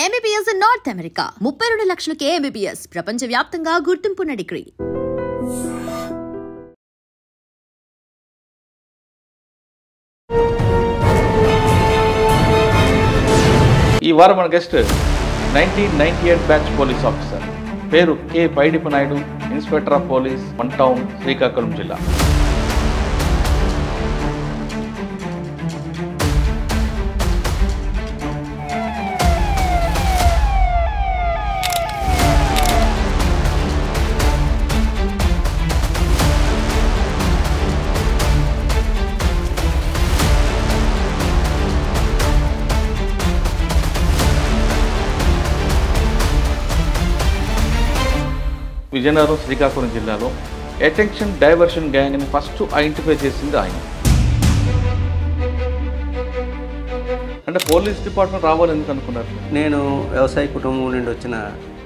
MBBS in North America. 32 లక్షలకే MBBS. ప్రపంచవ్యాప్తంగా గుర్తింపున్న degree. ఈ వారం మన గెస్ట్ 1998 బ్యాచ్ పోలీస్ ఆఫీసర్, పేరు K Paidipa Naidu, inspector of police, one town, Srikakulam జిల్లా. విజయనగరం, శ్రీకాకుళం జిల్లాలో అటెన్షన్ డైవర్షన్ గ్యాంగ్ని ఫస్ట్ ఐడెంటిఫై చేసింది ఆయన. అంటే పోలీస్ డిపార్ట్మెంట్ రావాలని ఎందుకు అనుకున్నారు? నేను వ్యవసాయ కుటుంబం నుండి వచ్చిన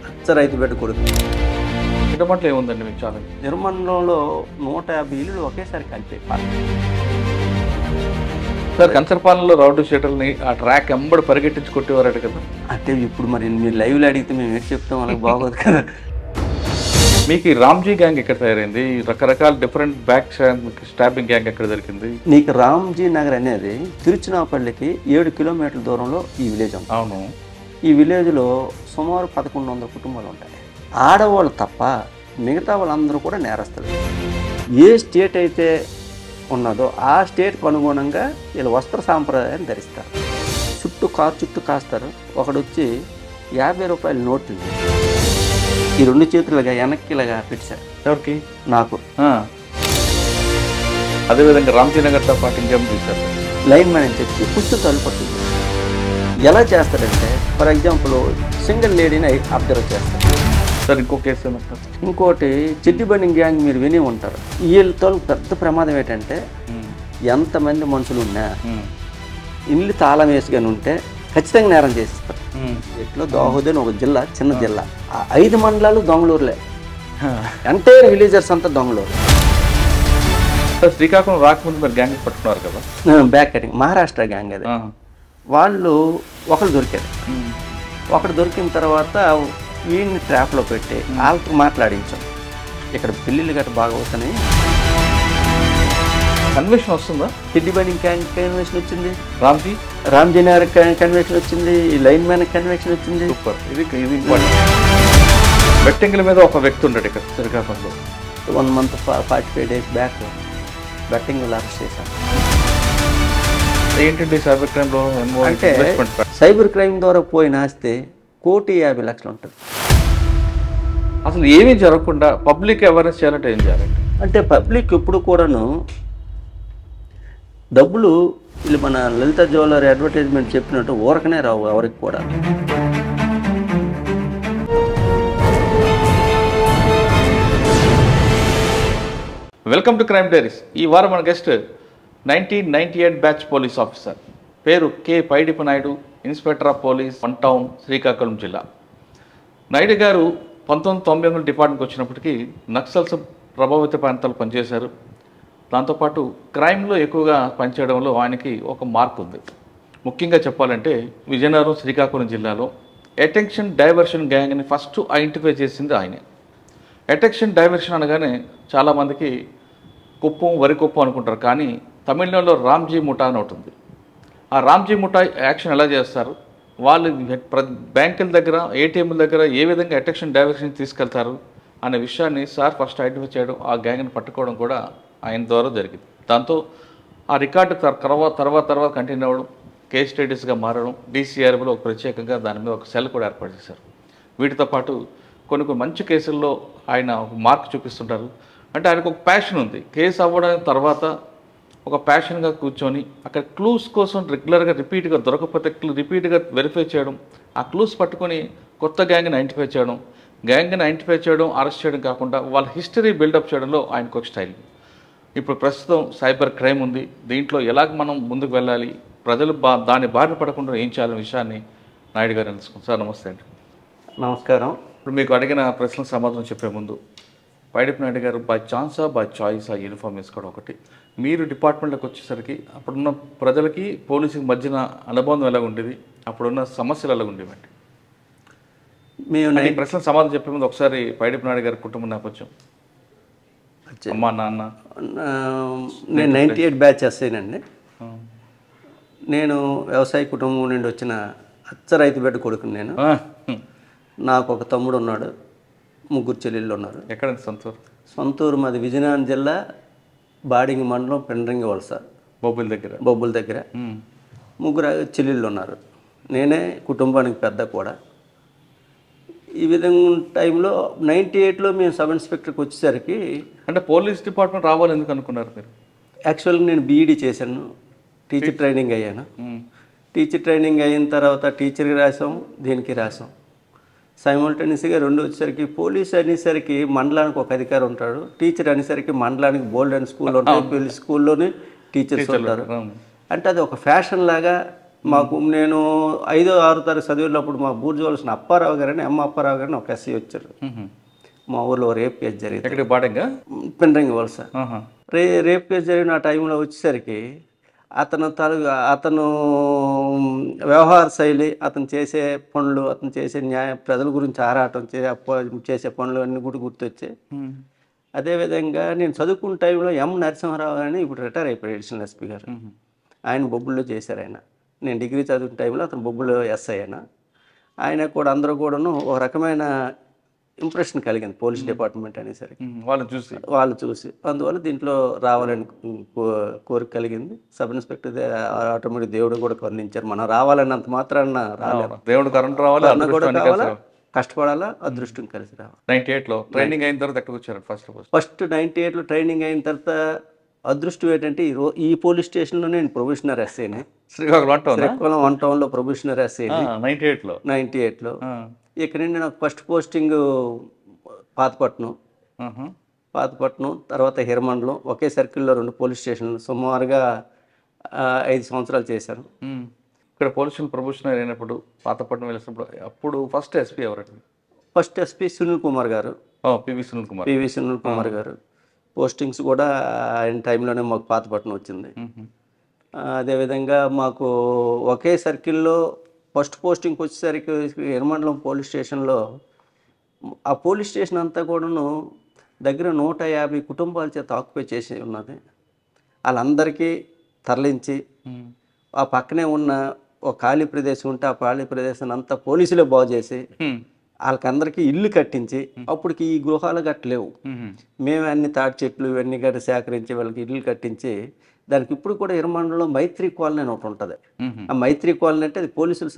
అచ్చ రైతు బిడ్డ కొడుకు. నిర్మల్లో ఏముందండి మీకు? చాలా నిర్మల్లో 150 ఇల్లులు ఒకేసారి కలిపే సార్. కంచరపాలెంలో రౌడీ షీటర్ని ఆ ట్రాక్ ఎంబడి పరిగెట్టించి కొట్టేవారట కదా. అంటే ఇప్పుడు మరి మీరు లైవ్లో అడిగితే మేము ఏంటి చెప్తాం, వాళ్ళకి బాగోదు కదా. మీకు ఈ రామ్జీ గ్యాంగ్ ఎక్కడ తయారైంది? రకరకాల డిఫరెంట్ బ్యాక్ స్టాబింగ్ గ్యాంగ్ ఎక్కడ దొరికింది? నీకు రామ్జీ నగర్ అనేది తిరుచినాపల్లికి 7 కిలోమీటర్ల దూరంలో ఈ విలేజ్ ఉంది. అవును. ఈ విలేజ్లో సుమారు 1100 కుటుంబాలు ఉంటాయి. ఆడవాళ్ళు తప్ప మిగతా వాళ్ళందరూ కూడా నేరస్తులు. ఏ స్టేట్ అయితే ఉన్నదో ఆ స్టేట్కి అనుగుణంగా వీళ్ళు వస్త్ర సాంప్రదాయాన్ని ధరిస్తారు. కారు చుట్టూ కాస్తారు. ఒకడు వచ్చి 50 రూపాయల నోట్లు ఈ 2 చేతులుగా వెనక్కిలాగా పెట్టారు. ఎవరికి? నాకు. అదేవిధంగా రామ్జీ నగర్తో పాటు ఇంకేం తీశారు? లైన్ మ్యాన్ అని చెప్పి పుస్తకం తలుపడుతుంది. ఎలా చేస్తాడంటే, ఫర్ ఎగ్జాంపుల్ సింగిల్ లేడీని అబ్జర్వ్ చేస్తారు. సార్ ఇంకో కేసు ఏమంటారు? ఇంకోటి చెడ్డి బండింగ్ గ్యాంగ్ మీరు విని ఉంటారు. వీళ్ళతో పెద్ద ప్రమాదం ఏంటంటే, ఎంతమంది మనుషులు ఉన్నా ఇల్లు తాళం వేసుకొని ఉంటే ఖచ్చితంగా నేరం చేస్తారు. ఇట్లా దాహోద్ అని ఒక జిల్లా, చిన్న జిల్లా. 5 మండలాలు దొంగలూరులే. ఎంటైర్ విలేజర్స్ అంతా దొంగలూరు. శ్రీకాకుళం రాకముందు మీరు గ్యాంగ్ పట్టుకున్నారు కదా? బ్యాక్ కటింగ్ మహారాష్ట్ర గ్యాంగ్ అది. వాళ్ళు ఒకరు దొరికారు. ఒకడు దొరికిన తర్వాత వీడిని ట్రాప్లో పెట్టి వాళ్ళతో మాట్లాడించాం. ఇక్కడ పెళ్ళిళ్ళు గట్రా బాగా అవుతున్నాయి. కన్వెన్షన్ వస్తుందా? చెడ్డి బండింగ్ కన్వెన్షన్ వచ్చింది, రామ్జీ నగర్ కన్వెన్షన్ వచ్చింది, ఈ లైన్ మ్యాన్ కన్వెన్షన్ వచ్చింది. సూపర్. ఇది బెట్టింగ్ల మీద ఒక వ్యక్తి ఉన్నాడు ఇక్కడ శ్రీకాకుళంలో. 1 month 45 days back betting arrest చేశాను. ఏంటంటే సైబర్ క్రైమ్లో అంటే సైబర్ క్రైమ్ ద్వారా పోయిన ఆస్తే 1,50,00,000 ఉంటుంది. అసలు ఏమీ జరగకుండా పబ్లిక్ అవేర్నెస్ చేయాలంటే ఏం చేయాలంటే, అంటే పబ్లిక్ ఎప్పుడు కూడాను డబ్బులు వీళ్ళు మన లలిత జ్యువెలరీ అడ్వర్టైజ్మెంట్ చెప్పినట్టు ఊరకనే రావు ఎవరికి కూడా. Welcome to crime diaries. ఈ వారం మన గెస్ట్ 1998 బ్యాచ్ పోలీస్ ఆఫీసర్, పేరు K Paidipa Naidu, inspector of police, one town, Srikakulam జిల్లా. నాయుడు గారు 1998 డిపార్ట్మెంట్కి వచ్చినప్పటికీ నక్సల్స్ ప్రభావిత ప్రాంతాలు పనిచేశారు. దాంతోపాటు క్రైమ్లో ఎక్కువగా పనిచేయడంలో ఆయనకి ఒక మార్క్ ఉంది. ముఖ్యంగా చెప్పాలంటే విజయనగరం, శ్రీకాకుళం జిల్లాలో అటెన్షన్ డైవర్షన్ గ్యాంగ్ని ఫస్ట్ ఐడెంటిఫై చేసింది ఆయనే. అటెన్షన్ డైవర్షన్ అనగానే చాలామందికి కుప్పం, వరి కుప్పం అనుకుంటారు. కానీ తమిళనాడులో రామ్జీ ముఠా అని ఉంటుంది. ఆ రామ్జీ ముఠా యాక్షన్ ఎలా చేస్తారు, వాళ్ళు బ్యాంకుల దగ్గర, ఏటీఎంల దగ్గర ఏ విధంగా అటెన్షన్ డైవర్షన్ తీసుకెళ్తారు అనే విషయాన్ని సార్ ఫస్ట్ ఐడెంటిఫై చేయడం, ఆ గ్యాంగ్ని పట్టుకోవడం కూడా ఆయన ద్వారా జరిగింది. దాంతో ఆ రికార్డు తర్వాత కంటిన్యూ అవ్వడం, కేస్ స్టడీస్గా మారడం, డీసీఆర్బీలో ప్రత్యేకంగా దాని మీద ఒక సెల్ కూడా ఏర్పాటు చేశారు. వీటితో పాటు కొన్ని మంచి కేసుల్లో ఆయన ఒక మార్క్ చూపిస్తుంటారు. అంటే ఆయనకు ఒక ప్యాషన్ ఉంది. కేసు అవ్వడం తర్వాత ఒక ప్యాషన్గా కూర్చొని అక్కడ క్లూస్ కోసం రెగ్యులర్గా రిపీట్గా దొరకకపోతే రిపీట్గా వెరిఫై చేయడం, ఆ క్లూస్ పట్టుకొని కొత్త గ్యాంగ్ని ఐడెంటిఫై చేయడం, అరెస్ట్ చేయడం కాకుండా వాళ్ళ హిస్టరీ బిల్డప్ చేయడంలో ఆయనకు ఒక స్టైల్. ఇప్పుడు ప్రస్తుతం సైబర్ క్రైమ్ ఉంది. దీంట్లో ఎలాగ మనం ముందుకు వెళ్ళాలి, ప్రజలు దాని బారిన పడకుండా ఏం చేయాలనే విషయాన్ని నాయుడు గారు తెలుసుకుంటాం. సార్ నమస్తే అండి. నమస్కారం. ఇప్పుడు మీకు అడిగిన ప్రశ్నలకు సమాధానం చెప్పే ముందు, పైడిప నాయుడు గారు బై ఛాన్సా బై చాయిస్ ఆ యూనిఫామ్ వేసుకోవడం ఒకటి, మీరు డిపార్ట్మెంట్లోకి వచ్చేసరికి అప్పుడున్న ప్రజలకి పోలీసుకి మధ్యన అనుబంధం ఎలా ఉండేది, అప్పుడున్న సమస్యలు ఎలా ఉండేవండి? మేము ఈ ప్రశ్న సమాధానం చెప్పే ముందు ఒకసారి పైడిపి నాయుడు గారి కుటుంబం నేపథ్యం, అమ్మా నాన్న. నేను 98 బ్యాచ్ ఎస్ఐనండి. నేను వ్యవసాయ కుటుంబం నుండి వచ్చిన అచ్చ రైతు బిడ్డ కొడుకుని నేను. నాకు ఒక తమ్ముడు ఉన్నాడు, 3 చెల్లెళ్ళు ఉన్నారు. ఎక్కడండి సొంతూరు? సొంతూరు మాది విజయనగరం జిల్లా బాడింగి మండలం పెండ్రింగి వలస, బొబ్బుల దగ్గర. 3 చెల్లెళ్ళు ఉన్నారు. నేనే కుటుంబానికి పెద్ద కూడా. ఈ విధంగా టైంలో 98లో మేము సబ్ ఇన్స్పెక్టర్కి వచ్చేసరికి, అంటే పోలీస్ డిపార్ట్మెంట్ రావాలి ఎందుకు అనుకున్నారు మీరు? యాక్చువల్గా నేను బీఈడీ చేశాను, టీచర్ ట్రైనింగ్ అయ్యాను. టీచర్ ట్రైనింగ్ అయిన తర్వాత టీచర్కి రాసాం, దీనికి రాసాం. సైమల్టేనియస్గా 2 వచ్చేసరికి పోలీస్ అనేసరికి మండలానికి ఒక అధికారి ఉంటాడు, టీచర్ అనేసరికి మండలానికి బోల్డ్ అండ్ స్కూల్ ఉంటాయి, పోలీస్ స్కూల్లోనే టీచర్స్ ఉంటారు. అంటే అది ఒక ఫ్యాషన్ లాగా మాకు. నేను 5వ 6వ తరగతి చదివేటప్పుడు మా బూర్జువలసిన అప్పారావు గారని, అప్పారావు గారిని ఒక ఎస్సీ వచ్చారు. మా ఊర్లో రేప్ కేసు జరిగింది, పెండ్రింగి వలస. రేప్ కేసు జరిగిన ఆ టైంలో వచ్చేసరికి అతను వ్యవహార శైలి, అతను చేసే పనులు, అతను చేసే ప్రజల గురించి ఆరాటం చేసే పనులు అన్నీ కూడా గుర్తొచ్చాయి. అదేవిధంగా నేను చదువుకున్న టైంలో ఎం నరసింహారావు అని, ఇప్పుడు రిటైర్ అయిపోయాడు అడిషనల్ ఎస్పీ గారు, ఆయన బొబ్బుల్లో చేశారు. నేను డిగ్రీ చదువుకున్న టైంలో అతను బొబ్బుల్లో ఎస్ఐ. ఆయన కూడా అందరూ కూడాను ఒక రకమైన ఇంప్రెషన్ కలిగింది పోలీస్ డిపార్ట్మెంట్ అనేసరికి, వాళ్ళు చూసి అందువల్ల దీంట్లో రావాలని కోరిక కలిగింది. సబ్ ఇన్స్పెక్టర్ ఆటోమేటిక్ దేవుడు కూడా కరుణించారు. మనం రావాలన్నంత మాత్రాన రాలేదు, దేవుడు కరెంట్ రావాలి కూడా కావాలా, కష్టపడాలా, అదృష్టం కలిసి రావాలి. 98లో ట్రైనింగ్ అయిన తర్వాత ఎక్కడికి వచ్చారు? ఫస్ట్ 98లో ట్రైనింగ్ అయిన తర్వాత అదృష్టం ఏంటంటే ఈ పోలీస్ స్టేషన్లో నేను ప్రొబేషనర్ ఎస్ఐని, శ్రీకాకుళం 1 టౌన్లో ప్రొబేషనర్ ఎస్ఐని 98లో. ఇక్కడ నుండి నాకు ఫస్ట్ పోస్టింగ్ పాతపట్నం, తర్వాత హిరమండలం, ఒకే సర్కిల్లో 2 పోలీస్ స్టేషన్లు, సుమారుగా 5 సంవత్సరాలు చేశాను. ఇక్కడ పోలీస్ ప్రొబేషనర్ అయినప్పుడు పాతపట్నం వెళ్ళినప్పుడు అప్పుడు ఫస్ట్ ఎస్పీ ఎవరండి? ఫస్ట్ ఎస్పీ సునీల్ కుమార్ గారు, పివి సునీల్ కుమార్ గారు. పోస్టింగ్స్ కూడా ఆయన టైంలోనే మాకు పాతపట్నం వచ్చింది. అదేవిధంగా మాకు ఒకే సర్కిల్లో ఫస్ట్ పోస్టింగ్కి వచ్చేసరికి ఎర్రమండలం పోలీస్ స్టేషన్లో, ఆ పోలీస్ స్టేషన్ అంతా కూడాను దగ్గర 150 కుటుంబాల చేత ఆక్యుపై చేసి ఉన్నది. వాళ్ళందరికీ తరలించి ఆ పక్కనే ఉన్న ఒక ఖాళీ ప్రదేశం ఉంటే ఆ ఖాళీ ప్రదేశాన్ని అంతా పోలీసులే బాగు చేసి వాళ్ళకందరికీ ఇల్లు కట్టించి, అప్పటికి ఈ గృహాలు కట్టలేవు, మేమే అన్ని తాటి చెట్లు ఇవన్నీ గట్టి సేకరించి వాళ్ళకి ఇల్లు కట్టించి, దానికి ఇప్పుడు కూడా ఎర్రమండలంలో మైత్రి కాలనీ అని ఒకటి ఉంటుంది. ఆ మైత్రి కాలనీ అంటే అది పోలీసుల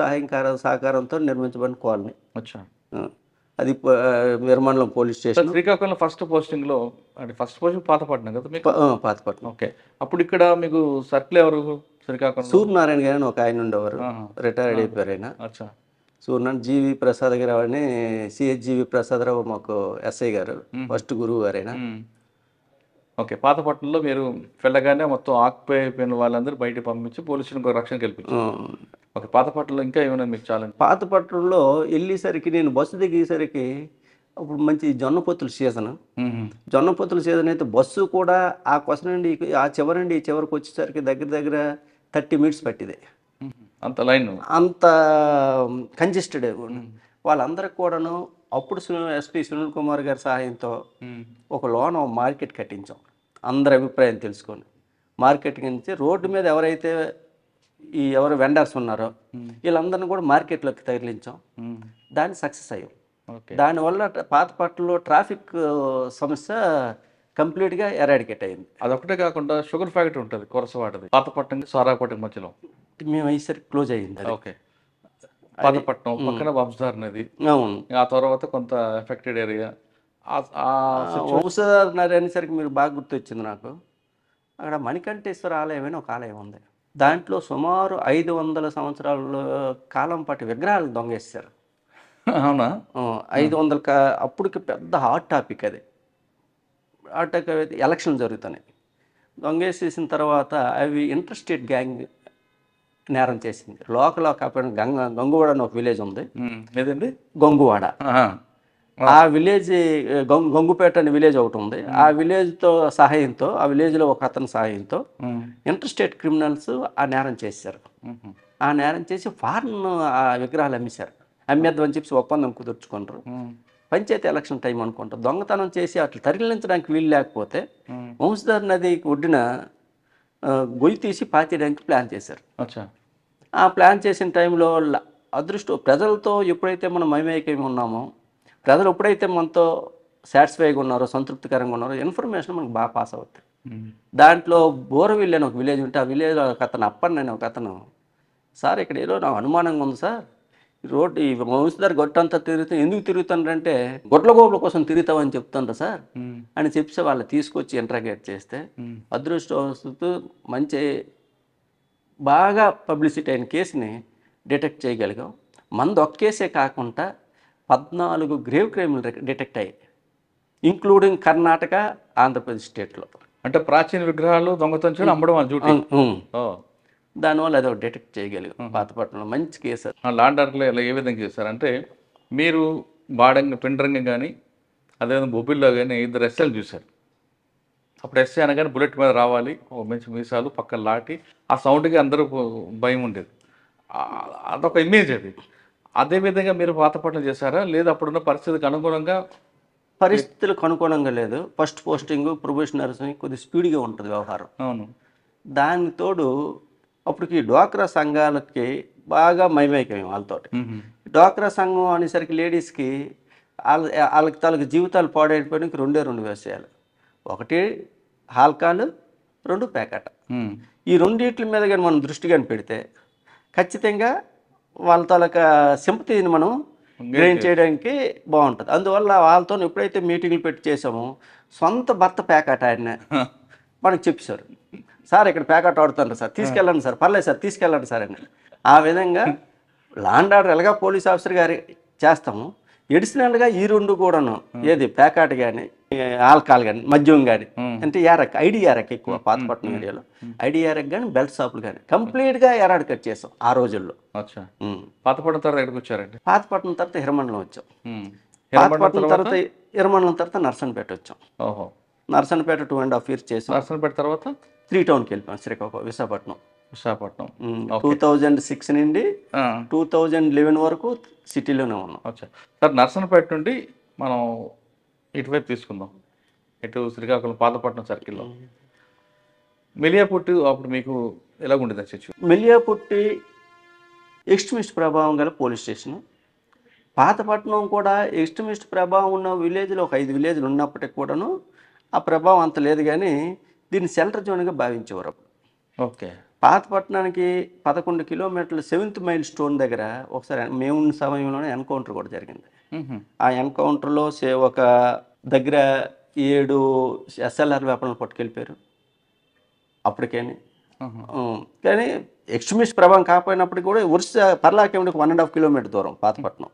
సహకారంతో నిర్మించబడిన కాలనీ. అది Erramandalam police station. Srikakulam first posting Pathapatnam కదా మీకు? పాతపట్నం. ఓకే. అప్పుడు ఇక్కడ మీకు సర్కిల్ ఎవరు? శ్రీకాకుళం సూర్యనారాయణ గారు అని ఒక ఆయన ఉండేవారు, రిటైర్డ్ అయిపోయారు ఆయన. సూర్యనారాయణ జీవి ప్రసాద్ గారు అని, సిహెచ్జీవి ప్రసాదరావు మాకు ఎస్ఐ గారు, ఫస్ట్ గురువు గారు ఆయన. ఓకే. పాతపట్నంలో మీరు వెళ్ళగానే మొత్తం ఆక్యుపై అయిపోయిన వాళ్ళందరూ బయట పంపించి పోలీసులకు రక్షణ కల్పించారు. ఓకే. పాతపట్నంలో ఇంకా ఏమైనా మీకు ఛాలెంజ్? పాతపట్నంలో వెళ్ళేసరికి నేను బస్సు దిగేసరికి అప్పుడు మంచి జొన్నపొత్తుల సీజన్. జొన్నపొత్తుల సీజన్ అయితే బస్సు కూడా ఆ కొస నుండి ఆ చివరి నుండి ఈ చివరికి వచ్చేసరికి దగ్గర 30 మినిట్స్ పట్టింది. అంత లైన్, అంత కంజెస్టెడ్. వాళ్ళందరికి కూడాను అప్పుడు ఎస్పీ సునీల్ కుమార్ గారి సహాయంతో ఒక మార్కెట్ కట్టించాం. అందరి అభిప్రాయం తెలుసుకొని మార్కెట్ నుంచి రోడ్డు మీద ఎవరైతే ఎవరు వెండర్స్ ఉన్నారో వీళ్ళందరినీ కూడా మార్కెట్లోకి తగిలించాం. దాన్ని సక్సెస్ అయ్యాం. దానివల్ల పాతపట్నంలో ట్రాఫిక్ సమస్య కంప్లీట్గా ఎరాడికేట్ అయింది. అదొకటే కాకుండా షుగర్ ఫ్యాక్టరీ ఉంటుంది కొరసవాటది, పాతపట్నం సారాపట్నం మధ్యలో. మేము అయ్యేసరికి క్లోజ్ అయ్యింది. ఓకే. పాతపట్నం పక్కన వంశధార నది. అవును. ఆ తర్వాత కొంత ఎఫెక్టెడ్ ఏరియా. వంశధార నది అనేసరికి మీరు బాగా గుర్తొచ్చింది నాకు. అక్కడ మణికంఠేశ్వర ఆలయం అని ఒక ఆలయం ఉంది. దాంట్లో సుమారు 500 సంవత్సరాల కాలం పాటు విగ్రహాలు దొంగేస్తారు. అవునా? 500. అప్పటికి పెద్ద హాట్ టాపిక్ అది. హాట్ టాపిక్ ఎలక్షన్ జరుగుతున్నాయి. దొంగేసేసిన తర్వాత అవి ఇంటర్స్టేట్ గ్యాంగ్ నేరం చేసింది. లోకల్ కాకపోయినా గంగువాడ అని ఒక విలేజ్ ఉంది. ఏదండి? గంగువాడ. ఆ విలేజ్ గంగుపేట అనే విలేజ్ ఒకటి ఉంది. ఆ విలేజ్తో సహాయంతో, ఆ విలేజ్లో ఒక అతని సహాయంతో ఇంటర్స్టేట్ క్రిమినల్స్ ఆ నేరం చేశారు. ఆ నేరం చేసి ఫారెన్ ఆ విగ్రహాలు అమ్మేశారు. అమ్మేద్దామని చెప్పి ఒప్పందం కుదుర్చుకుంటారు. పంచాయతీ ఎలక్షన్ టైం అనుకుంటారు. దొంగతనం చేసి అట్లా తరలించడానికి వీలు లేకపోతే వంశధార నది ఒడ్డున గొయ్యి తీసి పాతేయడానికి ప్లాన్ చేశారు. ఆ ప్లాన్ చేసిన టైంలో ప్రజలతో ఎప్పుడైతే మనం మమేకం ఉన్నామో, ప్రజలు ఎప్పుడైతే మనతో సాటిస్ఫైగా ఉన్నారో, సంతృప్తికరంగా ఉన్నారో, ఇన్ఫర్మేషన్ మనకు బాగా పాస్ అవుతుంది. దాంట్లో బోరవిల్ అని ఒక విలేజ్ ఉంటే ఆ విలేజ్ ఒక అతను అప్పన్న ఒక అతను, సార్ ఇక్కడ ఏదో నాకు అనుమానంగా ఉంది సార్, రోడ్డు ఈ వంశధార గొట్టంతా తిరుగుతాం, ఎందుకు తిరుగుతానంటే గొడ్ల గోపుల కోసం తిరుగుతామని చెప్తుండ్రు సార్ అని చెప్పి వాళ్ళు తీసుకొచ్చి ఇంట్రాగేట్ చేస్తే అదృష్టవస్తు మంచి బాగా పబ్లిసిటీ అయిన కేసుని డిటెక్ట్ చేయగలిగాం. మంది ఒక్క కేసే కాకుండా 14 గ్రేవ్ క్రైమ్లు డిటెక్ట్ అయ్యాయి, ఇంక్లూడింగ్ కర్ణాటక, ఆంధ్రప్రదేశ్ స్టేట్లో. అంటే ప్రాచీన విగ్రహాలు దొంగతనం చేయడం, అమ్మడం వాళ్ళ డ్యూటీ. దానివల్ల అదో డిటెక్ట్ చేయగలిగాం పాతపట్నంలో. మంచి కేసు. లాండ్ ఆర్డర్లో ఇలా ఏ విధంగా చేశారంటే, మీరు పిండ్రంగా కానీ అదేవిధంగా బొబ్బిల్లో కానీ 2 ఎస్ఐలు చూశారు. అప్పుడు ఎస్ఐ అనగానే బుల్లెట్ మీద రావాలి, ఓ మంచి మీసాలు, పక్కన లాటి, ఆ సౌండ్కి అందరూ భయం ఉండేది. అదొక ఇమేజ్ అది. అదేవిధంగా మీరు పాతపట్నం చేశారా, లేదా అప్పుడున్న పరిస్థితికి అనుగుణంగా? పరిస్థితులకు అనుగుణంగా లేదు. ఫస్ట్ పోస్టింగ్ ప్రొబేషనర్స్ కొద్దిగా స్పీడ్గా ఉంటుంది వ్యవహారం. అవును. దాని తోడు అప్పటికి డ్వాక్రా సంఘాలకి బాగా మైమైకం వాళ్ళతో. డ్వాక్రా సంఘం అనేసరికి లేడీస్కి వాళ్ళకి తాలూకు జీవితాలు పాడైపోయినాకి 2 విషయాలు. ఒకటి ఆల్కహాల్, 2 పేకాట. ఈ రెండిట్ల మీద కానీ మనం దృష్టి కానీ పెడితే ఖచ్చితంగా వాళ్ళ తాలూకా సింపతిని మనం గెయిన్ చేయడానికి బాగుంటుంది. అందువల్ల వాళ్ళతో ఎప్పుడైతే మీటింగ్లు పెట్టి చేసామో, సొంత భర్త పేకాట ఆయన మనకు చెప్పారు, సార్ ఇక్కడ పేకాట ఆడుతున్నారు సార్, తీసుకెళ్ళండి సార్, పర్లేదు సార్ తీసుకెళ్ళండి సార్ అని. ఆ విధంగా లాండ్ ఆర్డర్ ఎలాగా పోలీస్ ఆఫీసర్ గారి చేస్తాము, ఎడిషనల్గా ఈ 2 కూడాను, ఏది పేకాట కానీ, ఆల్కహాల్ కానీ, మద్యం కానీ, అంటే యారక్, ఐడి యారక్ ఎక్కువ పాతపట్నం ఏరియాలో, ఐడి యారక్ కానీ, బెల్ట్ షాపులు కానీ కంప్లీట్గా ఎరాడ్ కట్ చేసాం ఆ రోజుల్లో. పాతపట్నం తర్వాత ఎక్కడికి వచ్చారండి? పాతపట్నం తర్వాత హిరమండలం వచ్చాం. పాతపట్నం తర్వాత హిరమండలం తర్వాత నర్సన్పేట వచ్చాం. నర్సన్పేట 2.5 years చేసాం. నర్సన్పేట తర్వాత 3 Townకి వెళ్ళిపోయాం, శ్రీకాకుళం, విశాఖపట్నం. 2006 నుండి 2011 వరకు సిటీలోనే ఉన్నాం. సార్, నర్సన్పేట నుండి మనం ఇటువైపు తీసుకుందాం, ఇటు శ్రీకాకుళం పాతపట్నం సర్కిల్లో. మెలియాపుట్టి అప్పుడు మీకు ఎలాగుండేది సిచ్యువేషన్? మెలియాపుట్టి ఎక్స్ట్రీమిస్ట్ ప్రభావం గల పోలీస్ స్టేషన్. పాతపట్నం కూడా ఎక్స్ట్రీమిస్ట్ ప్రభావం ఉన్న విలేజ్లో ఒక 5 విలేజ్లు ఉన్నప్పటికి కూడాను ఆ ప్రభావం అంత లేదు, కానీ దీన్ని సెంటర్ జోన్గా భావించేవారు అప్పుడు. ఓకే. పాతపట్నానికి 11 kilometers 7th మైల్ స్టోన్ దగ్గర ఒకసారి మేము ఉన్న సమయంలోనే ఎన్కౌంటర్ కూడా జరిగింది. ఆ ఎన్కౌంటర్లో ఒక దగ్గర 7 SLR వెపన్లు పట్టుకెళ్ళిపోయారు అప్పటికేని. కానీ ఎక్స్ట్రీమిస్ట్ ప్రభావం కాకపోయినప్పటికీ కూడా పర్లాకేమిటి 1.5 kilometers దూరం పాతపట్నం.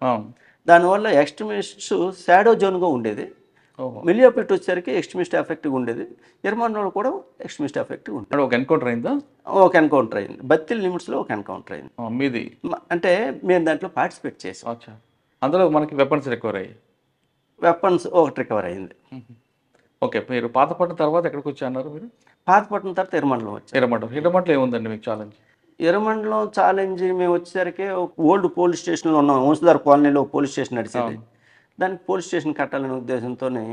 దానివల్ల ఎక్స్ట్రీమిస్ట్స్ షాడో జోన్గా ఉండేది. మెలియాపుట్టి వచ్చేసరికి ఎక్స్ట్రీమిస్ట్ ఎఫెక్ట్గా ఉండేది. హిరమండలంలో కూడా ఎక్స్ట్రీమిస్ట్ ఎఫెక్ట్గా ఉంటుంది. ఒక ఎన్కౌంటర్ అయిందా? ఒక ఎన్కౌంటర్ అయింది. బత్తిల్ లిమిట్స్లో ఒక ఎన్కౌంటర్ అయింది. మీది అంటే మేము దాంట్లో పార్టిసిపేట్ చేసాం. అందులో మనకి వెపన్స్ రికవర్ అయ్యాయి. వెపన్స్ ఒకటి రికవర్ అయింది. ఓకే. మీరు పాతపట్నం తర్వాత ఎక్కడికి వచ్చారు? మీరు పాతపట్నం తర్వాత హిరమండలం వచ్చారు. హిరమండలం ఏముందండి మీకు ఛాలెంజ్? హిరమండలం ఛాలెంజ్ మేము వచ్చేసరికి ఓల్డ్ పోలీస్ స్టేషన్లో ఉన్నాం. వంశధార కాలనీలో పోలీస్ స్టేషన్ నడిచేది. దానికి పోలీస్ స్టేషన్ కట్టాలనే ఉద్దేశంతోనే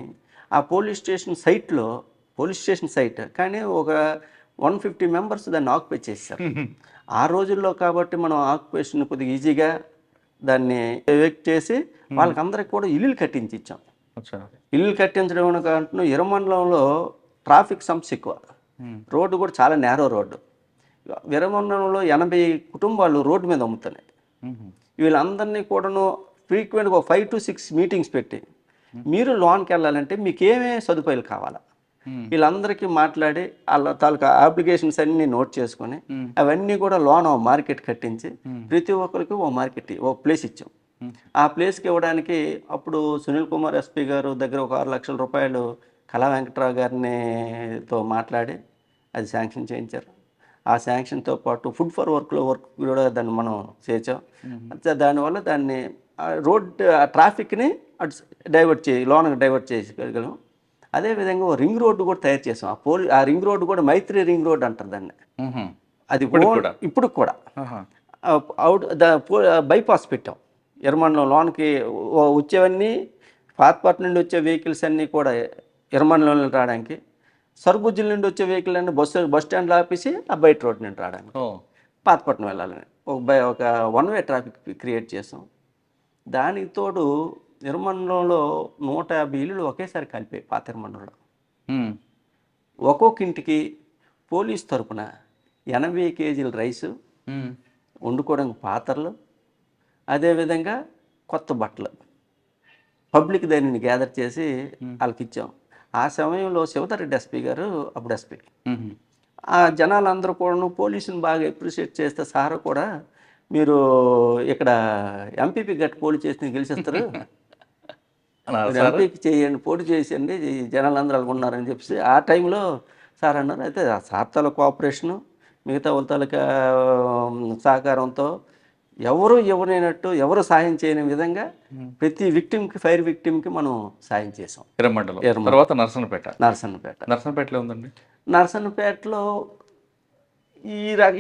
ఆ పోలీస్ స్టేషన్ సైట్ కానీ ఒక 150 members దాన్ని ఆక్యుపై చేశారు. ఆ రోజుల్లో కాబట్టి మనం ఆక్యుపేషన్ కొద్దిగా ఈజీగా దాన్ని ఎవిక్ట్ చేసి వాళ్ళకందరికి కూడా ఇల్లులు కట్టించి ఇచ్చాం. ఇల్లు కట్టించడం అంటున్నాం. హిరమండలంలో ట్రాఫిక్ సమస్య ఎక్కువ, రోడ్డు కూడా చాలా నేరో రోడ్డు. హిరమండలంలో 80 కుటుంబాలు రోడ్డు మీద అమ్ముతున్నాయి. వీళ్ళందరినీ కూడాను ఫ్రీక్వెంట్గా 5 to 6 మీటింగ్స్ పెట్టి, మీరు లోన్కి వెళ్ళాలంటే మీకు ఏమేమి సదుపాయాలు కావాలా వీళ్ళందరికీ మాట్లాడి వాళ్ళ తాలూకా అప్లికేషన్స్ అన్నీ నోట్ చేసుకొని అవన్నీ కూడా లోన్ మార్కెట్ కట్టించి ప్రతి ఒక్కరికి ఓ ప్లేస్ ఇచ్చాం. ఆ ప్లేస్కి ఇవ్వడానికి అప్పుడు సునీల్ కుమార్ ఎస్పీ గారు దగ్గర ఒక 6 లక్షల రూపాయలు కళా వెంకట్రావు గారితో మాట్లాడి అది శాంక్షన్ చేయించారు. ఆ శాంక్షన్తో పాటు ఫుడ్ ఫర్ వర్క్ కూడా దాన్ని మనం చేసాం. దానివల్ల దాన్ని రోడ్ ట్రాఫిక్ని లోన్కి డైవర్ట్ చేయగలం. అదేవిధంగా ఓ రింగ్ రోడ్డు కూడా తయారు చేసాం. ఆ రింగ్ రోడ్డు కూడా మైత్రి రింగ్ రోడ్ అంటారు దాన్ని. అది ఇప్పుడు కూడా బైపాస్ పెట్టాం. ఎర్రమండలం లోనికి వచ్చేవన్నీ పాతపట్నం నుండి వచ్చే వెహికల్స్ అన్నీ కూడా ఎర్రమండలంలో రావడానికి, సరుబుజ్జుల నుండి వచ్చే వెహికల్ అన్నీ బస్ స్టాండ్లో ఆపేసి ఆ బయట రోడ్ నుండి రావడానికి పాతపట్నం వెళ్ళాలని ఒక వన్ వే ట్రాఫిక్ క్రియేట్ చేసాం. దానికి తోడు ఎర్రమండలంలో 150 ఇల్లులు ఒకేసారి కలిపాయి. పాత ఎర్రమండలంలో ఒక్కొక్క ఇంటికి పోలీస్ తరపున 80 కేజీల రైసు, వండుకోవడానికి పాత్రలు, అదేవిధంగా కొత్త బట్టలు పబ్లిక్ దానిని గ్యాదర్ చేసి వాళ్ళకి ఇచ్చాం. ఆ సమయంలో శివధరెడ్డి ఎస్పీ గారు అప్పుడు ఎస్పీ. ఆ జనాలందరూ కూడా పోలీసుని బాగా అప్రిషియేట్ చేస్తే సార్ కూడా మీరు ఇక్కడ ఎంపీపీ గట్టి పోటీ చేసి గెలిచేస్తారు, ఎంపీకి చేయండి, పోటీ చేసేయండి, జనాలందరూ అనుకున్నారని చెప్పేసి ఆ టైంలో సార్ అన్నారు. అయితే ఆ సార్ తాలూకా కోఆపరేషను, మిగతా వాళ్ళ తాలూకా సహకారంతో ఎవరైనట్టు ఎవరు సాయం చేయని విధంగా ప్రతి విక్టిమ్కి, ఫైర్ విక్టిమ్కి మనం సాయం చేసాం. ఎర్రమండలం తర్వాత నర్సన్నపేటలో ఉందండి. నర్సన్నపేటలో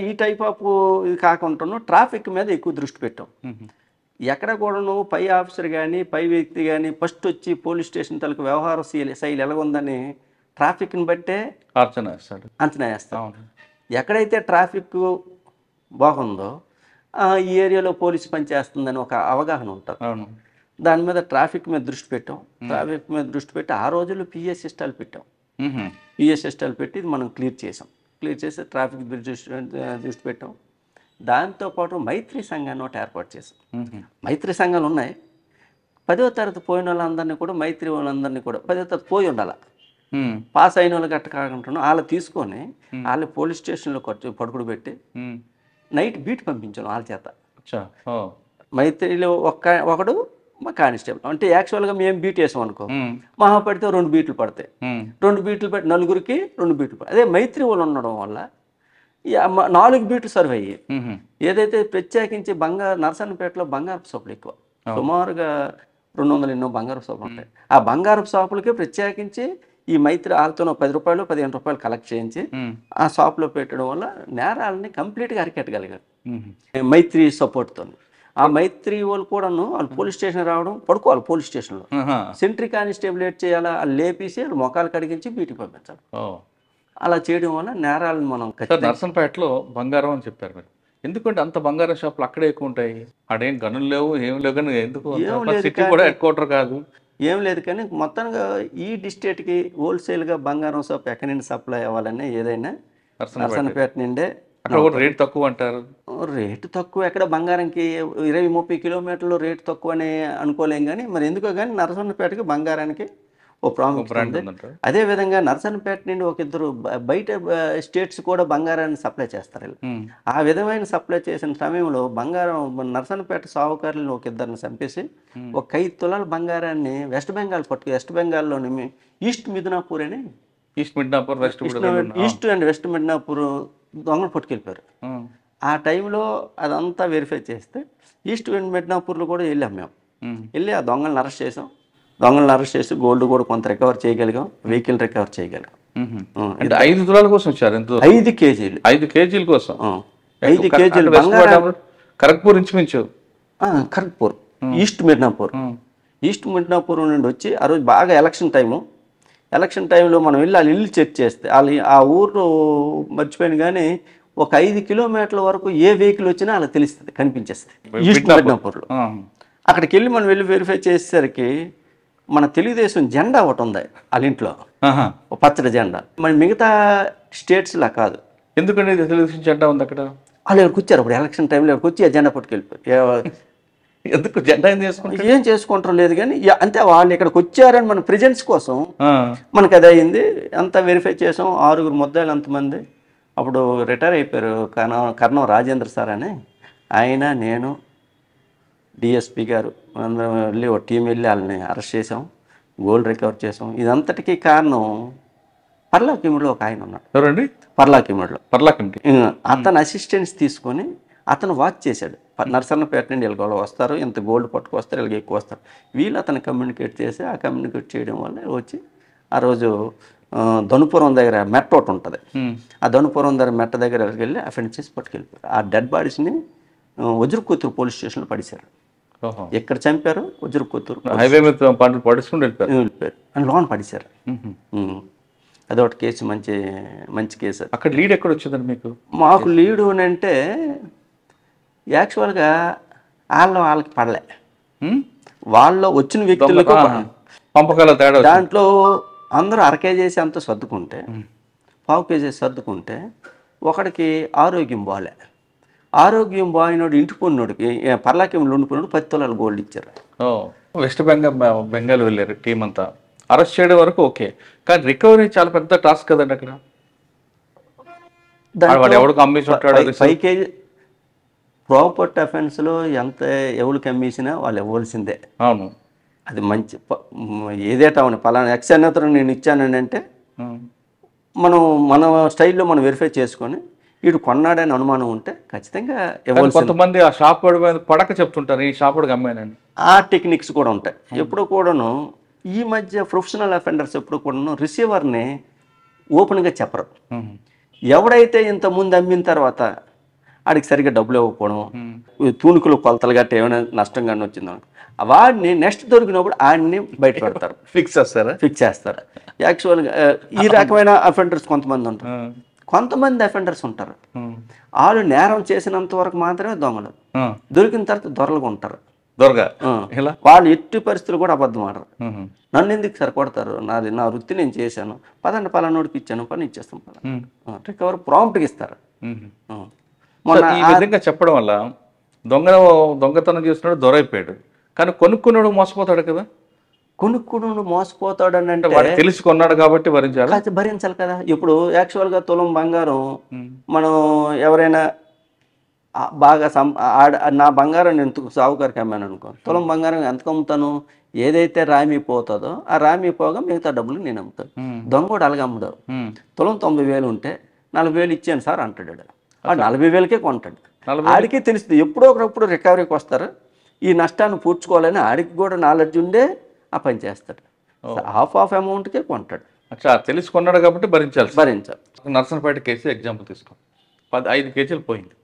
ఈ టైప్ ఆఫ్ ఇది కాకుండా ట్రాఫిక్ మీద ఎక్కువ దృష్టి పెట్టాం. ఎక్కడ కూడాను పై ఆఫీసర్ కానీ పై వ్యక్తి కానీ ఫస్ట్ వచ్చి పోలీస్ స్టేషన్ తలకు వ్యవహార శైలి ఎలాగుందని ట్రాఫిక్ని బట్టే అంచనా వేస్తాం. ఎక్కడైతే ట్రాఫిక్ బాగుందో ఈ ఏరియాలో పోలీసు పనిచేస్తుందని ఒక అవగాహన ఉంటుంది. దాని మీద ట్రాఫిక్ మీద దృష్టి పెట్టాం. ట్రాఫిక్ మీద దృష్టి పెట్టి ఆ రోజుల్లో పిఎస్ సిస్టాలు పెట్టాం. పిఎస్ సిస్టాలు పెట్టి మనం క్లియర్ చేసాం. క్లియర్ చేసి ట్రాఫిక్ దృష్టి పెట్టాం. దాంతోపాటు మైత్రి సంఘాన్ని ఒకటి ఏర్పాటు చేసాం. మైత్రి సంఘాలు ఉన్నాయి. 10వ తరగతి పోయిన వాళ్ళందరినీ కూడా, మైత్రి వాళ్ళందరినీ కూడా 10వ తరగతి పోయి ఉండాలి, పాస్ అయిన వాళ్ళు గట్ట కాకుండా వాళ్ళు తీసుకొని వాళ్ళు పోలీస్ స్టేషన్లో పడుకుడు పెట్టి నైట్ బీట్ పంపించాను వాళ్ళ చేత. మైత్రిలో ఒకడు మా కానిస్టేబుల్. అంటే యాక్చువల్గా మేము బీట్ వేసాం అనుకో, మహా పడితే 2 బీట్లు పడతాయి. 2 బీట్లు పెట్టి నలుగురికి 2 బీట్లు పడతాయి. అదే మైత్రి వాళ్ళు ఉండడం వల్ల 4 బీట్లు సర్వ్ అయ్యి, ఏదైతే ప్రత్యేకించి నర్సన్నపేటలో బంగారపు షాపులు ఎక్కువ, సుమారుగా 200 ఎన్నో బంగారపు షాపులు ఉంటాయి. ఆ బంగారపు షాపులకి ప్రత్యేకించి ఈ మైత్రి వాళ్ళతో 10 రూపాయలు 15 రూపాయలు కలెక్ట్ చేయించి ఆ షాప్లో పెట్టడం వల్ల నేరాలని కంప్లీట్గా అరికెట్టగలిగారు మైత్రి సపోర్ట్తో. ఆ మైత్రి వాళ్ళు కూడాను వాళ్ళు పోలీస్ స్టేషన్ రావడం, పడుకోవాలి పోలీస్ స్టేషన్లో, సెంట్రీ కానిస్టేబుల్ ఏట్ చేయాలా, వాళ్ళు లేపేసి వాళ్ళు మొఖాలు కడిగించి బీటికి పంపించాలి. అలా చేయడం వల్ల నేరాలను మనం. నర్సన్నపేటలో బంగారం అని చెప్పారు మీరు, ఎందుకంటే అంత బంగారం షాపులు అక్కడే ఎక్కువ ఉంటాయి? అడేం గనులు లేవు, ఏం లేవు, కానీ ఎందుకు సిటీ కూడా హెడ్ క్వార్టర్ కాదు, ఏం లేదు. కానీ మొత్తంగా ఈ డిస్ట్రిక్ట్కి హోల్సేల్గా బంగారం షాప్ ఎక్కడి నుండి సప్లై అవ్వాలని ఏదైనా నర్సన్నపేట నుండే. అక్కడ కూడా రేట్ తక్కువ అంటారు. రేటు తక్కువ ఎక్కడ, బంగారంకి 20-30 కిలోమీటర్లు రేటు తక్కువ అని అనుకోలేం. కానీ మరి ఎందుకో కానీ నర్సన్నపేటకి బంగారానికి ఓ ప్రాముఖ్యత ఉంది. అదేవిధంగా నర్సన్నపేట నుండి ఒక ఇద్దరు బయట స్టేట్స్ కూడా బంగారాన్ని సప్లై చేస్తారు. ఆ విధమైన సప్లై చేసిన సమయంలో బంగారం నర్సన్నపేట సాహుకారులను ఒక ఇద్దరిని చంపేసి ఒక 5 తులాల బంగారాన్ని వెస్ట్ బెంగాల్లోని ఈస్ట్ మిడ్నాపూర్ అని, ఈస్ట్ అండ్ వెస్ట్ మిడ్నాపూర్ దొంగలు పట్టుకెళ్ళిపోయారు. ఆ టైంలో అదంతా వెరిఫై చేస్తే ఈస్ట్ మిడ్నాపూర్లో కూడా వెళ్ళాం మేము. వెళ్ళి ఆ దొంగలను అరెస్ట్ చేసాం. దొంగలను అరెస్ట్ చేసి గోల్డ్ కూడా కొంత రికవర్ చేయగలిగాం, వెహికల్ రికవర్ చేయగలిగాం. 5 తులాల కోసం వచ్చారు. 5 కేజీలు 5 కేజీల కోసం 5 కేజీలు ఖరగ్పూర్ ఇంచుమించు, ఖరగ్పూర్ ఈస్ట్ మిడ్నాపూర్ నుండి వచ్చి ఆ రోజు బాగా ఎలక్షన్ టైంలో మనం వెళ్ళి వాళ్ళు ఇల్లు చెక్ చేస్తే వాళ్ళు ఆ ఊరు మర్చిపోయిన కానీ ఒక 5 కిలోమీటర్ల వరకు ఏ వెహికల్ వచ్చినా అలా తెలుస్తుంది, కనిపించేస్తుంది ఈస్ట్ మిడ్నాపూర్లో. అక్కడికి వెళ్ళి మనం వెళ్ళి వెరిఫై చేసేసరికి మన తెలుగుదేశం జెండా ఒకటి ఉంది వాళ్ళ ఇంట్లో, పచ్చడి జెండా. మరి మిగతా స్టేట్స్లా కాదు. ఎందుకంటే తెలుగుదేశం జెండా ఉంది అక్కడ? వాళ్ళు ఇక్కడికి వచ్చారు అప్పుడు ఎలక్షన్ టైంలో, ఇక్కడికి వచ్చి ఆ జెండా పట్టుకెళ్ళిపోయారు. ఎందుకు జెండా ఏం చేసుకుంటారో లేదు కానీ అంతే, వాళ్ళు ఇక్కడికి వచ్చారని మన ప్రెజెన్స్ కోసం మనకు అది అయింది. అంతా వెరిఫై చేసాం. 6 ముద్దాయిలు అంతమంది. అప్పుడు రిటైర్ అయిపోయారు కర్ణం రాజేంద్ర సార్ అని, ఆయన, నేను, డిఎస్పీ గారు అందరం వెళ్ళి ఒక టీం వెళ్ళి వాళ్ళని అరెస్ట్ చేసాం, గోల్డ్ రికవర్ చేసాం. ఇదంతటికీ కారణం పర్లాకిమిడిలో ఒక ఆయన ఉన్నాడు. ఎవరండి? పర్లాకిమిడిలో. అతను Hmm. అసిస్టెన్స్ తీసుకొని అతను వాచ్ చేశాడు. నర్సన్నపేట నుండి వీళ్ళు వస్తారు, ఇంత గోల్డ్ పట్టుకొస్తారు, వీళ్ళకి ఎక్కువ వస్తారు. వీళ్ళు అతను కమ్యూనికేట్ చేసి ఆ కమ్యూనికేట్ చేయడం వల్ల వచ్చి ఆ రోజు ధనుపురం దగ్గర మెట్ట ఒకటి ఉంటుంది. ఆ ధనుపురం దగ్గర మెట్ట దగ్గర వెళ్ళి అఫెండ్ చేసి పట్టుకెళ్ళిపోయారు. ఆ డెడ్ బాడీస్ని వజ్రకూతురు పోలీస్ స్టేషన్లో పడిశారు. ఓహో. ఎక్కడ చంపారు కొత్తూరు హైవే మీద పంటలు పడుచుకుని వెళ్ళిపోయారు. వెళ్ళిపోయారు అని లోన్ పడిశారు. అదొకటి కేసు, మంచి కేసు అది. అక్కడ లీడ్ ఎక్కడ వచ్చిందండి మీకు? మాకు లీడు అని అంటే యాక్చువల్గా వాళ్ళకి పడలే, వాళ్ళు వచ్చిన వ్యక్తులకు పంపకాల తేడా. దాంట్లో అందరూ అర కేజీ అంతా సర్దుకుంటే, పావు కేజీ సర్దుకుంటే ఒకడికి ఆరోగ్యం బాగాలే. ఆరోగ్యం బాగినోడు ఇంటి పొన్నోడికి పర్లాకేములు ఉండిపోయినోడు 10 తులాలు గోల్డ్ ఇచ్చారు. వెస్ట్ బెంగాల్ వెళ్ళారు టీం అంతా. అరెస్ట్ చేయడం వరకు ఓకే, కానీ రికవరీ చాలా పెద్ద టాస్క్ కదండి అక్కడ. వాడు ఎవడు కమ్మేసి ఉంటాడు 5 కేజీ ప్రాపర్టీ అఫెన్స్లో ఎంత ఎవరికి అమ్మేసినా వాళ్ళు ఇవ్వాల్సిందే. అవును, అది మంచి ఏదేటా పలానా ఎక్స్ అన్నతను నేను ఇచ్చానని అంటే మన స్టైల్లో మనం వెరిఫై చేసుకొని వీడు కొన్నాడని అనుమానం ఉంటే ఖచ్చితంగా ఇవ్వాల్సింది. కొంతమంది ఆ షాప్ వాడి మీద పడక చెప్తుంటారు, ఈ షాప్ వాడికి అమ్మానండి. ఆ టెక్నిక్స్ కూడా ఉంటాయి. ఎప్పుడు కూడాను ఈ మధ్య ప్రొఫెషనల్ అఫెండర్స్ ఎప్పుడు కూడాను రిసీవర్ని ఓపెన్గా చెప్పరు. ఎవడైతే ఇంత ముందు అమ్మిన తర్వాత ఆడికి సరిగ్గా డబ్బులు ఇవ్వకపోవడం, తూనికలు కొలతలు గట్ట ఏమైనా నష్టం కానీ వచ్చిందో వాడిని నెక్స్ట్ దొరికినప్పుడు ఆడిని బయట పెడతారు, ఫిక్స్ చేస్తారు. యాక్చువల్గా ఈ రకమైన అఫెండర్స్ కొంతమంది ఉంటారు. కొంతమంది అఫెండర్స్ ఉంటారు, వాళ్ళు నేరం చేసినంత వరకు మాత్రమే దొంగలు, దొరికిన తర్వాత దొరలుగా ఉంటారు. వాళ్ళు ఎట్టి పరిస్థితులు కూడా అబద్ధం ఆడరు. నన్ను ఎందుకు సరి కొడతారు, నా వృత్తి నేను చేశాను, పదండి పలానోడికి ఇచ్చాను, పని ఇచ్చేస్తాం, రికవర్ ప్రాంప్ట్గా ఇస్తారు. ఈ విధంగా చెప్పడం వల్ల దొంగతనం చేస్తున్నాడు దొరైపోయాడు, కానీ కొనుక్కున్నాడు మోసపోతాడు కదా. కొనుక్కుడు మోసపోతాడు అని అంటే తెలిసి కొన్నాడు కాబట్టి భరించాలి కదా. ఇప్పుడు యాక్చువల్గా తులం బంగారం మనం ఎవరైనా బాగా నా బంగారం నేను సావుకారికి అమ్మాను అనుకో, తులం బంగారం ఎంతకు అమ్ముతాను, ఏదైతే రామి పోతుందో ఆ రామి పోగా మిగతా డబ్బులు నేను అమ్ముతాను. దొంగ కూడా అలాగే అమ్ముడు. తులం 90,000 ఉంటే 40,000 ఇచ్చాను సార్ అంటాడు, వాడు 40,000కే కొంటాడు. ఆడికి తెలుస్తుంది ఎప్పుడో ఒకప్పుడు రికవరీకి వస్తారు, ఈ నష్టాన్ని పూడ్చుకోవాలని ఆడికి కూడా నాలెడ్జ్ ఉండే ఆ పని చేస్తాడు. హాఫ్ అమౌంట్కే కొంటాడు. తెలిసి కొన్నాడు కాబట్టి భరించాలి. నర్సంపేట కేసు ఎగ్జాంపుల్ తీసుకో, 5 కేజీలు పోయింది,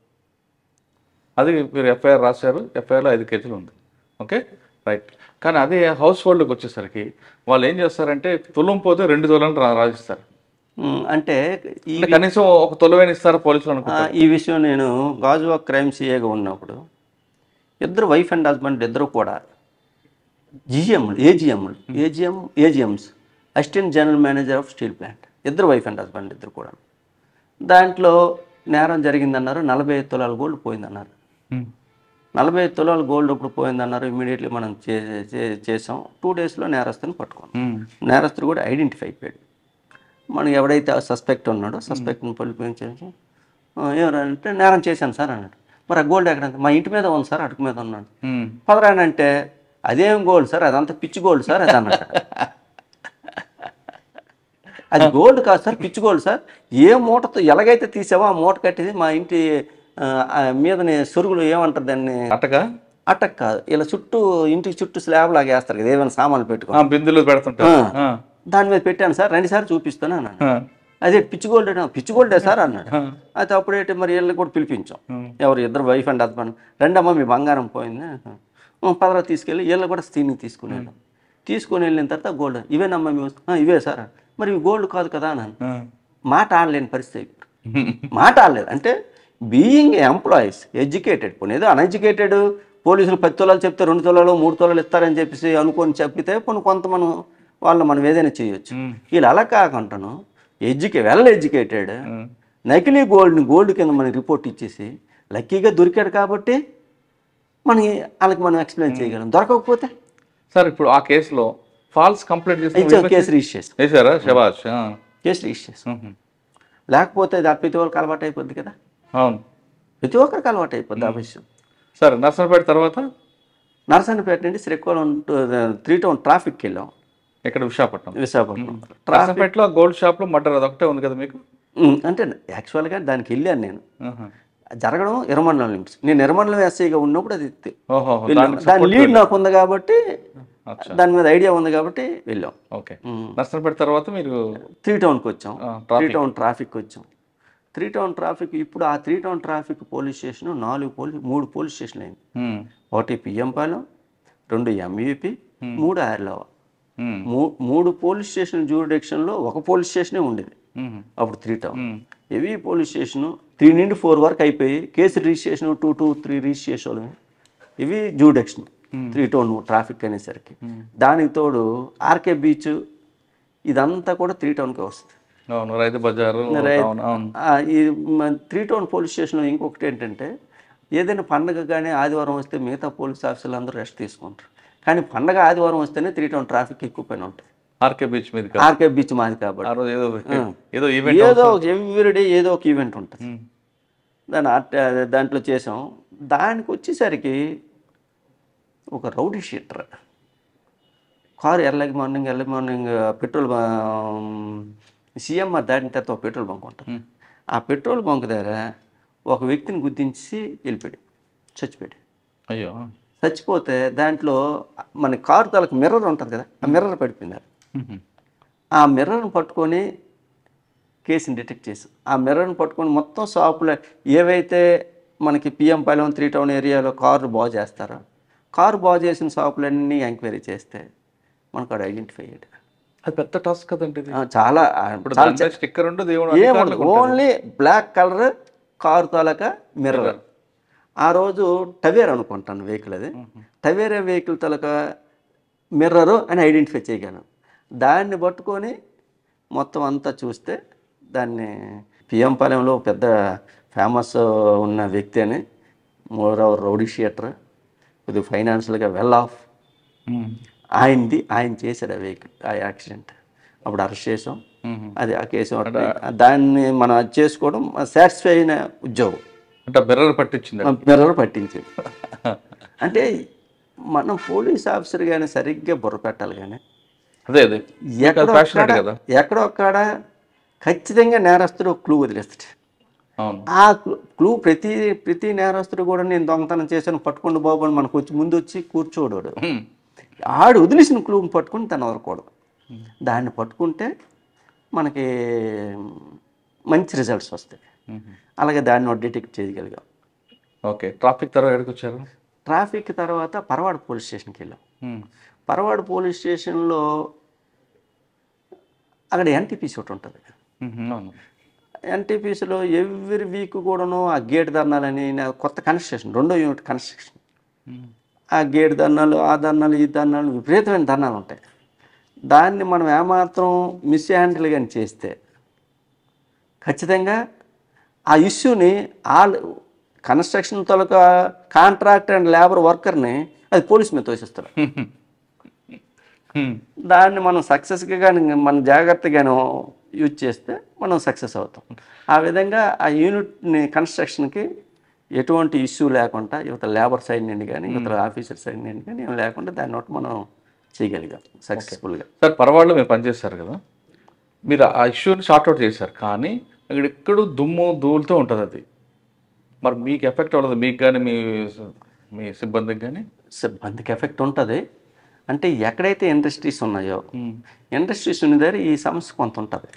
అది మీరు ఎఫ్ఐఆర్ రాశారు, ఎఫ్ఐఆర్లో 5 కేజీలు ఉంది, ఓకే రైట్. కానీ అదే హౌస్ హోల్డ్కి వచ్చేసరికి వాళ్ళు ఏం చేస్తారంటే తులం పోతే 2 తులాలు రాసిస్తారు. అంటే కనీసం 1 తులమైన ఇస్తారు పోలీసులు అనుకుంటారు. ఈ విషయం నేను గాజువాక్ క్రైమ్ సిఏగా ఉన్నప్పుడు ఇద్దరు వైఫ్ అండ్ హస్బెండ్ ఇద్దరు కూడా ఏజిఎంస్ assistant general manager of steel plant, ఇద్దరు వైఫ్ అండ్ హస్బెండ్ ఇద్దరు కూడా. దాంట్లో నేరం జరిగిందన్నారు, 45 తులాల గోల్డ్ పోయిందన్నారు. 45 తులాల గోల్డ్ ఇప్పుడు పోయిందన్నారు. ఇమీడియట్లీ మనం చేసాం. 2 డేస్లో నేరస్తుని పట్టుకున్నాం. నేరస్తుడు కూడా ఐడెంటిఫై అయిపోయాడు. మనం ఎవడైతే సస్పెక్ట్ ఉన్నాడో సస్పెక్ట్ని పిలిపించేసి ఏమంటే నేరం చేశాను సార్ అన్నాడు. మరి ఆ గోల్డ్ ఎక్కడ, మా ఇంటి మీద ఉంది సార్, అటుకు మీద ఉన్నాడు. పదరానంటే అదేం గోల్డ్ సార్, అదంతా పిచ్చి గోల్డ్ సార్ అది అన్నాడు. అది గోల్డ్ కాదు సార్, పిచ్చి గోల్డ్ సార్. ఏ మూటతో ఎలాగైతే తీసావో ఆ మూట కట్టేసి మా ఇంటి మీదని సొరుగులు ఏమంటారు దాన్ని, అటక్ కాదు, ఇలా చుట్టూ ఇంటికి చుట్టూ స్లాబ్ లాగా వేస్తారు కదా, ఏమైనా సామాన్లు పెట్టుకో బిందులు పెడుతుంటా, దాని మీద పెట్టాను సార్, 2 సార్లు చూపిస్తాను అన్నాడు. అదే పిచ్చి గోల్డ్, పిచ్చి గోల్డే సార్ అన్నాడు. అయితే అప్పుడేంటి మరి వీళ్ళని కూడా పిలిపించాం, ఎవరు ఇద్దరు వైఫ్ అండ్ హస్బెండ్. రెండమ్మ మీ బంగారం పోయింది, 10 తీసుకెళ్ళి వీళ్ళు కూడా స్టీనింగ్ తీసుకుని వెళ్ళాం. తీసుకుని వెళ్ళిన తర్వాత గోల్డ్ ఇవేనమ్మా మేము, ఇవే సార్. మరి ఇవి గోల్డ్ కాదు కదా అన్నాను. మాట ఆడలేని పరిస్థితి, మాట ఆడలేదు. అంటే బీయింగ్ ఎంప్లాయీస్ ఎడ్యుకేటెడ్, పోనీ ఏదో అన్ఎడ్యుకేటెడ్ పోలీసులు 10 తులాలు చెప్తే 2 తులాలు 3 తులాలు ఇస్తారని చెప్పేసి అనుకొని చెప్పితే కొంత మనం ఏదైనా చేయొచ్చు. వీళ్ళు అలా కాకుండాను వెల్ ఎడ్యుకేటెడ్ నకిలీ గోల్డ్ కింద మనకి రిపోర్ట్ ఇచ్చేసి లక్కీగా దొరికాడు కాబట్టి వాళ్ళకి మనం ఎక్స్ప్లెయిన్ చేయగలం. దొరకకపోతే సార్ ఇప్పుడు ఆ కేసులో falls complaint case register case register లేకపోతే అది ప్రతి ఒక్కరికి అలవాటు అయిపోద్ది కదా. అవును, ప్రతి ఒక్కరికి అలవాటు అయిపోద్ది ఆ విషయం. సార్ నర్సంపేట తర్వాత నర్సంపేట నుండి శ్రీకాకుళం 3 టౌన్ ట్రాఫిక్కి వెళ్ళాం. ఇక్కడ విశాఖపట్నం ట్రాఫిక్లో గోల్డ్ షాప్లో మర్డర్ అదొకటే ఉంది కదా మీకు. అంటే యాక్చువల్గా దానికి వెళ్ళాను నేను, జరగడం ఎర్రమండలం లిమిట్స్. నేను ఎర్రమండలం ఎస్ఐగా ఉన్నప్పుడు అది దాని లీడ్ నాకు ఉంది కాబట్టి, దాని మీద ఐడియా ఉంది కాబట్టి వెళ్ళాం. ఓకే, నర్సంపేట తర్వాత మీరు 3 టౌన్కి వచ్చాం. 3 టౌన్ ట్రాఫిక్ వచ్చాం. 3 టౌన్ ట్రాఫిక్ ఇప్పుడు ఆ 3 town traffic police station 3 police స్టేషన్లు అయింది. ఒకటి పిఎంపాలెం, 2 ఎంఈపి, 3 ఆర్లవ. ఉమ్, 3 పోలీస్ స్టేషన్ జ్యూరిడిక్షన్లో ఒక పోలీస్ స్టేషనే ఉండేది అప్పుడు 3 టౌన్. హెవీ పోలీస్ స్టేషను 3 నుండి 4 వరకు అయిపోయి కేసు రిజిస్ట్రేషన్ 2 to 3 రిజిస్ట్రేషన్. ఇవి జ్యూరిడిక్షన్ 3 టౌన్ ట్రాఫిక్ అనేసరికి. దానికి తోడు ఆర్కే బీచ్ ఇదంతా కూడా 3 టౌన్కే వస్తుంది. అవును, రైతు బజారు. అవును, ఈ 3 టౌన్ పోలీస్ స్టేషన్లో ఇంకొకటి ఏంటంటే ఏదైనా పండగ కానీ ఆదివారం వస్తే మిగతా పోలీస్ ఆఫీసర్లు అందరూ రెస్ట్ తీసుకుంటారు. కానీ పండగ ఆదివారం వస్తేనే 3 టౌన్ ట్రాఫిక్ ఎక్కువ పైన ఉంటుంది. ఆర్కే బీచ్ మీద ఆర్కే బీచ్ మాది కాబట్టి ఏదో ఈవెంట్, ఏదో ఎవ్రీడే ఏదో ఒక ఈవెంట్ ఉంటుంది. దాంట్లో చేసాం. దానికి వచ్చేసరికి ఒక rowdy sheeter car early morning petrol CMR దాటిన తర్వాత ఒక పెట్రోల్ బంక్ ఉంటుంది. ఆ పెట్రోల్ బంక్ దగ్గర ఒక వ్యక్తిని గుర్తించి వెళ్ళిపోయాడు, చచ్చిపోయాడు. అయ్యో, చచ్చిపోతే దాంట్లో మన కారు తలకు మిర్రర్ ఉంటుంది కదా, ఆ మిర్రర్ పడిపోయింది. ఆ మిర్రర్ని పట్టుకొని కేసుని డిటెక్ట్ చేసాం. ఆ మిర్రర్ని పట్టుకొని మొత్తం షాపులో ఏవైతే మనకి పిఎంపాలెం 3 టౌన్ ఏరియాలో కారు బాగు చేస్తారో కారు బాగు చేసిన షాపులన్నీ ఎంక్వైరీ చేస్తే మనకు అది ఐడెంటిఫై అయ్యాడు. అది పెద్ద టాస్క్ కదండి ఇది. చాలా స్టిక్కర్ ఉండదు, ఓన్లీ బ్లాక్ కలర్ కారు తాలూకా మిర్రర్. ఆ రోజు టవేర్ అనుకుంటాను వెహికల్, అది టవేరే వెహికల్ తాలూకా మిర్రరు అని ఐడెంటిఫై చేయగలను. దాన్ని పట్టుకొని మొత్తం అంతా చూస్తే దాన్ని పిఎంపాలెంలో పెద్ద ఫేమస్ ఉన్న వ్యక్తి అని, మోరవర్ రౌడీ షీటర్, కొద్దిగా ఫైనాన్షియల్గా వెల్ ఆఫ్, ఆయన చేశాడు ఆ వెహికల్, ఆ యాక్సిడెంట్. అప్పుడు అరెస్ట్ చేసాం. అది ఆ కేసు దాన్ని మనం అది చేసుకోవడం సాటిస్ఫై అయిన ఉద్యోగం. అంటే మిర్రర్ పట్టించింది. అంటే మనం పోలీస్ ఆఫీసర్ కానీ సరిగ్గా బుర్ర పెట్టాలి. కానీ ఎక్కడొక్కడ ఖచ్చితంగా నేరస్తుడు క్లూ వదిలేస్తాడు. ఆ క్లూ ప్రతి నేరస్తుడు కూడా నేను దొంగతనం చేశాను పట్టుకోండి బాబు అని మనకు వచ్చి ముందు వచ్చి కూర్చోడు. ఆడు వదిలేసిన క్లూని పట్టుకుని తను వదలకూడదు. దాన్ని పట్టుకుంటే మనకి మంచి రిజల్ట్స్ వస్తాయి. అలాగే దాన్ని డిటెక్ట్ చేయగలిగాం. ఓకే, ట్రాఫిక్ తర్వాత ఎక్కడికి వచ్చారు? ట్రాఫిక్ తర్వాత పరవాడ పోలీస్ స్టేషన్కి వెళ్ళాం. పరవాడ పోలీస్ స్టేషన్లో అక్కడ ఎన్టీపీసీ ఒకటి ఉంటుంది. ఎన్టీపీసీలో ఎవ్రీ వీక్ కూడాను ఆ గేట్ ధర్నాలని కొత్త కన్స్ట్రక్షన్, 2వ యూనిట్ కన్స్ట్రక్షన్, ఆ గేట్ ధర్నాలు, ఆ ధర్నాలు, ఈ ధర్నాలు, విపరీతమైన ధర్నాలు ఉంటాయి. దాన్ని మనం ఏమాత్రం మిస్ హ్యాండిల్ కానీ చేస్తే ఖచ్చితంగా ఆ ఇష్యూని కన్స్ట్రక్షన్ తాలూకా కాంట్రాక్టర్ అండ్ లేబర్ వర్కర్ని అది పోలీస్ మీద తోసిస్తారు. దాన్ని మనం సక్సెస్గా కానీ మనం జాగ్రత్తగాను యూజ్ చేస్తే మనం సక్సెస్ అవుతాం. ఆ విధంగా ఆ యూనిట్ని కన్స్ట్రక్షన్కి ఎటువంటి ఇష్యూ లేకుండా యువత లేబర్ సైడ్ నుండి కానీ యువత ఆఫీసర్ సైడ్ నుండి కానీ ఏం లేకుండా దాన్ని ఒకటి మనం చేయగలిగాం సక్సెస్ఫుల్గా. సార్, పరవాడలో మీరు పనిచేస్తారు కదా, మీరు ఆ ఇష్యూని షార్ట్అవుట్ చేశారు. కానీ అక్కడ ఎక్కడూ దుమ్ము ధూళితో ఉంటుంది అది. మరి మీకు ఎఫెక్ట్ అవ్వదు, మీకు కానీ మీ సిబ్బందికి కానీ? సిబ్బందికి ఎఫెక్ట్ ఉంటుంది. అంటే ఎక్కడైతే ఇండస్ట్రీస్ ఉన్నాయో ఇండస్ట్రీస్ ఉన్న దగ్గర ఈ సమస్య కొంత ఉంటుంది.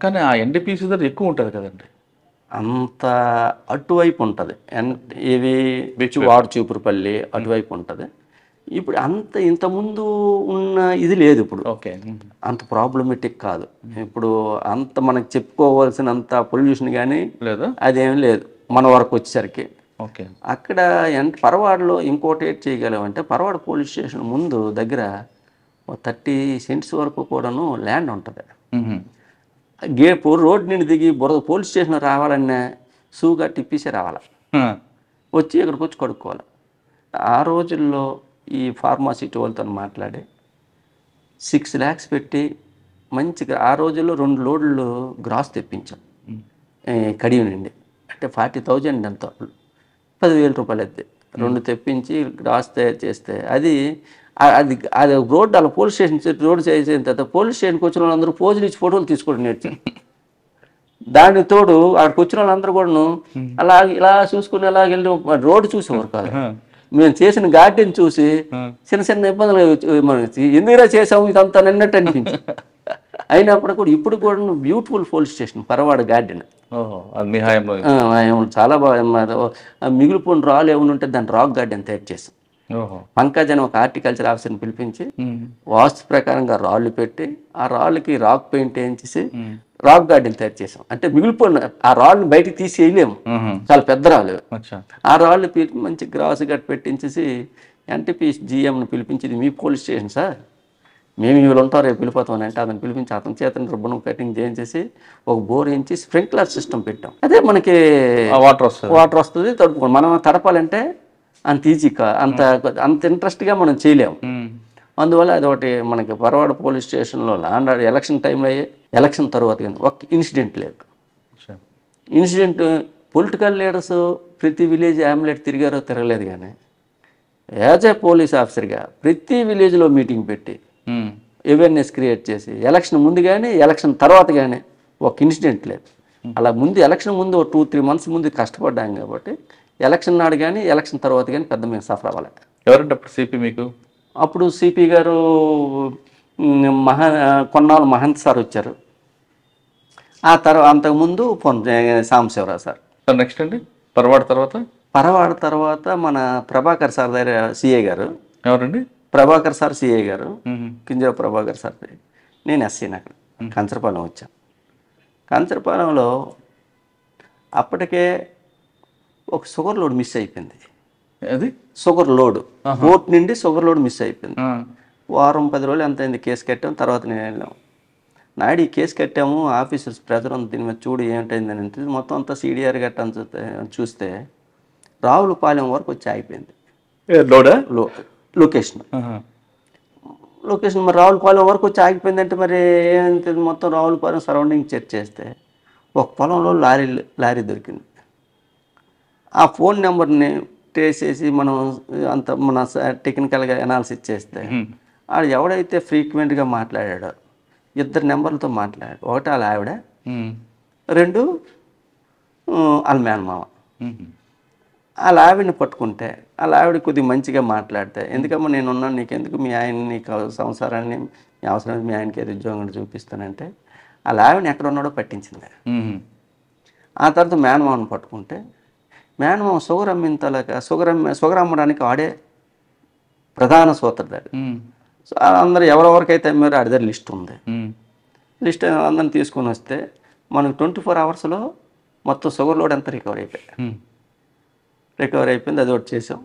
కానీ ఆ ఎన్టీపీసీ దగ్గర ఎక్కువ ఉంటుంది కదండి. అంత అటువైపు ఉంటుంది. ఇవి వాడు చూపురుపల్లి అటువైపు ఉంటుంది. ఇప్పుడు ఇంతకుముందు ఉన్న ఇది లేదు ఇప్పుడు. ఓకే, అంత ప్రాబ్లమేటిక్ కాదు ఇప్పుడు. అంత మనకు చెప్పుకోవాల్సినంత పొల్యూషన్ కానీ లేదు, అదేం లేదు మన వరకు వచ్చేసరికి. ఓకే, అక్కడ పరవాడలో ఇంకోటి ఏం చేయగలమంటే పరవాడ పోలీస్ స్టేషన్ ముందు దగ్గర 30 సెంట్స్ వరకు కూడాను ల్యాండ్ ఉంటుంది. రోడ్ నుండి దిగి పోలీస్ స్టేషన్ రావాలన్నా షూగా టిప్పేసి రావాలి, వచ్చి ఇక్కడికి వచ్చి కడుక్కోవాలి. ఆ రోజుల్లో ఈ ఫార్మాసిటీ వాళ్ళతో మాట్లాడి 6 lakhs పెట్టి మంచిగా ఆ రోజుల్లో 2 లోడ్లు గ్రాస్ తెప్పించాం కడియం నుండి. అంటే 40,000 ఎంత 10,000 రూపాయలు అయితే 2 తెప్పించి గ్రాస్ తయారు చేస్తే అది రోడ్డు అలా పోలీస్ స్టేషన్ రోడ్డు చేసిన తర్వాత పోలీస్ స్టేషన్కి వచ్చిన వాళ్ళందరూ పోజులు ఇచ్చి ఫోటోలు తీసుకోవడం నేర్చారు. దానికి తోడు అక్కడికి వచ్చిన వాళ్ళందరూ కూడాను అలా ఇలా చూసుకుని అలా వెళ్ళి రోడ్డు చూసేవారు కాదు. మేము చేసిన గార్డెన్ చూసి చిన్న చిన్న ఇబ్బందులు ఎందుకురా చేసాము ఇదంతా నిన్నట్టు అనిపించి అయినప్పుడు కూడా ఇప్పుడు కూడా beautiful police station Paravada garden. ఓహో, అది మీ హయాంలో. చాలా బాగా మిగిలిపోయిన రాళ్ళు ఏమైనా ఉంటే దాన్ని రాక్ గార్డెన్ తయారు చేసాం. ఓహో. పంకజ్ అని ఒక హార్టికల్చర్ ఆఫీసర్ని పిలిపించి వాస్తు ప్రకారంగా రాళ్ళు పెట్టి ఆ రాళ్ళకి రాక్ పెయింట్ వేయించేసి రాక్ గార్డెన్ తయారు చేసాం. అంటే మిగిలిపోయిన ఆ రాళ్ళని బయటికి తీసి వేయలేము, చాలా పెద్ద రాళ్ళు. ఆ రాళ్ళు మంచి గ్రాస్ గట్ పెట్టించేసి ఎన్టీపీ జీఎంని పిలిపించి, ఇది మీ పోలీస్ స్టేషన్ సార్, మేము ఇవి ఉంటారు రేపు వెళ్ళిపోతామని అంటే అతను పిలిపించి అతని చేతను రిబ్బన్ కటింగ్ చేయించేసి ఒక బోర్ వేయించి స్ప్రింక్లర్ సిస్టమ్ పెట్టాం. అదే మనకి వాటర్ వస్తుంది తడుపుకోండి. మనం తడపాలంటే అంత ఈజీ అంత ఇంట్రెస్ట్గా మనం చేయలేము. అందువల్ల అది ఒకటి మనకి పరవాడ పోలీస్ స్టేషన్లో ల్యాండ్ ఎలక్షన్ టైంలో ఎలక్షన్ తర్వాత కానీ ఒక ఇన్సిడెంట్ లేదు. ఇన్సిడెంట్ పొలిటికల్ లీడర్స్ ప్రతి విలేజ్ ఆమ్లెట్ తిరిగారో తిరగలేదు, కానీ యాజ్ ఏ పోలీస్ ఆఫీసర్గా ప్రతి విలేజ్లో మీటింగ్ పెట్టి అవేర్నెస్ క్రియేట్ చేసి ఎలక్షన్ ముందు కానీ ఎలక్షన్ తర్వాత కానీ ఒక ఇన్సిడెంట్ లేదు. అలా ముందు ఎలక్షన్ ముందు 2-3 months ముందు కష్టపడ్డాం కాబట్టి ఎలక్షన్ నాడు కానీ ఎలక్షన్ తర్వాత కానీ పెద్ద మేము సఫర్ అవ్వాలి. ఎవరంటే అప్పుడు సిపి మీకు? అప్పుడు సిపి గారు కొన్నాళ్ళు మహంత్ సార్ వచ్చారు. ఆ తర్వాత అంతకుముందు సాంబశివరావు సార్. నెక్స్ట్ అండి పరవాడ తర్వాత మన ప్రభాకర్ సార్ దగ్గర సిఐ గారు. ఎవరండి? ప్రభాకర్ సార్ సిఐ గారు, కింజర ప్రభాకర్ సార్. నేను ఎస్సీని అక్కడ కంచరపాలెం వచ్చాను. కంచరపాలెంలో అప్పటికే ఒక షుగర్ లోడ్ మిస్ అయిపోయింది. అది షుగర్ లోడ్ బోట్ నుండి షుగర్ లోడ్ మిస్ అయిపోయింది. వారం 10 రోజులు ఎంత అయింది కేసు కట్టాము. తర్వాత నేను వెళ్ళాము, నాయుడు ఈ కేసు కట్టాము, ఆఫీసర్స్ ప్రెజర్ ఉంది దీని మీద చూడు ఏంటైందని అంటే మొత్తం అంతా సిడిఆర్ కట్టని చూస్తే రావులపాలెం వరకు వచ్చి ఆగిపోయింది లొకేషన్. మరి రావులపాలెం వరకు వచ్చి ఆగిపోయిందంటే మరి ఏంటి, మొత్తం రావులపాలెం సరౌండింగ్ చెక్ చేస్తే ఒక పొలంలో లారీ దొరికింది. ఆ ఫోన్ నెంబర్ని ట్రేస్ చేసి మనం మన టెక్నికల్గా అనాలిసిస్ చేస్తే ఆడు ఎవడైతే ఫ్రీక్వెంట్గా మాట్లాడాడో 2 నెంబర్లతో మాట్లాడాడు. ఒకటి వాళ్ళ ఆవిడ, 2 వాళ్ళ మేనమామ. వాళ్ళ ఆవిడని పట్టుకుంటే వాళ్ళ ఆవిడ కొద్దిగా మంచిగా మాట్లాడితే, ఎందుకమ్మా నేను ఉన్నాను నీకెందుకు, మీ ఆయన నీకు సంసారాన్ని మీ అవసరం మీ ఆయనకి ఏదో ఉద్యోగం చూపిస్తానంటే వాళ్ళ ఆవిడని ఎక్కడ ఉన్నాడో పట్టించింది. ఆ తర్వాత మేనమామని పట్టుకుంటే మేనమామ షుగర్ అమ్మిన తలక షుగర్ అమ్మడానికి ఆడే ప్రధాన సూత్రధారి. సో అందరూ ఎవరెవరికైతే అమ్మారో ఆడి దగ్గర లిస్ట్ ఉంది. లిస్ట్ అందరిని తీసుకొని వస్తే మనకు 24 hours మొత్తం షుగర్ లోడ్ అంతా రికవర్ అయిపోయింది. అది ఒకటి చేసాం.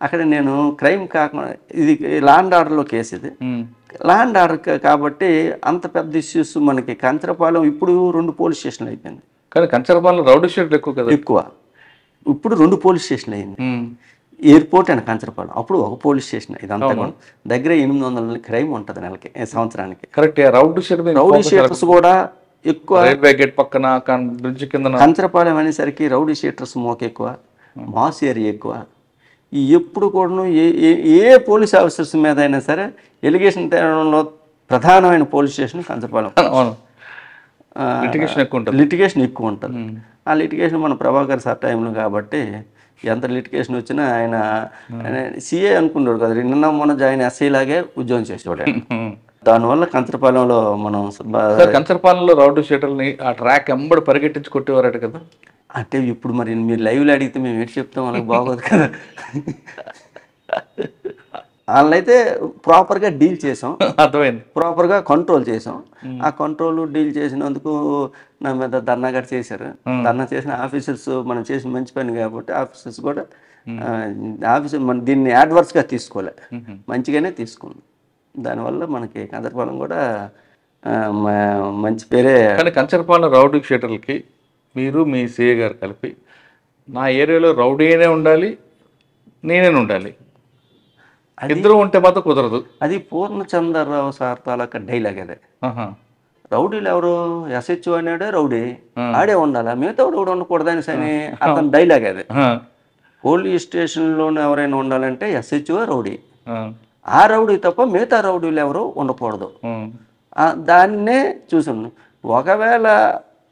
అక్కడ నేను క్రైమ్ కాకుండా ఇది ల్యాండ్ ఆర్డర్లో కేసు, ఇది ల్యాండ్ ఆర్డర్ కాబట్టి అంత పెద్ద ఇష్యూస్ మనకి కంచరపాలెం ఇప్పుడు 2 పోలీస్ స్టేషన్లు అయిపోయింది. కానీ కంచరపాలెం రౌడీ షీట్లు ఎక్కువ కదా? ఎక్కువ. ఇప్పుడు 2 పోలీస్ స్టేషన్లు అయింది, ఎయిర్పోర్ట్ అండ్ కంచరపాలెం. అప్పుడు ఒక పోలీస్ స్టేషన్. ఇదంతా దగ్గర 800 క్రైమ్ ఉంటుంది నెలకి, సంవత్సరానికి. కరెక్ట్. రౌడీ షీటర్స్ కూడా ఎక్కువ. పక్కన కంచరపాలెం అనేసరికి రౌడీ షీటర్స్ మోక ఎక్కువ, మాస్ ఏరియా ఎక్కువ. ఎప్పుడు కూడా ఏ పోలీస్ ఆఫీసర్స్ మీద అయినా సరే ఎలిగేషన్ తేడంలో ప్రధానమైన పోలీస్ స్టేషన్ కంచరపాలెం. లిటిగేషన్ ఎక్కువ ఉంటుంది. ఆ లిటిగేషన్ మన ప్రభాకర్ సార్ టైంలో కాబట్టి ఎంత లిటిగేషన్ వచ్చినా ఆయన సిఏ అనుకున్నాడు కదా, నిన్న మొన్న జాయిన్ ఎస్ఐ లాగే ఉద్యోగం చేసేవాడు. దానివల్ల కంచరపాలెంలో మనం కంచరపాలెంలో రౌడీ షీటర్ని ఆ ట్రాక్ ఎంబడి పరిగెట్టించి కొట్టేవారట కదా. అంటే ఇప్పుడు మరి మీరు లైవ్లో అడిగితే మేము ఏంటి చెప్తాం, వాళ్ళకి బాగోదు కదా. వాళ్ళైతే ప్రాపర్గా డీల్ చేసాం, అర్థమైంది, ప్రాపర్గా కంట్రోల్ చేసాం. ఆ కంట్రోల్ డీల్ చేసినందుకు నా మీద ధర్నా కూడా చేశారు. ధర్నా చేసిన ఆఫీసర్స్ మనం చేసిన మంచి పని కాబట్టి ఆఫీసర్స్ కూడా ఆఫీసర్ మన దీన్ని యాడ్వర్స్గా తీసుకోలే, మంచిగానే తీసుకుంది. దానివల్ల మనకి కంచరపాలెం కూడా మంచి పేరే. కానీ కంచరపాలెం రౌడీ షీటర్లకి మీరు మీ సిఏ గారు కలిపి నా ఏరియాలో రౌడీనే ఉండాలి, నేనే ఉండాలి, ఇద్దరు ఉంటే మాత్రం కుదరదు. అది పూర్ణచంద్రరావు సార్ తాలూకా డైలాగ్. అదే రౌడీలు ఎవరు, ఎస్హెచ్ఓ అనేడే రౌడీ, ఆడే ఉండాలా, మిగతా రౌడీ ఉండకూడదని సని అతని డైలాగ్. అదే పోలీస్ స్టేషన్లోనే ఎవరైనా ఉండాలంటే ఎస్హెచ్ఓ రౌడీ, ఆ రౌడీ తప్ప మిగతా రౌడీలు ఎవరు ఉండకూడదు. దాన్నే చూసాను. ఒకవేళ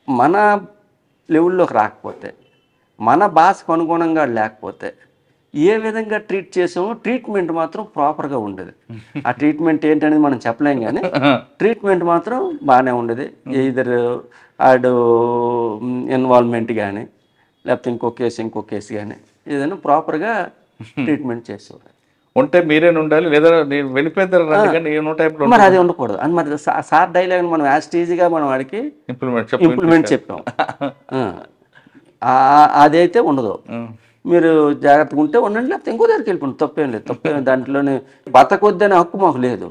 మన లెవెల్లోకి రాకపోతే, మన భాషకు అనుగుణంగా లేకపోతే ఏ విధంగా ట్రీట్ చేసామో ట్రీట్మెంట్ మాత్రం ప్రాపర్గా ఉండేది. ఆ ట్రీట్మెంట్ ఏంటనేది మనం చెప్పలేం, కానీ ట్రీట్మెంట్ మాత్రం బాగానే ఉండేది. ఇద్దరు ఆడు ఇన్వాల్వ్మెంట్ కానీ లేకపోతే ఇంకో కేసు కానీ ఏదైనా ప్రాపర్గా ట్రీట్మెంట్ చేసేవారు. ఉంటే మీరేనా ఉండాలి, లేదా నేను వెళ్ళిపోతారు టైప్లో మరి అది ఉండకూడదు అని మరి సార్ డైలాగ్ మనం యాస్టీజీగా మనం వాడికి ఇంప్లిమెంట్ చెప్పాం. అదైతే ఉండదు. మీరు జాగ్రత్తగా ఉంటే ఉండండి, లేకపోతే ఇంకో దగ్గరికి వెళ్ళిపోండి, తప్పేం లేదు. దాంట్లోనే బతకొద్దనే హక్కు మాకు లేదు,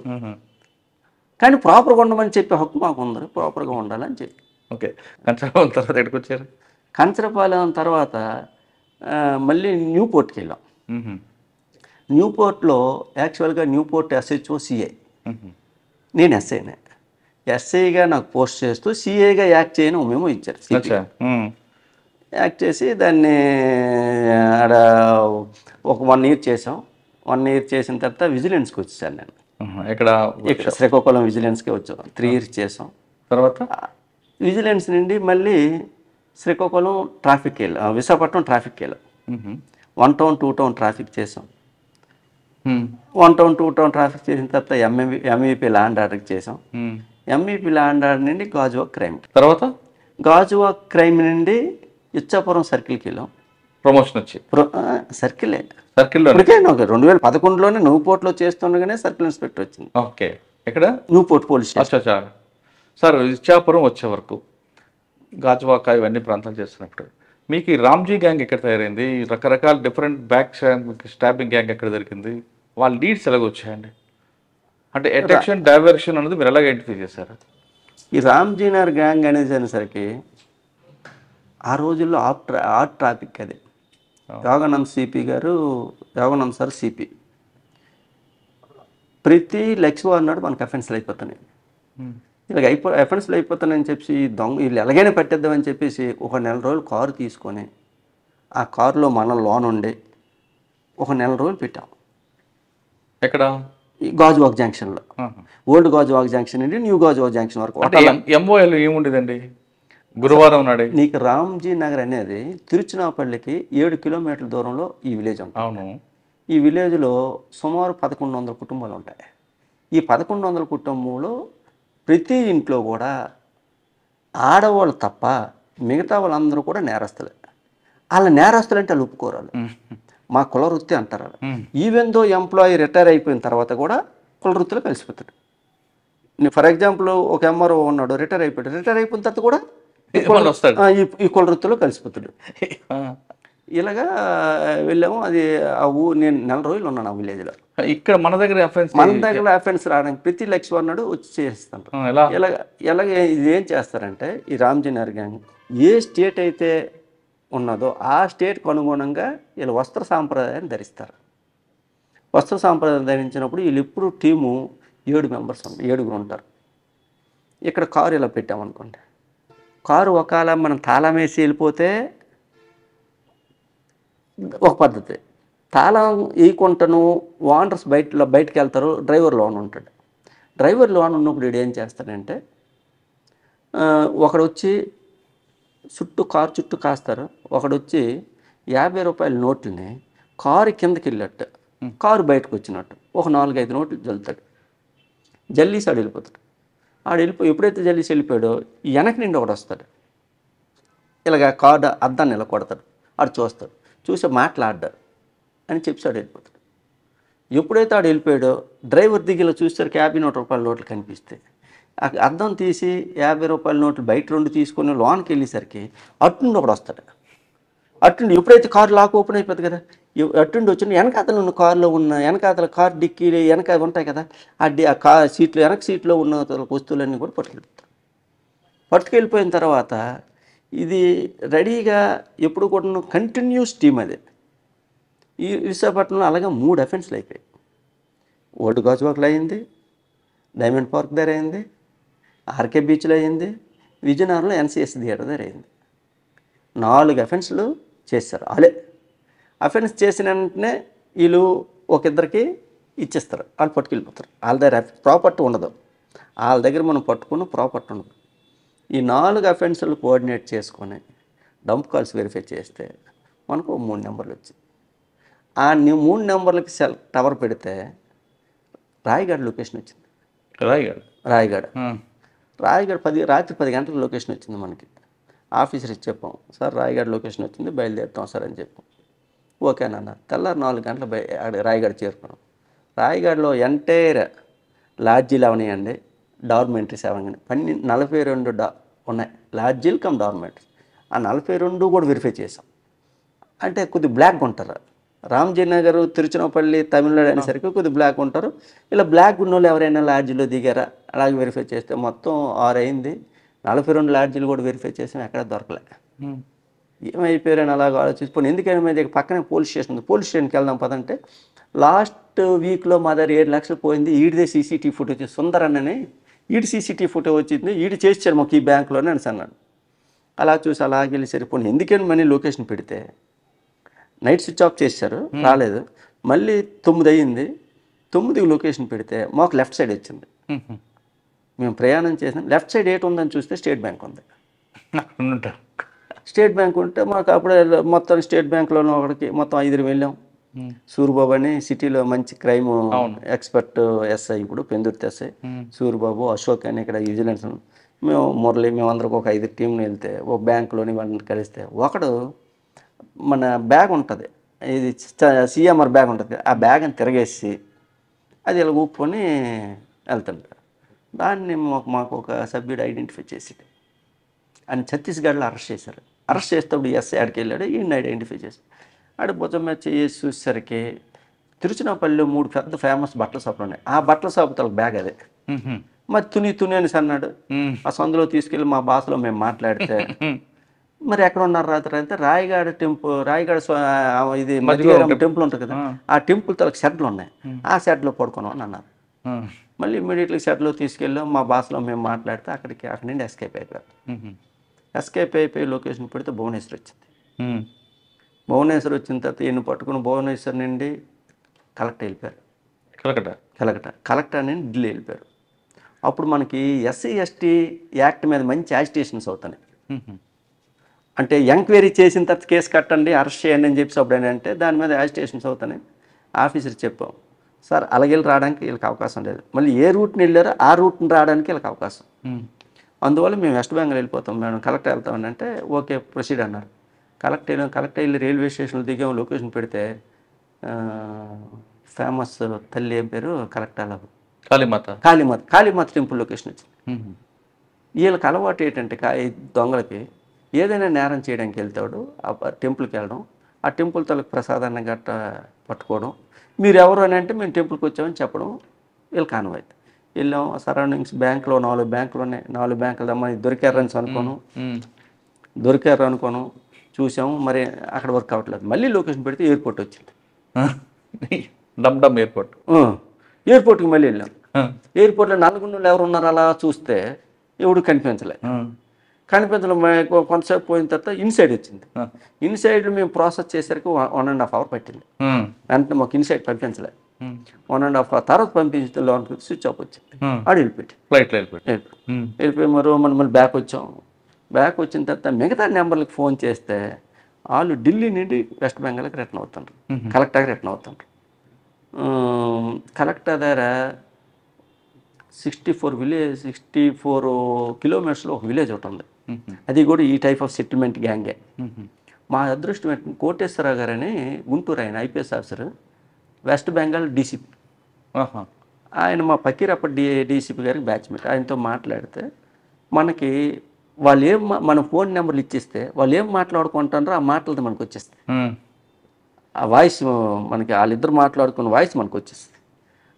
కానీ ప్రాపర్గా ఉండమని చెప్పే హక్కు మాకు ఉంది, ప్రాపర్గా ఉండాలని చెప్పి. ఓకే. కంచరపాలెం తర్వాత ఎక్కడికి వచ్చారు? కంచరపాలెం తర్వాత మళ్ళీ న్యూపోర్ట్కి వెళ్ళాం. న్యూపోర్ట్లో యాక్చువల్గా న్యూపోర్ట్ SHO CI, నేను ఎస్ఐనే. ఎస్ఐగా నాకు పోస్ట్ చేస్తూ సిఐగా యాక్ట్ చేయని మేము ఇచ్చారు. యాక్ట్ చేసి దాన్ని ఆడ ఒక 1 year చేసాం. 1 year చేసిన తర్వాత విజిలెన్స్కి వచ్చేసాను నేను. ఇక్కడ శ్రీకాకుళం విజిలెన్స్కి వచ్చాం. 3 years చేసాం. తర్వాత విజిలెన్స్ నుండి మళ్ళీ శ్రీకాకుళం ట్రాఫిక్ వెళ్ళాం, విశాఖపట్నం ట్రాఫిక్ వెళ్ళాం. 1 town 2 town ట్రాఫిక్ చేసాం. 1 town 2 town ట్రాఫిక్ చేసిన తర్వాత MEP ల్యాండ్ ఆర్డర్కి చేసాం. MEP ల్యాండ్ ఆర్డర్ నుండి గాజువాక్ క్రైమ్, తర్వాత గాజువాక్ క్రైమ్ నుండి ఇచ్చాపురం సర్కిల్కి వెళ్ళాం. ప్రమోషన్ వచ్చి సర్కిలే ఇప్పటికే నాకు 2011లోనే న్యూపోర్ట్లో చేస్తుండగానే సర్కిల్ ఇన్స్పెక్టర్ వచ్చింది. ఓకే. ఎక్కడ? Newport police station. Sir, Ichchapuram వచ్చే వరకు గాజువాక ఇవన్నీ ప్రాంతాలు చేస్తున్నప్పుడు మీకు ఈ రామ్జీ గ్యాంగ్ ఎక్కడ తయారైంది? రకరకాల డిఫరెంట్ స్టాబింగ్ గ్యాంగ్ ఎక్కడ దొరికింది? వాళ్ళ లీడ్స్ ఎలాగ వచ్చాయండి? అంటే అట్రాక్షన్ డైవర్షన్ అనేది మీరు ఎలాగ ఐడెంటిఫై చేశారు? ఈ రామ్జీనగర్ గ్యాంగ్ అనేది అనేసరికి ఆ రోజుల్లో ఆర్ట్ ట్రాఫిక్ అది. యోగానంద్ సిపి గారు, యోగానంద్ సార్ సిపి, ప్రతి లక్ష్మి అన్నాడు మనకు అఫెన్స్లు అయిపోతున్నాయి, ఇలాగ అఫెన్స్లు అయిపోతున్నాయని చెప్పి వీళ్ళు ఎలాగైనా పెట్టేద్దామని చెప్పేసి ఒక 1 నెల రోజులు కారు తీసుకొని ఆ కారులో మనం లోన్ ఉండి ఒక 1 నెల రోజులు పెట్టాం. ఎక్కడ? ఈ గాజువాక్ జంక్షన్లో. ఓల్డ్ గాజువాక్ జంక్షన్ నుండి న్యూ గాజువాక్ జంక్షన్ వరకు. ఎంఓఎల్ ఏముండేదండి? గురువారం నాడే నీకు రామ్జీ నగర్ అనేది తిరుచినాపల్లికి 7 kilometerల దూరంలో ఈ విలేజ్ ఉంటుంది. అవును. ఈ విలేజ్లో సుమారు 1100 కుటుంబాలు ఉంటాయి. ఈ 1100 కుటుంబంలో ప్రతి ఇంట్లో కూడా ఆడవాళ్ళు తప్ప మిగతా వాళ్ళందరూ కూడా నేరస్తులే. వాళ్ళ నేరస్తులు అంటే వాళ్ళు ఒప్పుకోరాలు, మా కుల వృత్తి అంటారు. ఈవెన్ దో ఎంప్లాయీ రిటైర్ అయిపోయిన తర్వాత కూడా కుల వృత్తిలో కలిసిపోతాడు. ఫర్ ఎగ్జాంపుల్ ఒక MRO ఉన్నాడు, రిటైర్ అయిపోయాడు, రిటైర్ అయిపోయిన తర్వాత కూడా ఈ కుల వృత్తిలో కలిసిపోతాడు. ఇలాగా వెళ్ళాము. అది నేను 1 నెల రోజులు ఉన్నాను ఆ విలేజ్లో. ఇక్కడ మన దగ్గర అఫెన్స్ రావడానికి ప్రతి లక్ష్యం అన్నాడు వచ్చి చేస్తాను. ఎలాగ ఇది ఏం చేస్తారంటే ఈ రామ్జీనగర్ గ్యాంగ్ ఏ స్టేట్ అయితే ఉన్నదో ఆ స్టేట్కి అనుగుణంగా వీళ్ళు వస్త్ర సాంప్రదాయాన్ని ధరిస్తారు. వస్త్ర సాంప్రదాయం ధరించినప్పుడు వీళ్ళు ఇప్పుడు టీము 7 members ఉంటారు, 7 ఉంటారు. ఇక్కడ కారు ఇలా పెట్టామనుకోండి, కారు ఒకవేళ మనం తాళం వేసి వెళ్ళిపోతే ఒక పద్ధతి, తాళం వేయకుంటాను ఓనర్స్ బయటకు వెళ్తారు, డ్రైవర్ లోన్ ఉంటాడు. డ్రైవర్ లోన్ ఉన్నప్పుడు వీడు ఏం చేస్తాడంటే ఒకడు వచ్చి కారు చుట్టూ కాస్తారు, ఒకడు వచ్చి 50 రూపాయల నోట్లని కారు కిందకి వెళ్ళట్టు, కారు బయటకు వచ్చినట్టు ఒక 4-5 నోట్లు జల్లుతాడు, జల్లీసి ఆడు వెళ్ళిపోతాడు. ఎప్పుడైతే జల్లీసి వెళ్ళిపోయాడో వెనక నుండి ఒకడు వస్తాడు, ఇలాగ కారు అద్దాన్ని ఇలా కొడతాడు, ఆడు చూస్తాడు, చూసి మాట్లాడ్డాడు అని చెప్పి ఆడు వెళ్ళిపోతాడు. ఎప్పుడైతే ఆడు వెళ్ళిపోయాడో డ్రైవర్ దిగిలో చూస్తారు 50 రూపాయల నోట్లు కనిపిస్తే అద్దం తీసి 50 రూపాయల నోట్లు బయట 2 తీసుకొని లోన్కి వెళ్ళేసరికి అట్టుండి ఒకడు వస్తాడు. అట్టుండి ఎప్పుడైతే కారు లాక్ ఓపెన్ అయిపోతుంది కదా, అట్టుండి వచ్చిన వెనకాతలు ఉన్న కారులో ఉన్న వెనకాతల కారు డిక్కీలు వెనక ఉంటాయి కదా, ఆ కార్ సీట్లు వెనక సీట్లో ఉన్న వస్తువులన్నీ కూడా పట్టుకెళ్ళిపోయిన తర్వాత ఇది రెడీగా ఎప్పుడు కూడా కంటిన్యూస్ టీమ్ అది. ఈ విశాఖపట్నంలో అలాగే 3 అఫెన్స్లు అయిపోయాయి. ఓల్డ్ గాజువాక్లో అయింది, డైమండ్ పార్క్ దగ్గర అయింది, ఆర్కే బీచ్లో అయింది, విజయనగరంలో NCS థియేటర్ దగ్గర అయింది. 4 అఫెన్స్లు చేస్తారు. వాళ్ళే అఫెన్స్ చేసిన వెంటనే వీళ్ళు ఇద్దరికి ఇచ్చేస్తారు, వాళ్ళు పట్టుకెళ్ళిపోతారు. వాళ్ళ దగ్గర ప్రాపర్టీ ఉండదు, వాళ్ళ దగ్గర మనం పట్టుకున్న ప్రాపర్టీ ఉండదు. ఈ 4 అఫెన్స్లు కోఆర్డినేట్ చేసుకొని డంప్ కాల్స్ వెరిఫై చేస్తే మనకు 3 నెంబర్లు వచ్చాయి. ఆ 3 నెంబర్లకి టవర్ పెడితే రాయగఢ లొకేషన్ వచ్చింది. రాయగఢ రాత్రి 10 గంటల లొకేషన్ వచ్చింది మనకి. ఆఫీసర్కి చెప్పాం, సార్ రాయగఢ లొకేషన్ వచ్చింది, బయలుదేరుతాం సార్ అని చెప్పాం. ఓకేనన్నారు. తెల్లారి 4 గంటల రాయగఢ చేరుకున్నాం. రాయగఢలో ఎంటైర్ లాడ్జీలు అవనాయండి, డార్మెంటరీస్ అవన్నీ 42 ఉన్నాయి, లాడ్జీలు కమ్ డార్మెంటరీస్. ఆ 42 కూడా వెరిఫై చేసాం. అంటే కొద్ది బ్లాక్గా ఉంటారు. రామ్జీ నగర్, తిరుచినపల్లి, తమిళనాడు అనేసరికి కొద్ది బ్లాక్ ఉంటారు. ఇలా బ్లాక్ ఉన్న వాళ్ళు ఎవరైనా లాడ్జీలో దిగారా అలాగే వెరిఫై చేస్తే మొత్తం 6 అయింది. 42 లాడ్జీలు కూడా వెరిఫై చేసాం, ఎక్కడ దొరకలే. ఏమైపోయారని అలాగ ఆలోచించుకొని ఎందుకైనా మీద పక్కనే పోలీస్ స్టేషన్ ఉంది, పోలీస్ స్టేషన్కి వెళ్దాం పదంటే లాస్ట్ వీక్లో మా దగ్గర 7 లక్షలు పోయింది, ఈడిదే సీసీటీవీ ఫుటేజ్ సుందరన్నని ఈడి సీసీటీవీ ఫోటో వచ్చింది, ఈడు చేసాడు మాకు ఈ బ్యాంకులోనే అని అన్నాడు. అలా చూసి అలాగే వెళ్ళి సరిపోయి ఎందుకని మనీ లొకేషన్ పెడితే నైట్ స్విచ్ ఆఫ్ చేశారు, రాలేదు. మళ్ళీ 9 అయ్యింది, 9కి లొకేషన్ పెడితే మాకు లెఫ్ట్ సైడ్ వచ్చింది. మేము ప్రయాణం చేసినాం, లెఫ్ట్ సైడ్ ఏటి ఉందని చూస్తే స్టేట్ బ్యాంక్ ఉంది. స్టేట్ బ్యాంక్ ఉంటే మాకు అప్పుడే మొత్తం స్టేట్ బ్యాంక్లోనూ ఒకటికి మొత్తం 5 వెళ్ళాం. సూరిబాబు అని సిటీలో మంచి క్రైమ్ ఎక్స్పర్ట్ ఎస్ఐ, ఇప్పుడు పెందుర్తి ఎస్ఐ సూరిబాబు, అశోక్ అని ఇక్కడ విజిలెన్స్, మేము మురళి, మేమందరికి ఒక 5 టీంలు వెళ్తే ఒక బ్యాంకులోని వాళ్ళని కలిస్తే ఒకడు మన బ్యాగ్ ఉంటుంది, ఇది సిఎంఆర్ బ్యాగ్ ఉంటుంది, ఆ బ్యాగ్ని తిరగేసి అది ఇలా ఊపుకొని వెళ్తుంటారు. దాన్ని మాకు ఒక సభ్యుడు ఐడెంటిఫై చేసి అని ఛత్తీస్గఢ్లో అరెస్ట్ చేశారు. అరెస్ట్ చేసేటప్పుడు ఎస్ఐ ఆడికి వెళ్ళాడు, ఈయన ఐడెంటిఫై చేసి ఆడ భుజం మీద చేసి చూసేసరికి తిరుచినపల్లిలో 3 పెద్ద ఫేమస్ బట్టల షాపులు ఉన్నాయి. ఆ బట్టల షాపు తల బ్యాగ్ అదే. మరి తుని అనేసి అన్నాడు. ఆ సందులో తీసుకెళ్ళి మా భాషలో మేము మాట్లాడితే మరి ఎక్కడ ఉన్నారు రాత్రి అంటే రాయగఢ టెంపుల్, రాయగఢ ఇది మధ్యవరం టెంపుల్ ఉంటుంది కదా, ఆ టెంపుల్ తలకు షెడ్లు ఉన్నాయి, ఆ షెడ్లో పడుకున్నాం అని అన్నారు. మళ్ళీ ఇమ్మీడియట్లీ షెడ్లో తీసుకెళ్ళాం, మా భాషలో మేము మాట్లాడితే అక్కడి నుండి ఎస్కేప్ అయిపోయారు. ఎస్కేప్ అయిపోయి లొకేషన్ పెడితే భువనేశ్వర్ వచ్చింది. భువనేశ్వర్ వచ్చిన తర్వాత ఈయన పట్టుకుని భువనేశ్వర్ నుండి కలెక్టర్ వెళ్ళిపోయారు. కలెక్టర్ నుండి ఢిల్లీ వెళ్ళిపోయారు. అప్పుడు మనకి ఎస్సీ ఎస్టీ యాక్ట్ మీద మంచి యాజిటేషన్స్ అవుతున్నాయి. అంటే ఎంక్వైరీ చేసిన తర్వాత కేసు కట్టండి, అరెస్ట్ చేయండి అని చెప్పి అప్పుడు అంటే దాని మీద యాజిటేషన్స్ అవుతున్నాయి. ఆఫీసర్ చెప్పాం, సార్ అలాగెళ్ళి రావడానికి వీళ్ళకి అవకాశం లేదు, మళ్ళీ ఏ రూట్ని వెళ్ళారో ఆ రూట్ని రావడానికి వీళ్ళకి అవకాశం, అందువల్ల మేము వెస్ట్ బెంగాల్ వెళ్ళిపోతాం మేడం, కలెక్టర్ వెళ్తామని అంటే ఓకే ప్రొసీడ్ అన్నారు. కలెక్టర్ వెళ్ళి రైల్వే స్టేషన్లో దిగాం, లొకేషన్ పెడితే ఫేమస్ తల్లి ఏం పేరు కలెక్టర్ కాళీమాత టెంపుల్ లొకేషన్ వచ్చింది. వీళ్ళకి అలవాటు ఏంటంటే దొంగలకి ఏదైనా నేరం చేయడానికి వెళ్తాడు, ఆ టెంపుల్కి వెళ్ళడం, ఆ టెంపుల్ తలకు ప్రసాదాన్ని గట్ట పట్టుకోవడం, మీరు ఎవరు అని అంటే మేము టెంపుల్కి వచ్చామని చెప్పడం వీళ్ళు కాన్వాయ్. వెళ్ళాం, సరౌండింగ్స్ బ్యాంకులో 4 బ్యాంకులు ఉన్నాయి, 4 బ్యాంకులు దమ్మని దొరికారు అనుకోను చూసాము, మరి అక్కడ వర్క్ అవ్వట్లేదు. మళ్ళీ లొకేషన్ పెడితే ఎయిర్పోర్ట్ వచ్చింది. ఎయిర్పోర్ట్కి మళ్ళీ వెళ్ళాం. ఎయిర్పోర్ట్లో నల్గొండలో ఎవరు ఉన్నారు అలా చూస్తే ఎవడు కనిపించలే. కొంతసేపు పోయిన తర్వాత ఇన్సైడ్ వచ్చింది. ఇన్సైడ్ మేము ప్రాసెస్ చేసరికి 1.5 అవర్ పట్టింది. వెంటనే మాకు ఇన్సైడ్ పంపించలే. 1.5 అవర్ తర్వాత పంపించడంలో స్విచ్ ఆఫ్ వచ్చింది. ఆడు వెళ్ళిపోయి మరో మనం మళ్ళీ బ్యాక్ వచ్చాం. బ్యాక్ వచ్చిన తర్వాత మిగతా నెంబర్లకు ఫోన్ చేస్తే వాళ్ళు ఢిల్లీ నుండి వెస్ట్ బెంగాల్కి రిటర్న్ అవుతుండ్రు, కలెక్టర్కి రిటర్న్ అవుతుండ్రు. కలెక్టర్ దగ్గర 64 కిలోమీటర్స్లో ఒక విలేజ్ ఒకటి ఉంది. అది కూడా ఈ టైప్ ఆఫ్ సెటిల్మెంట్ గ్యాంగే. మా అదృష్టం ఏంటంటే కోటేశ్వరరావు గారు అని గుంటూరు ఆయన IPS officer, west Bengal DCP. ఆయన మా పకీరప్పటి డీసీపీ గారికి బ్యాచ్మేట్. ఆయనతో మాట్లాడితే మనకి వాళ్ళు మన ఫోన్ నెంబర్లు ఇచ్చేస్తే వాళ్ళు ఏం మాట్లాడుకుంటారో ఆ మాటలతో మనకు వచ్చేస్తాయి. ఆ వాయిస్ మనకి వాళ్ళిద్దరు మాట్లాడుకున్న వాయిస్ మనకు వచ్చేస్తుంది.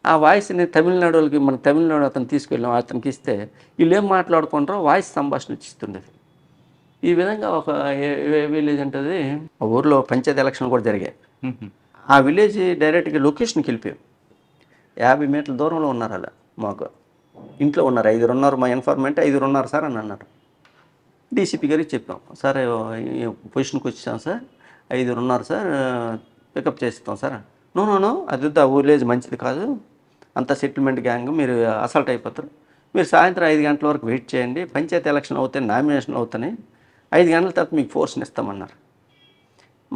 ఆ వాయిస్ని తమిళనాడు వాళ్ళకి, మన తమిళనాడు అతను తీసుకెళ్ళాం, అతనికి ఇస్తే వీళ్ళు ఏం మాట్లాడుకుంటారో వాయిస్ సంభాషణ ఇస్తుండేది. ఈ విధంగా ఒక విలేజ్ ఉంటుంది, ఆ ఊర్లో పంచాయతీ ఎలక్షన్ కూడా జరిగాయి. ఆ విలేజ్ డైరెక్ట్గా లొకేషన్కి వెళ్ళిపోయాం. 50 మీటర్ల దూరంలో ఉన్నారు అలా, మాకు ఇంట్లో ఉన్నారు, 5 ఉన్నారు. మా ఇన్ఫార్మెంట్ 5 ఉన్నారు సార్ అని అన్నారు. డీసీపీ గారికి చెప్పాం, సార్ పొజిషన్కి వచ్చాం సార్, 5 ఉన్నారు సార్, పికప్ చేస్తాం సార్. నో అది ఆ విలేజ్ మంచిది కాదు, అంత సెటిల్మెంట్ గ్యాంగ్, మీరు అసల్ట్ అయిపోతారు, మీరు సాయంత్రం 5 గంటల వరకు వెయిట్ చేయండి, పంచాయతీ ఎలక్షన్ అవుతాయి, నామినేషన్ అవుతాయి, 5 గంటల తర్వాత మీకు ఫోర్స్ని ఇస్తామన్నారు.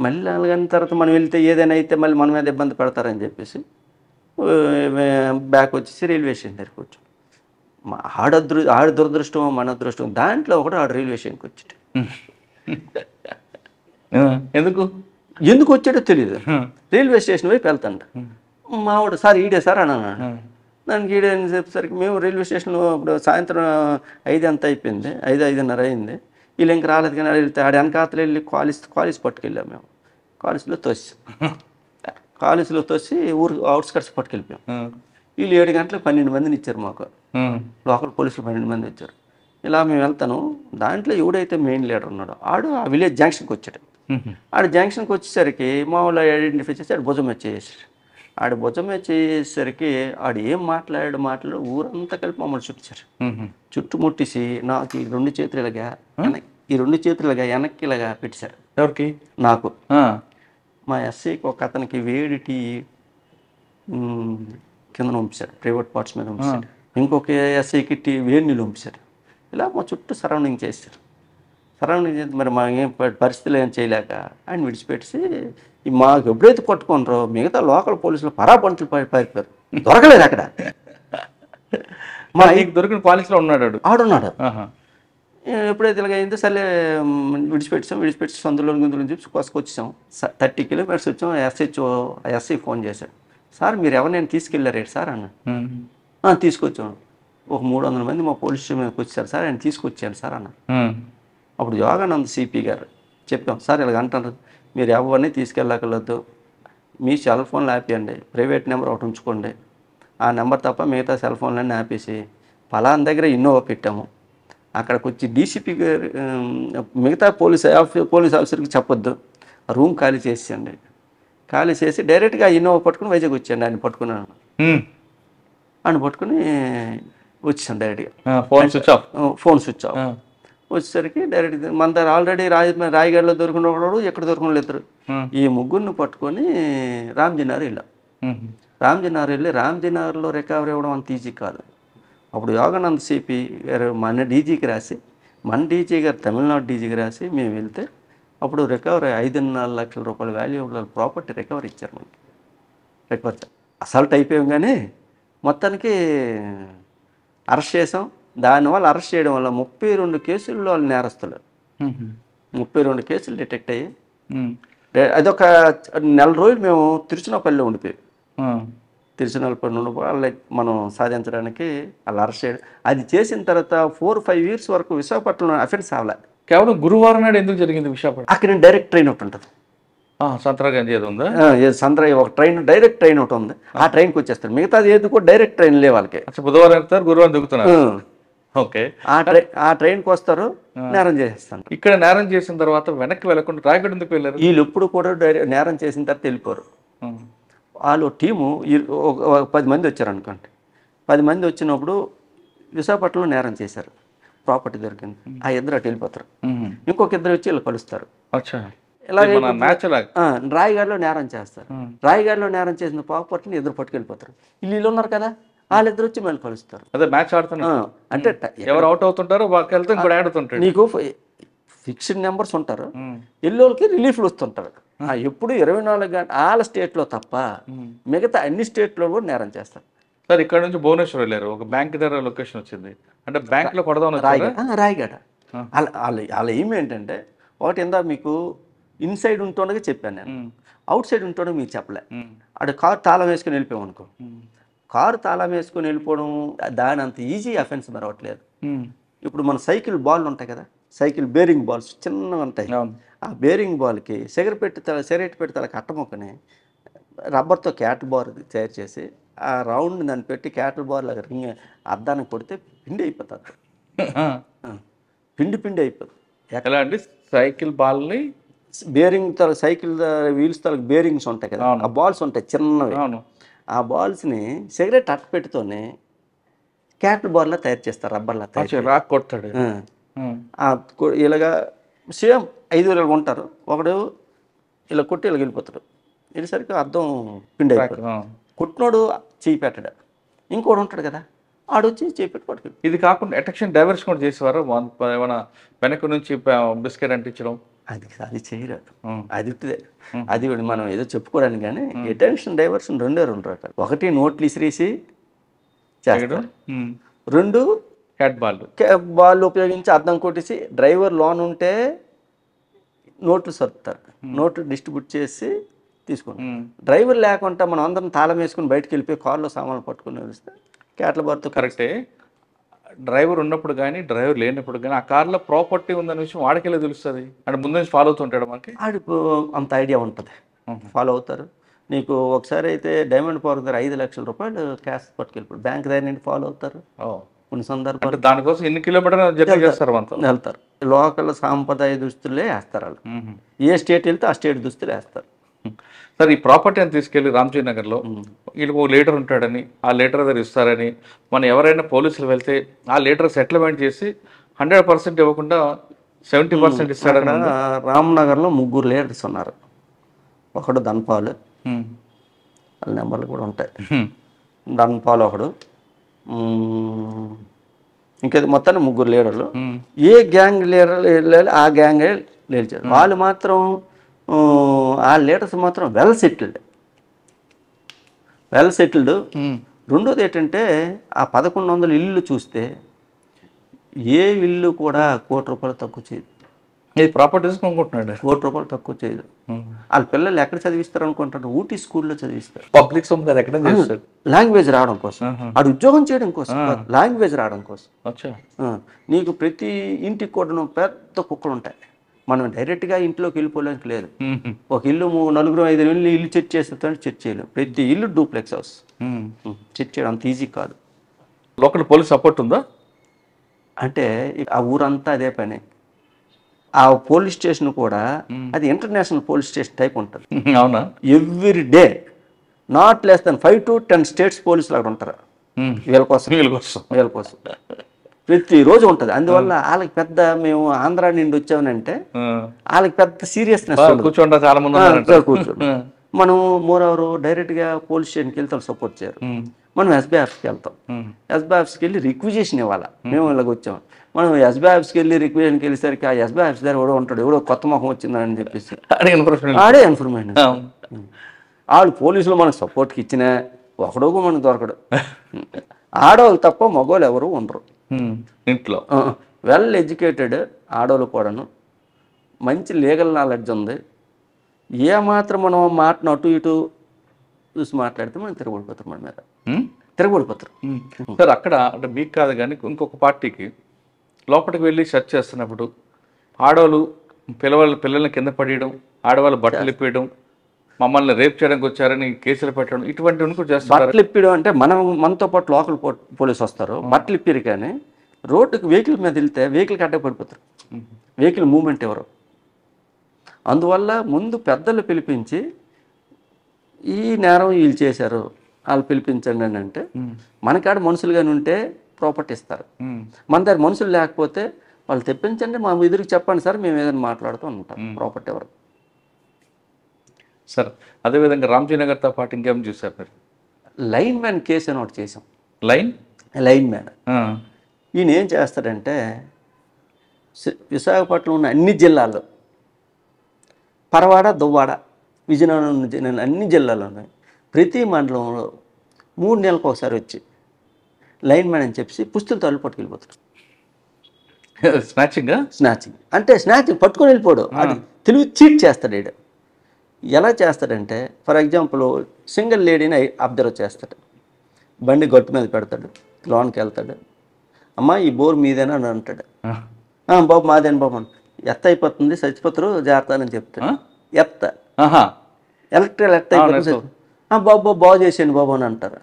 మళ్ళీ అలాగని తర్వాత మనం వెళ్తే ఏదైనా అయితే మళ్ళీ మన మీద ఇబ్బంది పెడతారని చెప్పేసి బ్యాక్ వచ్చేసి రైల్వే స్టేషన్ దగ్గరికి వచ్చాం. ఆడ దురదృష్టం మన అదృష్టం దాంట్లో ఒకటి ఆడ రైల్వే స్టేషన్కి వచ్చాడు. ఎందుకు వచ్చాడో తెలియదు. రైల్వే స్టేషన్ వైపు వెళ్తాండ. మావాడు సార్ ఈడే సార్ అని అన్నాడు. దానికి ఈడే అని చెప్పేసరికి మేము రైల్వే స్టేషన్లో ఇప్పుడు సాయంత్రం 5 అంత అయిపోయింది, 5:30 అయింది. వీళ్ళు ఇంక రాలేదు కానీ వెళ్తే ఆడ వెనకాతలు వెళ్ళి కాలేజ్ పట్టుకెళ్ళాం. మేము కాలేజీలో తోసి ఊరు అవుట్స్కట్స్ పట్టుకెళ్ళిపోయాం. వీళ్ళు 7 గంటలకు 12 మందిని ఇచ్చారు మాకు. లోకల్ పోలీసులు 12 మంది ఇచ్చారు. ఇలా మేము వెళ్తాను. దాంట్లో ఎవడైతే మెయిన్ లీడర్ ఉన్నాడో ఆడు ఆ విలేజ్ జంక్షన్కి వచ్చాడు. ఆడ జంక్షన్కి వచ్చేసరికి మా వాళ్ళు ఐడెంటిఫై చేసి ఆడు భుజం వచ్చేసాడు. ఆడు భుజం వచ్చేసరికి ఆడు ఏం మాట్లాడు ఊరంతా కలిపి మమ్మల్ని చుట్టుముట్టేసి నాకు ఈ 2 చేతులు ఇలాగా వెనక్కి ఇలాగా పెట్టేశారు. ఎవరికి? నాకు. మా ఎస్ఐకి ఒక అతనికి వేడి టీ కింద పంపించారు, ప్రైవేట్ పార్ట్స్ మీద పంపించారు. ఇంకొక ఎస్ఐకి టీ వేడి నీళ్ళు పంపించారు. ఇలా మా చుట్టూ సరౌండింగ్ చేశారు. సరౌండింగ్ చేసి మరి మా ఏం పరిస్థితులు ఏం చేయలేక ఆయన విడిచిపెట్టేసి మాకు ఎప్పుడైతే పట్టుకుంటారో మిగతా లోకల్ పోలీసులు పరాపంతులు పారిపోయారు. దొరకలేదు అక్కడ. మా దొరికిన పాలసీలో ఉన్నాడు. ఆడున్నాడు. ఎప్పుడైతే ఇలాగ అయిందో సరే విడిచిపెట్టి సందులో గుందులో చూసి కోసుకొచ్చాం. 30 కిలోమీటర్స్ వచ్చాం. ఎస్ఐ ఫోన్ చేశాడు. సార్ మీరు ఎవరినైనా తీసుకెళ్ళారేంటి సార్ అన్న. తీసుకొచ్చాను. ఒక 300 మంది మా పోలీస్ స్టేషన్ మీదకి వచ్చారు సార్, ఆయన తీసుకొచ్చాను సార్ అన్న. అప్పుడు యోగానంద్ సిపి గారు చెప్పాం, సార్ ఇలాగ అంటారు, మీరు ఎవరిని తీసుకెళ్ళకలేదు, మీ సెల్ ఫోన్లు ఆపేయండి, ప్రైవేట్ నెంబర్ ఒకటి ఉంచుకోండి, ఆ నెంబర్ తప్ప మిగతా సెల్ ఫోన్లన్నీ ఆపేసి పలానా దగ్గర ఇన్నోవా పెట్టాము, అక్కడికి వచ్చి డీసీపీ గారు మిగతా పోలీస్ ఆఫీసర్కి చెప్పొద్దు, రూమ్ ఖాళీ చేసేయండి, ఖాళీ చేసి డైరెక్ట్గా ఇన్నోవా పట్టుకుని వైజాగ్ వచ్చేయండి. ఆయన పట్టుకున్నాను. ఆయన పట్టుకుని వచ్చాను డైరెక్ట్గా. ఫోన్ స్విచ్ ఆఫ్ వచ్చేసరికి డైరెక్ట్ మన దగ్గర ఆల్రెడీ రాయగఢలో దొరికినవాడు, ఎక్కడ దొరకలేదు ఇద్దరు. ఈ ముగ్గురిని పట్టుకొని రామ్జీనగర్ వెళ్ళాం. రామ్జీనగర్ వెళ్ళి రామ్జీనగర్లో రికవరీ అవ్వడం అంత ఈజీ కాదు. అప్పుడు యోగానంద్ సిపి గారు మన డీజీకి రాసి, మన డీజీ గారు తమిళనాడు డీజీకి రాసి మేము వెళ్తే అప్పుడు రికవరీ 5.5 లక్షల రూపాయల వాల్యూ ప్రాపర్టీ రికవరీ ఇచ్చారు మనకి. రికవరీ అసల్ట్ అయిపోయాం కానీ మొత్తానికి అరెస్ట్ చేసాం. దానివల్ల అరెస్ట్ చేయడం వల్ల 32 కేసుల్లో వాళ్ళు నేరస్తులు. 32 కేసులు డిటెక్ట్ అయ్యి అదొక 4 రోజులు మేము తిరుచినాపల్లిలో ఉండిపోయాం. తిరుచినాపల్లి నుండి వాళ్ళ మనం సాధించడానికి వాళ్ళు అరెస్ట్ చేయడం. అది చేసిన తర్వాత 4-5 years వరకు విశాఖపట్నంలో అఫెన్స్ అవ్వలే. కేవలం గురువారం నాడు ఎందుకు జరిగింది విశాఖపట్నం? అక్కడ డైరెక్ట్ ట్రైన్ ఒకటి ఉంటుంది. సంత్రాగంజ్ ఏదో ఉందా? సంత్రాగంజ్ ఒక ట్రైన్, డైరెక్ట్ ట్రైన్ ఒకటి ఉంది. ఆ ట్రైన్కి వచ్చేస్తారు. మిగతాది ఏది కూడా డైరెక్ట్ ట్రైన్ లే వాళ్ళకి. బుధవారం వెళ్తారు, గురువారం దిగుతున్నారు. ఓకే, ఆ ట్రైన్కి వస్తారు, నేరం చేసేస్తాను. ఇక్కడ నేరం చేసిన తర్వాత వెనక్కి వెళ్ళకుండా రాయగఢ ఎందుకు వెళ్ళారు? వీళ్ళు ఎప్పుడు కూడా నేరం చేసిన తర్వాత వెళ్ళిపోరు. వాళ్ళు టీము 10 మంది వచ్చారు అనుకోండి. 10 మంది వచ్చినప్పుడు విశాఖపట్నంలో నేరం చేశారు, ప్రాపర్టీ దొరికింది. ఆ ఇద్దరు అటు వెళ్ళిపోతారు. ఇంకొక ఇద్దరు వచ్చి వీళ్ళు కలుస్తారు. రాయగఢలో నేరం చేస్తారు. రాయగఢలో నేరం చేసిన ప్రాపర్టీని ఇద్దరు పట్టుకెళ్ళిపోతారు. వీళ్ళు ఉన్నారు కదా, వాళ్ళిద్దరు వచ్చి మళ్ళీ కలుస్తారు. అదే మ్యాచ్ ఆడుతున్నారు. అంటే ఎవరు అవుట్ అవుతుంటారో ఆడుతుంటారు. నీకు ఫిక్స్డ్ నెంబర్స్ ఉంటారు. ఎల్లోళ్ళకి రిలీఫ్లు వస్తుంటారు. ఎప్పుడు 24 గంటలు వాళ్ళ స్టేట్లో తప్ప మిగతా అన్ని స్టేట్లో కూడా నేరం చేస్తారు. సార్ ఇక్కడ నుంచి భువనేశ్వర్ వెళ్ళారు, ఒక బ్యాంక్ దగ్గర లొకేషన్ వచ్చింది, అంటే బ్యాంక్ లో కొడదాం. రాయగఢ వాళ్ళ ఏమేంటంటే ఒకటి ఇందా మీకు ఇన్సైడ్ ఉంటుండగా చెప్పాను నేను, అవుట్ సైడ్ ఉంటుండగా మీకు చెప్పలే. అక్కడ కారు తాళం వేసుకుని వెళ్ళిపోయాం అనుకో, కారు తాళం వేసుకుని వెళ్ళిపోవడం దాని అంత ఈజీ అఫెన్స్ మరవట్లేదు. ఇప్పుడు మన సైకిల్ బాల్ ఉంటాయి కదా, సైకిల్ బేరింగ్ బాల్స్ చిన్నగా ఉంటాయి. ఆ బేరింగ్ బాల్కి సిగరెట్ పెట్టి తల కట్టమొక్కని రబ్బర్తో క్యాటిల్ బార్ తయారు చేసి ఆ రౌండ్ దాన్ని పెట్టి క్యాటిల్ బార్ లాగా రింగ్ అద్దానికి కొడితే పిండి అయిపోతుంది. పిండి అయిపోతుంది. ఎలా అంటే సైకిల్ బాల్ని బేరింగ్ తల సైకిల్ వీల్స్ తల బేరింగ్స్ ఉంటాయి కదా, ఆ బాల్స్ ఉంటాయి చిన్నవి. ఆ బాల్స్ని సిగరెట్ అట్ట పెట్టుతోనే క్యాటిల్ బార్లా తయారు చేస్తారు, రబ్బర్లా తయారు కొడతాడు. ఇలాగా సేమ్ 5 ఉంటారు. ఒకడు ఇలా కొట్టి ఇలా వెళ్ళిపోతాడు. వెళ్ళేసరికి అర్థం పిండి అయిపోతుంది. కొట్టినోడు చేయి పెట్టాడు, ఇంకోడు ఉంటాడు కదా, ఆడొచ్చి చేయి పెట్టి పట్టుకుని. ఇది కాకుండా అటెన్షన్ డైవర్షన్ కూడా చేసేవారు. ఏమైనా వెనక నుంచి బిస్కెట్ అంటించడం అది చేయరాదు. అది ఉట్టిదే. అది మనం ఏదో చెప్పుకోవడానికి కానీ అటెన్షన్ డైవర్షన్ రెండే రెండు రకాలు. ఒకటి నోట్లు ఇసిరేసి చేస్తారు, రెండు క్యాట్ బాల్ ఉపయోగించి అద్దం కొట్టేసి డ్రైవర్ లోన్ ఉంటే నోట్లు సర్దుతారు, నోట్లు డిస్ట్రిబ్యూట్ చేసి తీసుకుంటాం. డ్రైవర్ లేకుండా మనం అందరం తాళం వేసుకుని బయటకు వెళ్ళిపోయి కార్లో సామాన్లు పట్టుకుని వస్తే క్యాట్ల బార్తో. కరెక్టే. డ్రైవర్ ఉన్నప్పుడు కానీ డ్రైవర్ లేనప్పుడు కానీ ఆ కార్లో ప్రాపర్టీ ఉందనే విషయం వాడికెళ్ళి తెలుస్తుంది అంటే ముందు నుంచి ఫాలో అవుతుంటాడు. మనకి ఆడికి అంత ఐడియా ఉంటుంది, ఫాలో అవుతారు. నీకు ఒకసారి అయితే డైమండ్ పవర్ దగ్గర 5 లక్షల రూపాయలు క్యాష్ పట్టుకెళ్ళిపోయి బ్యాంక్ దగ్గర నుండి ఫాలో అవుతారు. కొన్ని సందర్భాలు దానికోసం ఎన్ని కిలోమీటర్లు జర్నీ చేస్తారు, వెళ్తారు. లోకల్ సాంప్రదాయ దుస్తులే వేస్తారు వాళ్ళు. ఏ స్టేట్ వెళ్తే ఆ స్టేట్ దుస్తులు వేస్తారు. సార్, ఈ ప్రాపర్టీ అని తీసుకెళ్ళి రామ్జీ నగర్లో వీళ్ళకి ఒక లీటర్ ఉంటాడని ఆ లీటర్ దగ్గర ఇస్తారని మనం ఎవరైనా పోలీసులు వెళ్తే ఆ లీటర్ సెటిల్మెంట్ చేసి 100% ఇవ్వకుండా 70% ఇస్తాడని. రామ్నగర్లో 3 లీడర్స్ ఉన్నారు. ఒకడు ధన్పాల్, వాళ్ళ నెంబర్లు కూడా ఉంటాయి. ధన్పాల్ ఒకడు, ఇంకా మొత్తాన్ని 3 లీడర్లు. ఏ గ్యాంగ్ లీడర్ వెళ్ళాలి ఆ గ్యాంగే లేచారు. వాళ్ళు మాత్రం ఆ లీడర్స్ మాత్రం వెల్ సెటిల్డ్. రెండోది ఏంటంటే ఆ 1100 ఇల్లు చూస్తే ఏ ఇల్లు కూడా ₹1,00,00,000 తక్కువ చేయదు. ప్రాపర్టీస్ కొనుక్కుంటున్నాడు, ₹1,00,00,000 తక్కువ చేయదు. వాళ్ళ పిల్లలు ఎక్కడ చదివిస్తారు అనుకుంటారు? ఊటీ స్కూల్లో చదివిస్తారు. పబ్లిక్ సొమ్ము కదా, ఎక్కడ చేస్తారు? లాంగ్వేజ్ రావడం కోసం, ఆడు ఉద్యోగం చేయడం కోసం, లాంగ్వేజ్ రావడం కోసం. నీకు ప్రతి ఇంటికి కూడా పెద్ద కుక్కలు ఉంటాయి. మనం డైరెక్ట్గా ఇంట్లోకి వెళ్ళిపోలేనికి లేదు. ఒక ఇల్లు 4-5 ఇల్లు చెక్ చేస్తే చెక్ చేయలేము. ప్రతి ఇల్లు డూప్లెక్స్ హౌస్. చెక్ చేయడం అంత ఈజీ కాదు. లోకల్ పోలీస్ సపోర్ట్ ఉందా అంటే ఆ ఊరంతా అదే పని. ఆ పోలీస్ స్టేషన్ కూడా అది ఇంటర్నేషనల్ పోలీస్ స్టేషన్ టైప్ ఉంటుంది. అవునా? Every day not less than 5 to 10 states పోలీసులు అక్కడ ఉంటారు. వీళ్ళ కోసం ప్రతిరోజు ఉంటుంది. అందువల్ల వాళ్ళకి పెద్ద మేము ఆంధ్ర నుండి వచ్చామనంటే వాళ్ళకి పెద్ద సీరియస్నెస్ కూర్చోండి, చాలా మంది కూర్చోండి. మనం మోరవరు డైరెక్ట్గా పోలీస్ స్టేషన్కి వెళ్తే సపోర్ట్ చేయరు. మనం ఎస్బీ ఆఫీస్కి వెళ్తాం. ఎస్బీ ఆఫీస్కి వెళ్ళి రిక్విజేషన్ ఇవ్వాలి. మేము ఇలాగ వచ్చాము. మనం ఎస్బీ ఆఫీస్కి వెళ్ళి రిక్విజేషన్కి వెళ్ళేసరికి ఆ ఎస్బీ ఆఫీస్ దగ్గర ఎవడో ఉంటాడు, ఎవడో కొత్త ముఖం వచ్చిందని చెప్పేసి ఆడే ఇన్ఫర్మేషన్. వాళ్ళు పోలీసులు మనకు సపోర్ట్కి ఇచ్చినా ఒకడో మనకు దొరకడు. ఆడవాళ్ళు తప్ప మగవాళ్ళు ఎవరు ఉండరు ఇంట్లో. వెల్ ఎడ్యుకేటెడ్ ఆడవాళ్ళు కూడాను, మంచి లీగల్ నాలెడ్జ్ ఉంది. ఏమాత్రం మనం మాటను అటు ఇటు చూసి మాట్లాడితే మనం తిరగబడిపోతారు, మన మీద తిరగబడిపోతారు. సార్, అక్కడ అంటే మీకు కాదు కానీ ఇంకొక పార్టీకి లోపలికి వెళ్ళి సెర్చ్ చేస్తున్నప్పుడు ఆడవాళ్ళు పిల్లల్ని కింద పడేయడం, ఆడవాళ్ళు బట్టలు ఇప్పేయడం, మమ్మల్ని రేప్ చేయడానికి వచ్చారని కేసులు పెట్టడం, ఇటువంటివన్నీ కూడా చేస్తారు. బట్టలు ఇప్పడం అంటే మనతో పాటు లోకల్ పోలీసు వస్తారు, బట్టలు ఇప్పారు. కానీ రోడ్డుకి వెహికల్ మీద వెళ్తే వెహికల్కి అడ్డ పడిపోతారు, వెహికల్ మూవ్మెంట్ ఎవరు. అందువల్ల ముందు పెద్దలు పిలిపించి ఈ నేరం వీళ్ళు చేశారు, వాళ్ళు పిలిపించండి అని అంటే మనకాడ మనుషులుగానే ఉంటే ప్రాపర్టీ ఇస్తారు. మన దగ్గర మనుషులు లేకపోతే వాళ్ళు తెప్పించండి, మా ఎదురుకి చెప్పండి సార్, మేము ఏదైనా మాట్లాడుతూ ఉంటాం. ప్రాపర్టీ ఎవరు. సార్, అదేవిధంగా రామ్జీ నగర్తో పాటు ఇంకేం చూసారు మీరు? లైన్ మ్యాన్ కేసు అని ఒకటి చేసాం. లైన్ మ్యాన్ ఈయన ఏం చేస్తాడంటే విశాఖపట్నం ఉన్న అన్ని జిల్లాల్లో, పరవాడ, దువ్వాడ, విజయనగరం అన్ని జిల్లాల్లో ఉన్నాయి. ప్రతి మండలంలో 3 నెలలకు ఒకసారి వచ్చి లైన్ మ్యాన్ అని చెప్పి పుస్తులు తల్లు పట్టుకెళ్ళిపోతాడు. స్నాచింగ్ అంటే స్నాచింగ్ పట్టుకొని వెళ్ళిపోడు, అది తెలివి చీట్ చేస్తాడు. ఈడ ఎలా చేస్తాడంటే ఫర్ ఎగ్జాంపుల్ సింగిల్ లేడీని అబ్జర్వ్ చేస్తాడు. బండి గట్టు మీద పెడతాడు, లోన్కి వెళ్తాడు. అమ్మ ఈ బోర్ మీదేనా అని అంటాడు. బాబు మాదేని బాబు, ఎత్త అయిపోతుంది చచ్చిపోతారు జాగ్రత్త అని చెప్తాడు. ఎలక్ట్రికల్ ఎత్త అయిపోతుంది, బాబు బాగు చేసేయండి బాబు అని అంటారు.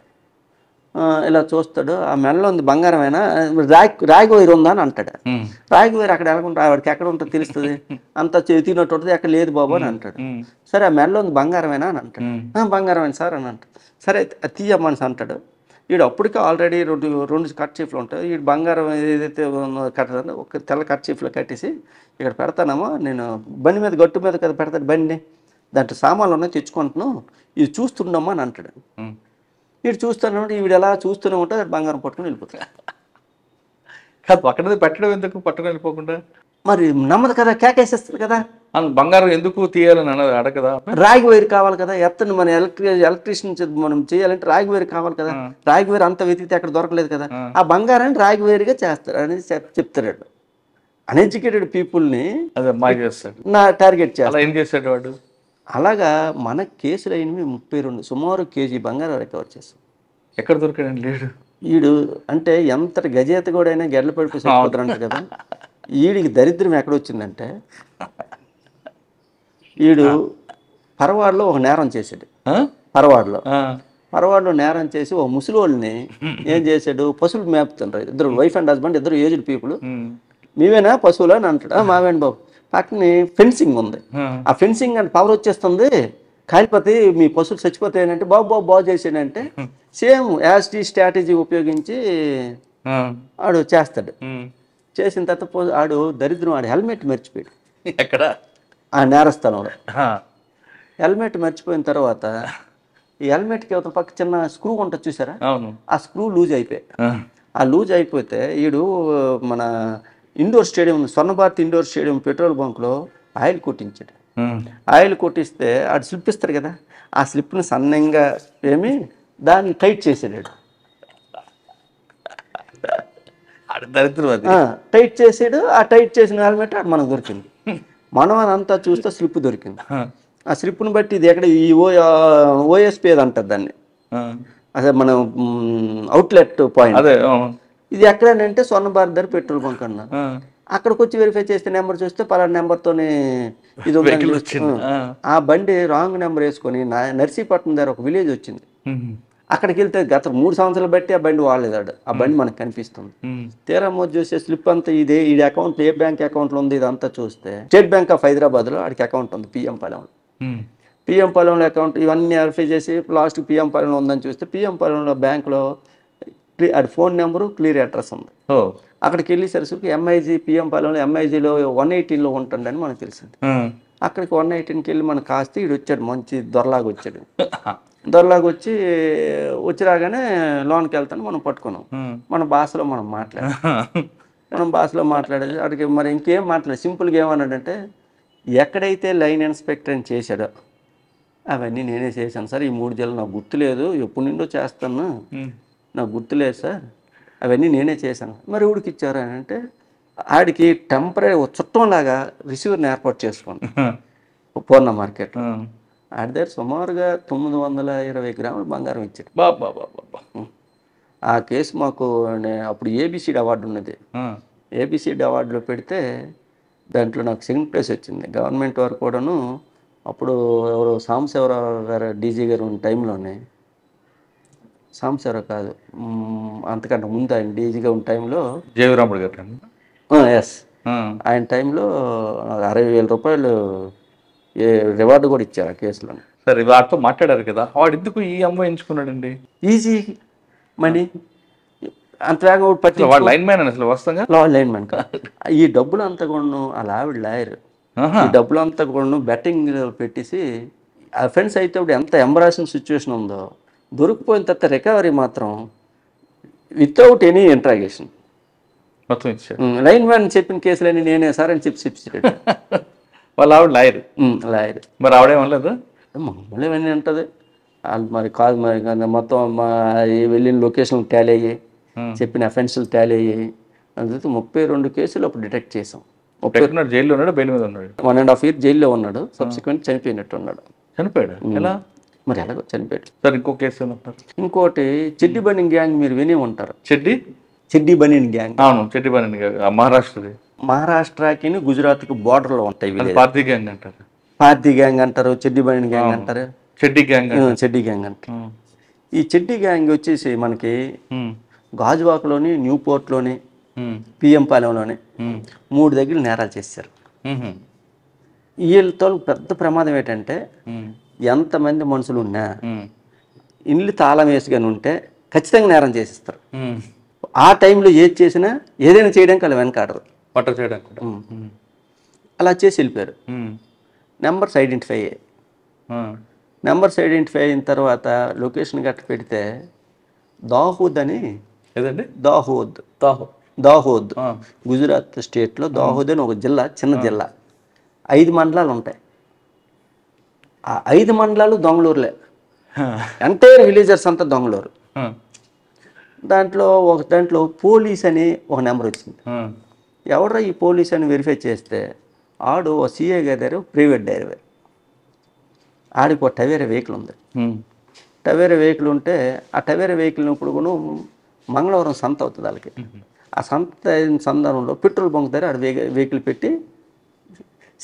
ఇలా చూస్తాడు, ఆ మెడలో ఉంది బంగారమైనా రాగి వైర్ ఉందా అని అంటాడు. రాగి వైర్ అక్కడ ఎలాగుంటుంది, వాడికి ఎక్కడ ఉంటుందో తెలుస్తుంది, అంత తినట్టు ఉంటుంది, అక్కడ లేదు బాబు అని అంటాడు. సరే ఆ మెడలో ఉంది బంగారమైనా అని అంటాడు. బంగారమైన సార్ అని అంటాడు. సరే అది తీయమనిసి అంటాడు. వీడు అప్పటికే ఆల్రెడీ రెండు కట్ చీఫ్లు ఉంటాయి. వీడు బంగారం ఏదైతే కట్టదో ఒక తెల్ల కట్ చీఫ్లో కట్టేసి ఇక్కడ పెడతానమ్మా, నేను బండి మీద గట్టు మీద కదా పెడతాడు బండి, దాంట్లో సామాన్లు ఉన్నాయి తెచ్చుకుంటున్నాను, ఇది చూస్తుండమ్మా అని అంటాడు. వీడు చూస్తాను, వీడు ఎలా చూస్తూనే ఉంటే బంగారం పట్టుకుని వెళ్ళిపోతాడు. కాదు, పక్కన పెట్టడం ఎందుకు, పట్టుకుని వెళ్ళిపోకుండా? మరి నమ్మదు కదా, కేకేసేస్తుంది కదా. బంగారం ఎందుకు తీయాలని అన్నది అడగదా? రాగి వైర్ కావాలి కదా, ఎత్తని మన ఎలక్ట్రీషియన్ మనం చేయాలంటే రాగి వైర్ కావాలి కదా, రాగి వైర్ అంత వెతికితే అక్కడ దొరకలేదు కదా, ఆ బంగారాన్ని రాగి వైర్గా చేస్తారు అనేది చెప్తాడు. అన్ఎడ్యుకేటెడ్ పీపుల్ని అదే మాయ చేస్తాడు, టార్గెట్ చేస్తాడు. అలా ఏం చేస్తాడు వాడు? అలాగా మన కేసులు అయినవి 32 సుమారు కేజీ బంగారం రికవర్ చేస్తాం. ఎక్కడ దొరికాడండి లేడు? ఈడు అంటే ఎంతటి గజేత కూడా అయినా గెడ్ల పడిపోయి సరిపోతారంట కదా. ఈడికి దరిద్రం ఎక్కడొచ్చిందంటే, ఈడు పరవాడలో ఒక నేరం చేశాడు. పరవాడలో నేరం చేసి ఓ ముసలోళ్ళని ఏం చేశాడు, పశువులు మేపుతుండ్రు. ఇద్దరు వైఫ్ అండ్ హస్బెండ్, ఇద్దరు ఏజ్డ్ పీపుల్. మేమేనా పశువులు అని అంటాడు. మావేండి బాబు, పక్కనే ఫెన్సింగ్ ఉంది, ఆ ఫెన్సింగ్ అంటే పవర్ వచ్చేస్తుంది, కాలిపోతే మీ పశువులు చచ్చిపోతాయనంటే, బాగు చేసాడంటే సేమ్ యాజ్ టీ స్ట్రాటజీ ఉపయోగించి ఆడు చేస్తాడు. చేసిన తర్వాత ఆడు దరిద్రం, ఆడు హెల్మెట్ మర్చిపోయాడు. ఎక్కడ? ఆ నేరస్థలంలో హెల్మెట్ మర్చిపోయిన తర్వాత ఈ హెల్మెట్కి అవతల పక్క చిన్న స్క్రూ ఉంటుంది చూసారా, ఆ స్క్రూ లూజ్ అయిపోయాయి. ఆ లూజ్ అయిపోతే ఈడు మన indoor stadium, Swarnabharathi indoor stadium petrol బంక్లో ఆయిల్ కొట్టించాడు. ఆయిల్ కొట్టిస్తే ఆడు స్లిప్ ఇస్తారు కదా, ఆ స్లిప్ని సన్నంగా దాన్ని టైట్ చేసాడు. టైట్ చేసాడు. ఆ టైట్ చేసిన హెల్మెట్ ఆడు మనకు దొరికింది. మనం అంతా చూస్తే స్లిప్ దొరికింది. ఆ స్లిప్ను బట్టి ఇది ఎక్కడ ఈ ఓఎస్పీ ఏది అంటారు దాన్ని, అదే మన అవుట్లెట్ పాయింట్, ఇది ఎక్కడనంటే స్వర్ణభారతి దగ్గర పెట్రోల్ బంక్ అన్నారు. అక్కడికి వచ్చి వెరిఫై చేస్తే నెంబర్ చూస్తే పలానా నెంబర్తోనే ఇది ఉంది. ఆ బండి రాంగ్ నెంబర్ వేసుకొని నర్సీపట్నం దగ్గర ఒక విలేజ్ వచ్చింది. అక్కడికి వెళ్తే గత 3 సంవత్సరాలు బట్టి ఆ బండి వాడలేదాడు. ఆ బండి మనకు కనిపిస్తుంది. తీరా మోజు చూస్తే స్లిప్ అంతా ఇదే, ఈ అకౌంట్ ఏ బ్యాంక్ అకౌంట్లో ఉంది ఇదంతా చూస్తే స్టేట్ బ్యాంక్ ఆఫ్ హైదరాబాద్లో ఆడికి అకౌంట్ ఉంది, పిఎం పాలెంలో. పిఎం పాలెంలో అకౌంట్ ఇవన్నీ వెరిఫై చేసి లాస్ట్ పిఎం పాలెంలో ఉందని చూస్తే పిఎం పాలెంలో బ్యాంక్లో అది ఫోన్ నెంబరు, క్లియర్ అడ్రస్ ఉంది. అక్కడికి వెళ్ళేసరికి ఎంఐజీ పిఎం పాలెంలో ఎంఐజీలో 118లో ఉంటుందని మనకు తెలిసింది. అక్కడికి 118కి వెళ్ళి మనకు కాస్తే ఈడు వచ్చాడు, మంచి దొరలాగా వచ్చాడు. దొరలాగా వచ్చి రాగానే లోన్కి వెళ్తాను మనం పట్టుకున్నాం. మన భాషలో మనం మాట్లాడేది అక్కడికి మరి ఇంకేం మాట్లాడదు. సింపుల్గా ఏమన్నాడంటే, ఎక్కడైతే లైన్ ఇన్స్పెక్టర్ అని చేశాడో అవన్నీ నేనే చేశాను సార్, ఈ 3 జిల్లాలు నాకు గుర్తులేదు, ఎప్పుడు నిండో చేస్తాను, నాకు గుర్తులేదు సార్, అవన్నీ నేనే చేశాను. మరి ఊడికి ఇచ్చారు అని అంటే, ఆడికి టెంపరీ చుట్టంలాగా రిసీవర్ని ఏర్పాటు చేసుకోండి పూర్ణ మార్కెట్. ఆడి దగ్గర సుమారుగా 920 గ్రాముల బంగారం ఇచ్చాడు. ఆ కేసు మాకు అప్పుడు ఏబిసిడి అవార్డు ఉన్నది. ఏబిసిడి అవార్డులో పెడితే దాంట్లో నాకు సెకండ్ ప్లేస్ వచ్చింది. గవర్నమెంట్ వారు కూడాను అప్పుడు ఎవరో సాంబశివరావు గారు డీజీ గారు ఉన్న టైంలోనే, సాంబశివరావు కాదు అంతకంటే ముందు ఆయన డీజీగా ఉన్న టైంలో జయరాముడు గారు, ఎస్, ఆయన టైంలో 60,000 రూపాయలు రివార్డు కూడా ఇచ్చారు ఆ కేసులో. సరే, వాడితో మాట్లాడారు కదా, వాడు ఎందుకు ఈ అమ్మాయి ఎంచుకున్నాడండి? ఈజీ మనీ అంత వేగం పట్టి లైన్ మ్యాన్ అని అసలు వస్తాగా లైన్ మ్యాన్ కాదు. ఈ డబ్బులు అంతా కూడా అలా ఆవిడ లాయర్, ఈ డబ్బులు అంతా కూడా బెట్టింగ్ పెట్టేసి అఫెన్స్ అయితే ఎంత ఎంబరాసింగ్ సిచ్యువేషన్ ఉందో, దొరికిపోయిన తర్వాత రికవరీ మాత్రం వితౌట్ ఎనీ ఇంట్రాగేషన్ మొత్తం ఇచ్చాడు. లైన్ మ్యాన్ చెప్పిన కేసులని నేనే సార్ అని చెప్పి వాళ్ళు ఆవిడ లాయర్. మరి ఆవిడేమనలేదు? మమ్మల్ని ఇవన్నీ ఉంటుంది మరి కాదు, మరి మొత్తం వెళ్ళిన లొకేషన్ టాలీ అయ్యాయి, చెప్పిన అఫెన్సులు టాలీ అయ్యాయి. అందుకే 32 కేసులు అప్పుడు డిటెక్ట్ చేసాం. జైల్లో ఉన్నాడు, బెయిల్ మీద ఉన్నాడు, 1.5 year జైల్లో ఉన్నాడు. సబ్సిక్వెంట్ చనిపోయినట్టు ఉన్నాడు. చనిపోయాడు? ఎలా? మరి ఎలాగో చనిపోయాడు. సార్ ఇంకో కేసు ఏమంటారు? ఇంకోటి చెడ్డి బనియన్ గ్యాంగ్, మీరు వినే ఉంటారు. చెడ్డి బనియన్ గ్యాంగ్. అవును, చెడ్డి బనియన్ గ్యాంగ్ మహారాష్ట్రది. మహారాష్ట్రకి గుజరాత్కి బార్డర్లో ఉంటాయి. పార్టీ గ్యాంగ్ అంటారు, పార్టీ గ్యాంగ్ అంటారు, చెడ్డి బనియన్ గ్యాంగ్ అంటారు, చెడ్డి గ్యాంగ్ అంటారు. ఈ చెడ్డి గ్యాంగ్ వచ్చేసి మనకి గాజువాకలోని, న్యూపోర్ట్లోని, పిఎం పాలెంలోని 3 దగ్గర నేరాలు చేశారు. వీళ్ళతో పెద్ద ప్రమాదం ఏంటంటే, ఎంతమంది మనుషులు ఉన్నా ఇల్లు తాళం వేసుకొని ఉంటే ఖచ్చితంగా నేరం చేసిస్తారు. ఆ టైంలో ఏది చేసినా ఏదైనా చేయడానికి వాళ్ళు వెనకాడరు, పట్ట చేయడానికి. అలా చేసి వెళ్ళిపోయారు. నెంబర్స్ ఐడెంటిఫై అయ్యాయి. నెంబర్స్ ఐడెంటిఫై అయిన తర్వాత లొకేషన్ గట్ట పెడితే దాహూద్ అని, ఏదండి దాహూద్ గుజరాత్ స్టేట్లో దాహూద్ అని ఒక జిల్లా, చిన్న జిల్లా. 5 మండలాలు ఉంటాయి. ఆ 5 మండలాలు దొంగలూరులే. ఎంటైర్ విలేజర్స్ అంతా దొంగలూరు. దాంట్లో పోలీస్ అని ఒక నెంబర్ వచ్చింది. ఎవడ్రా ఈ పోలీస్ అని వెరిఫై చేస్తే ఆడు ఓ సిఏ గారి దగ్గర ప్రైవేట్ డ్రైవర్. ఆడికి ఒక టవేరా వెహికల్ ఉంది. టవేరా వెహికల్ ఉంటే ఆ టవేరా వెహికల్ ఇప్పుడు కూడా మంగళవారం సంత అవుతుంది వాళ్ళకి. ఆ సంత అయిన సందర్భంలో పెట్రోల్ బంక్ దగ్గర ఆడ వెహికల్ పెట్టి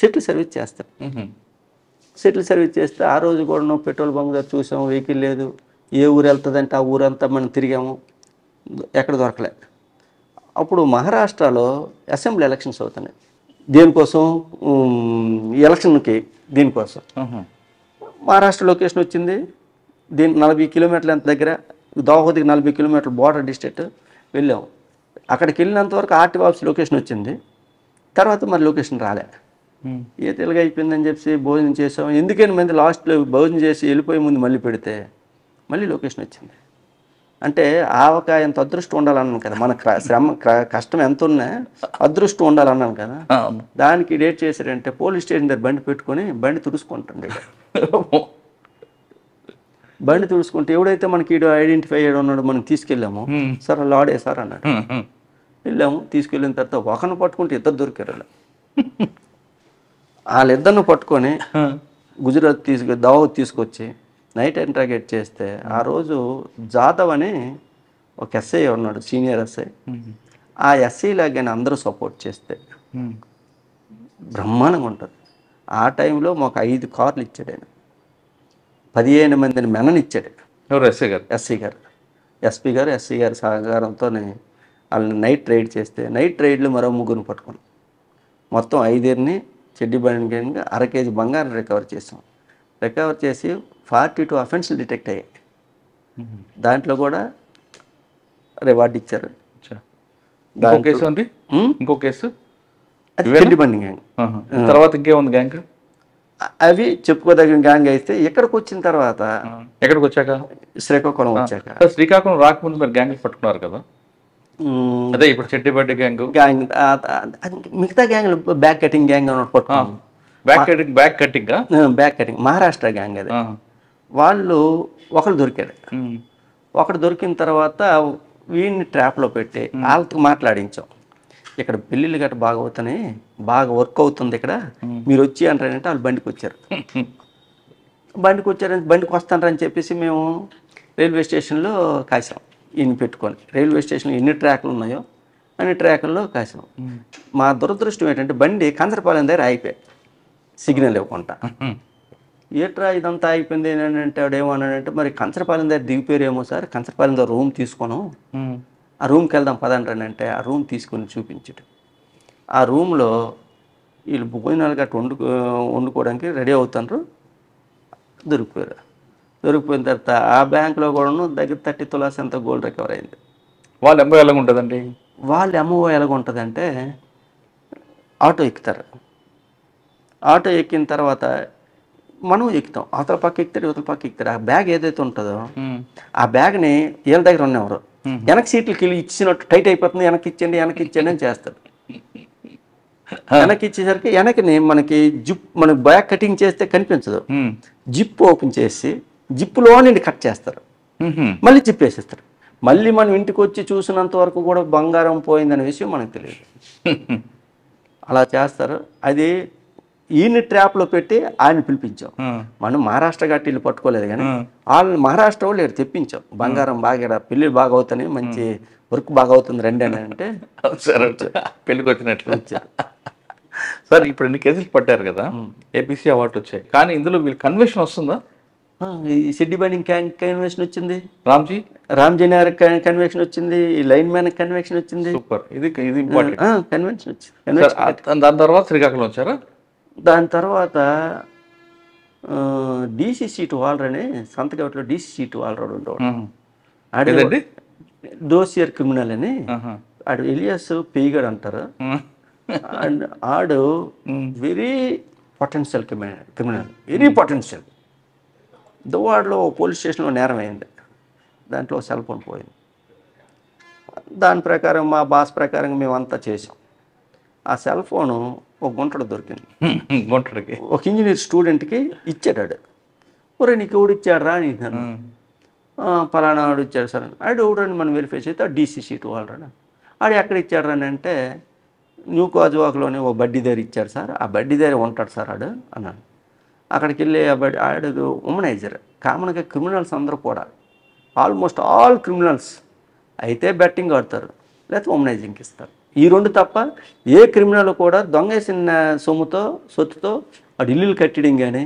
సెటిల్ సర్వీస్ చేస్తారు. సెటిల్ సర్వీస్ చేస్తే ఆ రోజు కూడా పెట్రోల్ బంక్ దగ్గర చూసాము, వెహికల్ లేదు. ఏ ఊరు వెళ్తుందంటే ఆ ఊరంతా మనం తిరిగాము, ఎక్కడ దొరకలే. అప్పుడు మహారాష్ట్రలో అసెంబ్లీ ఎలక్షన్స్ అవుతున్నాయి. దేనికోసం? ఎలక్షన్కి. దీనికోసం మహారాష్ట్ర లొకేషన్ వచ్చింది. దీని 40 కిలోమీటర్ల ఎంత దగ్గర, దావోదికి 40 కిలోమీటర్ల బోర్డర్ డిస్ట్రిక్ట్ వెళ్ళాము. అక్కడికి వెళ్ళినంత వరకు ఆర్టీఓ ఆఫీస్ లొకేషన్ వచ్చింది. తర్వాత మరి లొకేషన్ రాలే. ఏ తెలుగు అయిపోయిందని చెప్పి భోజనం చేసాం. ఎందుకని మంది లాస్ట్లో భోజనం చేసి వెళ్ళిపోయే ముందు మళ్ళీ పెడితే మళ్ళీ లొకేషన్ వచ్చింది. అంటే ఆవకాయ ఎంత అదృష్టం ఉండాలన్నాను కదా, మన కష్టం ఎంత ఉన్నా అదృష్టం ఉండాలన్నాను కదా. దానికి డేట్ చేశారంటే పోలీస్ స్టేషన్ దగ్గర బండి పెట్టుకొని బండి తుడుచుకుంటుండే. బండి తుడుచుకుంటే ఎవడైతే మనకి ఐడెంటిఫై అయ్యాడు ఉన్నాడు మనం తీసుకెళ్ళాము. సార్ అలా ఆడే సార్ అన్నాడు. వెళ్ళాము, తీసుకెళ్ళిన తర్వాత ఒకరిని పట్టుకుంటే ఇద్దరు దొరికారు. వాళ్ళిద్దరిని పట్టుకొని గుజరాత్ దావోద్ తీసుకొచ్చి నైట్ ఇంట్రాగేట్ చేస్తే ఆ రోజు జాదవ్ అని ఒక ఎస్ఐ ఉన్నాడు, సీనియర్ ఎస్ఐ. ఆ ఎస్ఐ లాగానే అందరూ సపోర్ట్ చేస్తే బ్రహ్మాండంగా ఉంటుంది. ఆ టైంలో మాకు 5 కార్లు ఇచ్చాడు ఆయన. 15 మందిని మెననిచ్చాడు. ఎవరు? ఎస్ఐ గారు. ఎస్పీ గారు ఎస్సీ గారి సహకారంతో వాళ్ళని నైట్ రైడ్ చేస్తే నైట్ రైడ్లో మరో 3 పట్టుకున్నాం. మొత్తం 5 చెడ్డి బండి 1/2 కేజీ బంగారం రికవర్ చేసాం. రికవర్ చేసి 42 అఫెన్స్లు డిటెక్ట్ అయ్యాయి. దాంట్లో కూడా రివార్డ్ ఇచ్చారు. ఇంకో కేసు చెడ్డి బండి గ్యాంగ్. తర్వాత ఇంకేముంది గ్యాంగ్? అవి చెప్పుకోదగిన గ్యాంగ్ అయితే ఇక్కడికి వచ్చిన తర్వాత, ఎక్కడికి వచ్చాక? శ్రీకాకుళం వచ్చాక. శ్రీకాకుళం రాకముందు మీరు గ్యాంగ్ పట్టుకున్నారు కదా, అదే ఇప్పుడు చెట్టిబడ్డి గ్యాంగ్. మిగతా గ్యాంగ్ బ్యాక్ కటింగ్ గ్యాంగ్ పట్టుకున్నాం. బ్యాక్ కటింగ్ మహారాష్ట్ర గ్యాంగ్ అది. వాళ్ళు ఒకరు దొరికాడు. ఒకడు దొరికిన తర్వాత వీడిని ట్రాప్లో పెట్టి వాళ్ళతో మాట్లాడించాం. ఇక్కడ పెళ్ళిళ్ళు గట్రా బాగా అవుతున్నాయి, బాగా వర్క్ అవుతుంది ఇక్కడ, మీరు వచ్చి అంటారంటే వాళ్ళు బండికి వచ్చారు. బండికి వస్తానని చెప్పేసి మేము రైల్వే స్టేషన్లో కాసాం. ఈయన పెట్టుకొని రైల్వే స్టేషన్లో ఎన్ని ట్రాక్లు ఉన్నాయో అన్ని ట్రాకుల్లో కాసాం. మా దురదృష్టం ఏంటంటే బండి కంచరపాలెం దగ్గర ఆగిపోయాయి, సిగ్నల్ ఇవ్వకుండా. ఏట్రా ఇదంతా అయిపోయింది ఏంటంటే వాడేమన్నాడంటే, మరి కంచరపాలెం దగ్గర దిగిపోయారేమో సార్, కంచరపాలెం దగ్గర రూమ్ తీసుకోను, ఆ రూమ్కి వెళ్దాం పదండి అంటే ఆ రూమ్ తీసుకొని చూపించాడు. ఆ రూమ్లో వీళ్ళు భోజనాలు గట్రా వండుకోవడానికి రెడీ అవుతారు. దొరికిపోయిన తర్వాత ఆ బ్యాంకులో కూడా దగ్గర 30 తులాస్ ఎంత గోల్డ్ రికవర్ అయింది. వాళ్ళ ఎంఓ ఎలాగుంటుందండి? వాళ్ళ ఎంఓ ఎలాగుంటుందంటే ఆటో ఎక్కుతారు. ఆటో ఎక్కిన తర్వాత మనం ఎక్కుతాం, అవతల పక్క ఎక్కుతారు, యువతల పక్క ఎక్కుతారు. ఆ బ్యాగ్ ఏదైతే ఉంటుందో ఆ బ్యాగ్ని వీళ్ళ దగ్గర ఉన్నవారు వెనక్కి సీట్లకి వెళ్ళి ఇచ్చినట్టు టైట్ అయిపోతుంది, వెనక్కి ఇచ్చేయండి అని చేస్తారు. వెనక్కి ఇచ్చేసరికి వెనక్కి మనకి మన బ్యాగ్ కటింగ్ చేస్తే కనిపించదు. జిప్ ఓపెన్ చేసి జిప్పులో నుండి కట్ చేస్తారు, మళ్ళీ జిప్ వేసేస్తారు. మళ్ళీ మనం ఇంటికి వచ్చి చూసినంత వరకు కూడా బంగారం పోయిందనే విషయం మనకు తెలియదు. అలా చేస్తారు. అది ఈయన ట్రాప్లో పెట్టి ఆయన పిలిపించాం. మనం మహారాష్ట్ర గట్టి వీళ్ళు పట్టుకోలేదు కానీ వాళ్ళు మహారాష్ట్ర వాళ్ళు ఇక్కడ తెప్పించాం. బంగారం బాగా పెళ్ళి బాగా అవుతాయి, మంచి వర్క్ బాగా అవుతుంది రండి అని అంటే పెళ్ళికి వచ్చినట్లు వచ్చారు. సార్ ఇప్పుడు ఎన్ని కేసులు పట్టారు కదా, ఏపీసీ అవార్డు వచ్చాయి, కానీ ఇందులో వీళ్ళు కన్వెన్షన్ వస్తుందా? ఈ సిడ్డి బైండింగ్ కన్వెన్షన్ వచ్చింది, రామ్జీ నగర్ కన్వెన్షన్ వచ్చింది, ఈ లైన్ మ్యాన్ కన్వెన్షన్ వచ్చింది. సూపర్, ఇది ఇంపార్టెంట్ కన్వెన్షన్ వచ్చింది. దాని తర్వాత శ్రీకాకుళం వచ్చారా? దాని తర్వాత డీసీ సీటు వాలర్ అని సంతకట్లో డీసీ సీటు వాలర్ ఉండేవాడు. డోసియర్ క్రిమినల్ అని ఆడు ఎలియాస్ పేయిగాడు అంటారు. అండ్ ఆడు very potential criminal, very potential. దువ్వాడలో పోలీస్ స్టేషన్లో నేరం అయింది, దాంట్లో సెల్ ఫోన్ పోయింది. దాని ప్రకారం మా బాస్ ప్రకారం మేమంతా చేసాం. ఆ సెల్ ఫోను ఒక గుంటడు దొరికింది. గుంటడికి ఒక ఇంజనీర్ స్టూడెంట్కి ఇచ్చాడు. ఒరే నీకు ఎవడు ఇచ్చాడు రా అని నన్ను. పలానా వాడు ఇచ్చాడు సార్. ఆడు ఎవడని మనం వెరిఫై చేస్తే డీసీ షీట్ వాళ్ళరా. ఆడు ఎక్కడ ఇచ్చాడు అని అంటే న్యూ కాజువాక్లోనే ఓ బడ్డీ దగ్గర ఇచ్చాడు సార్, ఆ బడ్డీ దగ్గర ఉంటాడు సార్ ఆడు అన్నాడు. అక్కడికి వెళ్ళి ఆడు ఉమనైజర్. కామన్గా క్రిమినల్స్ అందరూ కూడా ఆల్మోస్ట్ ఆల్ క్రిమినల్స్ అయితే బెట్టింగ్ ఆడతారు, లేకపోతే ఉమనైజింగ్కి ఇస్తారు. ఈ రెండు తప్ప ఏ క్రిమినల్ కూడా దొంగేసిన సొత్తుతో వాడు ఇల్లులు కట్టడం కానీ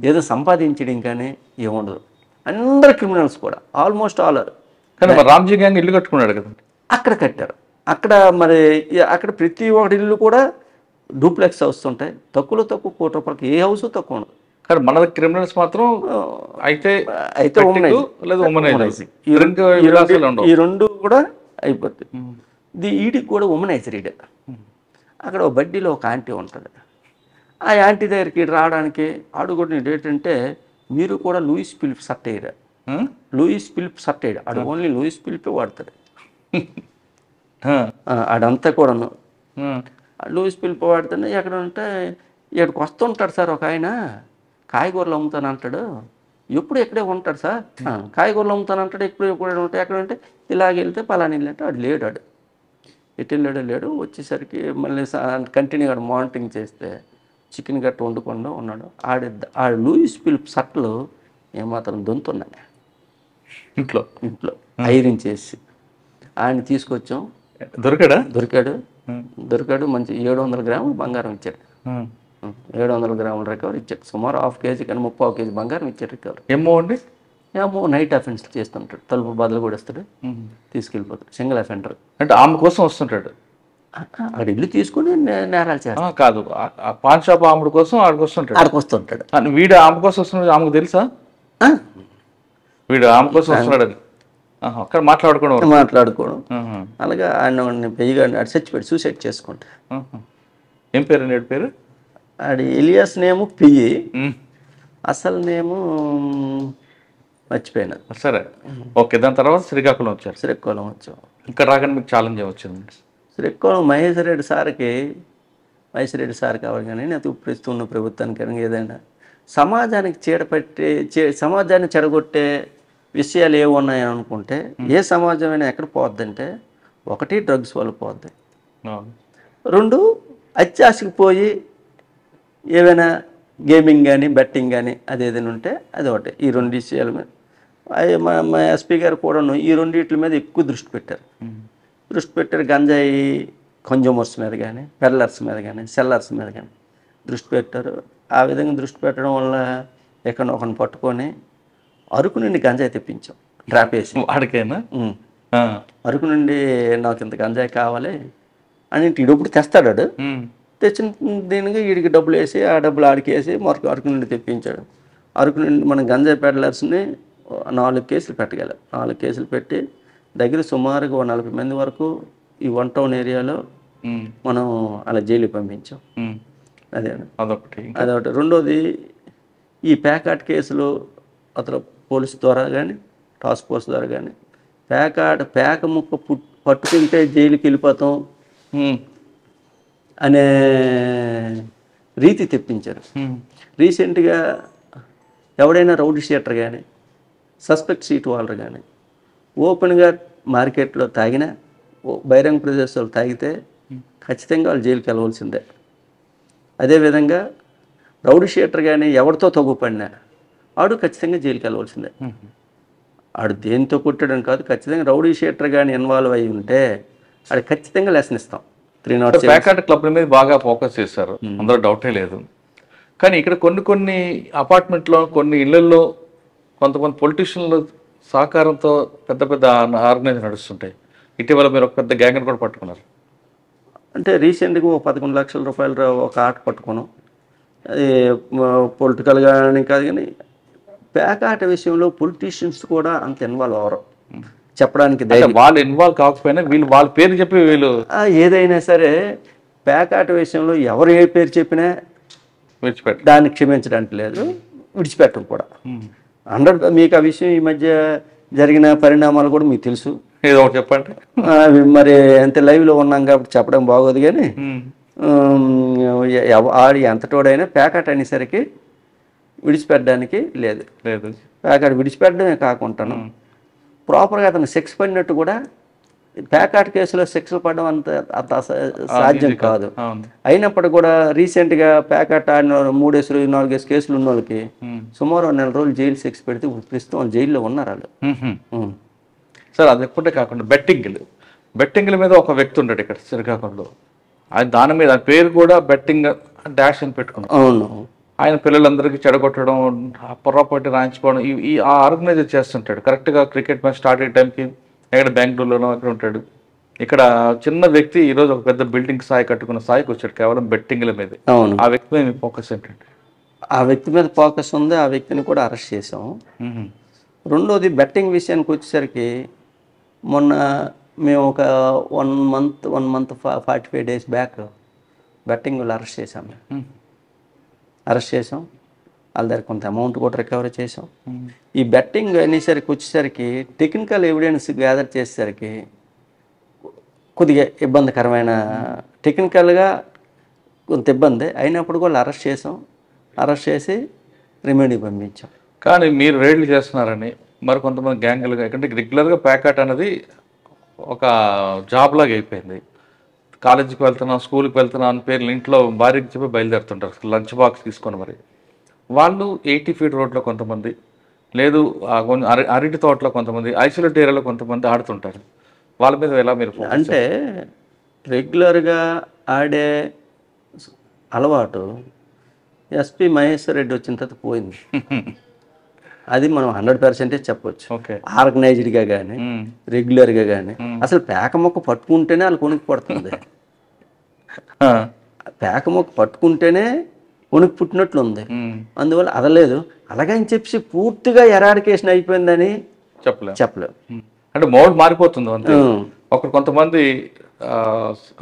ఏదో సంపాదించడం కానీ ఏముండదు. అందరు క్రిమినల్స్ కూడా ఆల్మోస్ట్ ఆల్. కానీ రామ్జీ గ్యాంగ్ ఇల్లు కట్టుకున్నాడు కదా, అక్కడ కట్టారు. అక్కడ మరి అక్కడ ప్రతి ఒక్కటి ఇల్లు కూడా డూప్లెక్స్ హౌస్ ఉంటాయి. తక్కువ తక్కువ కోటి రూపాయలకి ఏ హౌస్ తక్కువ ఉండదు. కానీ మన క్రిమినల్స్ మాత్రం అయితే ఈ రెండు కూడా అయిపోతుంది. ఈడికి కూడా ఉమనైజర్ ఈడ. అక్కడ ఒక బడ్డీలో ఒక ఆంటీ ఉంటుంది. ఆ యాంటీ దగ్గరికి రావడానికి ఆడు కూడా ఏంటంటే మీరు కూడా లూయిస్ ఫిలిప్ షర్ట్ వేయరా, లూయిస్ ఫిలిప్ షర్ట్ వేయడు, ఆడు ఓన్లీ లూయిస్ ఫిలిపే వాడతాడు. ఆడంతా కూడాను లూయిస్ ఫిలిప్ వాడుతాడు. ఎక్కడ ఉంటే ఇక్కడికి వస్తుంటాడు సార్ ఒక ఆయన, కాయగూరలు అమ్ముతాను అంటాడు. ఎప్పుడు ఎక్కడే ఉంటాడు సార్, కాయగూరలు అమ్ముతాను అంటాడు. ఎప్పుడు ఉంటాయి ఎక్కడ ఉంటే ఇలాగ వెళ్తే పలానా వెళ్ళంటే ఆడు లేడు. ఆడు ఎటు వెళ్ళాడో లేడు. వచ్చేసరికి మళ్ళీ కంటిన్యూగా మానిటరింగ్ చేస్తే చికెన్ గట్ట వండుకుండా ఉన్నాడు. ఆ లూయిస్ ఫిలిప్ షర్ట్లు ఏమాత్రం దొంతున్నాయి ఇంట్లో ఐరన్ చేసి ఆయన తీసుకొచ్చాం. దొరికాడు. మంచి 700 గ్రాములు బంగారం ఇచ్చాడు. 700 గ్రాముల రికవరీ ఇచ్చాడు. సుమారు 1/2 కేజీ కానీ 3/4 కేజీ బంగారం ఇచ్చాడు రికవరీ. ఏమో నైట్ అఫెన్స్ చేస్తుంటాడు, తలుపు బదులు కూడా వస్తాడు, తీసుకెళ్ళిపోతాడు. సింగిల్ అఫెండర్ అంటే ఆమె కోసం వస్తుంటాడు. ఆడ ఇల్లు తీసుకుని నేరాలు చేస్తాడు. కాదు, పాన్ షాప్ ఆమెడు కోసం ఆడికి వస్తుంటాడు. వీడు ఆమె కోసం వస్తున్నాడు. ఆమెకు తెలుసా వీడు ఆమె కోసం వస్తున్నాడు? అక్కడ మాట్లాడుకోవడం అలాగా ఆయన పెయ్యగా చచ్చిపోయాడు, సూసైడ్ చేసుకుంటా. ఏం పేరు నేడు పేరు? ఆడి ఎలియాస్ నేము పియ్యి, అసలు నేము మర్చిపోయినా. సరే, ఓకే. దాని తర్వాత శ్రీకాకుళం వచ్చాం. ఇక్కడ రాగానే మీకు ఛాలెంజ్ వచ్చింది. శ్రీకాకుళం మహేశ్వర రెడ్డి సార్ కావాలి కానీ నేను ఇప్పుడు ఇస్తున్న ప్రభుత్వానికి ఏదైనా సమాజానికి సమాజాన్ని చెడగొట్టే విషయాలు ఏమి ఉన్నాయని అనుకుంటే ఏ సమాజమైనా ఎక్కడ పోద్దంటే, ఒకటి డ్రగ్స్ వల్ల పోద్ది, 2 అత్యాశకి పోయి ఏవైనా గేమింగ్ కానీ బెట్టింగ్ కానీ అది ఏదైనా ఉంటే అది ఒకటి. ఈ 2 విషయాల మీద మా ఎస్పీ గారు కూడాను ఈ 2 వీటి మీద ఎక్కువ దృష్టి పెట్టారు. గంజాయి కన్జ్యూమర్స్ మీద కానీ, పెర్లర్స్ మీద కానీ, సెల్లర్స్ మీద కానీ దృష్టి పెట్టారు. ఆ విధంగా దృష్టి పెట్టడం వల్ల ఎక్కడో ఒకరిని పట్టుకొని అరకు నుండి గంజాయి తెప్పించాం, ట్రాప్ వేసి. వాడికైనా అరకు నుండి నాకు ఇంత గంజాయి కావాలి అని ఈడప్పుడు తెస్తాడు. తెచ్చిన దీనికి వీడికి డబ్బులు వేసి ఆ డబ్బులు ఆడికి వేసి అరకు నుండి తెప్పించాడు. అరకు నుండి మనం గంజాయి పెడలర్స్ని 4 కేసులు పెట్టగలం. 4 కేసులు పెట్టి దగ్గర సుమారుగా 40 మంది వరకు ఈ 1 టౌన్ ఏరియాలో మనం అలా జైలుకి పంపించాం. అదొకటి. రెండోది ఈ ప్యాకాట్ కేసులు అతను పోలీసు ద్వారా కానీ టాస్క్ ఫోర్స్ ద్వారా కానీ పేక ముక్క పట్టుకుంటే జైలుకి వెళ్ళిపోతాం అనే రీతి తెప్పించారు. రీసెంట్గా ఎవడైనా రౌడీ షీటర్ కానీ సస్పెక్ట్ సీట్ వాళ్ళు కానీ ఓపెన్గా మార్కెట్లో తాగినా బహిరంగ ప్రదేశాలు తాగితే ఖచ్చితంగా వాళ్ళు జైలుకి వెళ్ళవలసిందే. అదేవిధంగా రౌడీ షీటర్ కానీ ఎవరితో తగ్గుపడినా ఆడు ఖచ్చితంగా జైలుకి వెళ్ళవలసిందే. ఆడు దేంతో కొట్టడం కాదు, ఖచ్చితంగా రౌడీ షీటర్ కానీ ఇన్వాల్వ్ అయ్యి ఉంటే ఆడు ఖచ్చితంగా లెసన్ ఇస్తాం. 307 ప్యాకాట్ క్లబ్ల మీద బాగా ఫోకస్ చేశారు, అందులో డౌటే లేదు. కానీ ఇక్కడ కొన్ని అపార్ట్మెంట్లో కొన్ని ఇళ్లలో కొంతమంది పొలిటీషియన్లు సహకారంతో పెద్ద పెద్ద ఆర్గనైజేషన్ నడుస్తుంటాయి. ఇటీవల మీరు ఒక పెద్ద గ్యాంగ్ని కూడా పట్టుకున్నారు. అంటే రీసెంట్గా 11 లక్షల రూపాయలు ఒక ఆట పట్టుకున్నాం. అది పొలిటికల్ కానీ కాదు, కానీ ప్యాకాట విషయంలో పొలిటీషియన్స్ కూడా అంత ఇన్వాల్వ్ అవ్వరు చెప్పడానికి. వాళ్ళు ఇన్వాల్వ్ కాకపోయినా వీళ్ళు వాళ్ళ పేరు చెప్పి వీళ్ళు ఏదైనా సరే ప్యాకాట విషయంలో ఎవరు ఏ పేరు చెప్పినా దాన్ని క్షమించడానికి లేదు, విడిచిపెట్టడం కూడా. మీకు ఆ విషయం ఈ మధ్య జరిగిన పరిణామాలు కూడా మీకు తెలుసు. ఏదో చెప్పండి. మరి అంతే లైవ్లో ఉన్నాం కాబట్టి చెప్పడం బాగోదు. కానీ ఆడు ఎంతటోడైనా ప్యాకెట్ అనేసరికి విడిచిపెట్టడానికి లేదు. ప్యాకెట్ విడిచిపెట్టడమే కాకుండా ప్రాపర్గా అతను సెక్స్ పడినట్టు కూడా ప్యాకెట్ కేసులో సెక్స్ పడడం అంత సాధ్యం కాదు. అయినప్పటికీ కూడా రీసెంట్గా ప్యాకెట్ ఆడిన 3 4 కేసులు ఉన్న వాళ్ళకి సుమారు 1 నెల రోజులు జైలు సెక్స్ పెడితే ప్రస్తుతం వాళ్ళు జైల్లో ఉన్నారు వాళ్ళు. సార్ అది ఎప్పుడే కాకుండా బెట్టింగ్ల మీద ఒక వ్యక్తి ఉన్నాడు ఇక్కడ శ్రీకాకుళంలో. ఆయన దాని మీద పేరు కూడా బెట్టింగ్ డాష్ అని పెట్టుకున్నాం. అవును. ఆయన పిల్లలందరికీ చెడగొట్టడం, పొరపాటు రాయించుకోవడం ఈ ఆర్గనైజర్ చేస్తుంటాడు. కరెక్ట్గా క్రికెట్ మ్యాచ్ స్టార్ట్ అయ్యే టైంకి ఎక్కడ బెంగళూరులోనో అక్కడ ఉంటాడు. ఇక్కడ చిన్న వ్యక్తి ఈరోజు ఒక పెద్ద బిల్డింగ్ స్థాయి కట్టుకున్న స్థాయికి వచ్చాడు కేవలం బెట్టింగ్ల మీద. అవును. ఆ వ్యక్తి మీద మీ ఫోకస్ ఏంటంటే? ఆ వ్యక్తి మీద ఫోకస్ ఉంది. ఆ వ్యక్తిని కూడా అరెస్ట్ చేసాం. రెండోది బెట్టింగ్ విషయానికి వచ్చేసరికి మొన్న మేము ఒక 1 మంత్ 45 days బ్యాక్ బెట్టింగ్ వాళ్ళు అరెస్ట్ చేసాం. వాళ్ళ దగ్గర కొంత అమౌంట్ కూడా రికవరీ చేసాం. ఈ బెట్టింగ్ అనేసరికి వచ్చేసరికి టెక్నికల్ ఎవిడెన్స్ గ్యాదర్ చేసేసరికి కొద్దిగా ఇబ్బందికరమైన, టెక్నికల్గా కొంత ఇబ్బంది అయినప్పుడు కూడా అరెస్ట్ చేసి రిమాండ్కి పంపించాం. కానీ మీరు రైడ్లు చేస్తున్నారని మరి కొంతమంది గ్యాంగులుగా, ఎందుకంటే రెగ్యులర్గా ప్యాకెట్ అనేది ఒక జాబ్ లాగా అయిపోయింది. కాలేజీకి వెళ్తున్నాం, స్కూల్కి వెళ్తున్నాం అని పేర్లు ఇంట్లో భార్యకి చెప్పి బయలుదేరుతుంటారు లంచ్ బాక్స్ తీసుకొని. మరి వాళ్ళు 80 feet రోడ్లో కొంతమంది, లేదు అరటి తోటలో కొంతమంది, ఐసోలేట్ ఏరియాలో కొంతమంది ఆడుతుంటారు. వాళ్ళ మీద ఎలా మీరు అంటే రెగ్యులర్గా ఆడే అలవాటు ఎస్పీ మహేశ్వర్ రెడ్డి వచ్చిన తర్వాత పోయింది. అది మనం 100% చెప్పొచ్చు. ఆర్గనైజ్డ్గా కానీ రెగ్యులర్గా కానీ అసలు పేక మొక్క పట్టుకుంటేనే వాళ్ళు కొనుక్కు పడుతుంది. పేక మొక్క పట్టుకుంటేనే కొనుక్కు పుట్టినట్లుంది. అందువల్ల అదలేదు. అలాగని చెప్పి పూర్తిగా ఎరాడికేషన్ అయిపోయిందని చెప్పలేము. అంటే మోడ్ మారిపోతుంది అంతే. ఒకరు కొంతమంది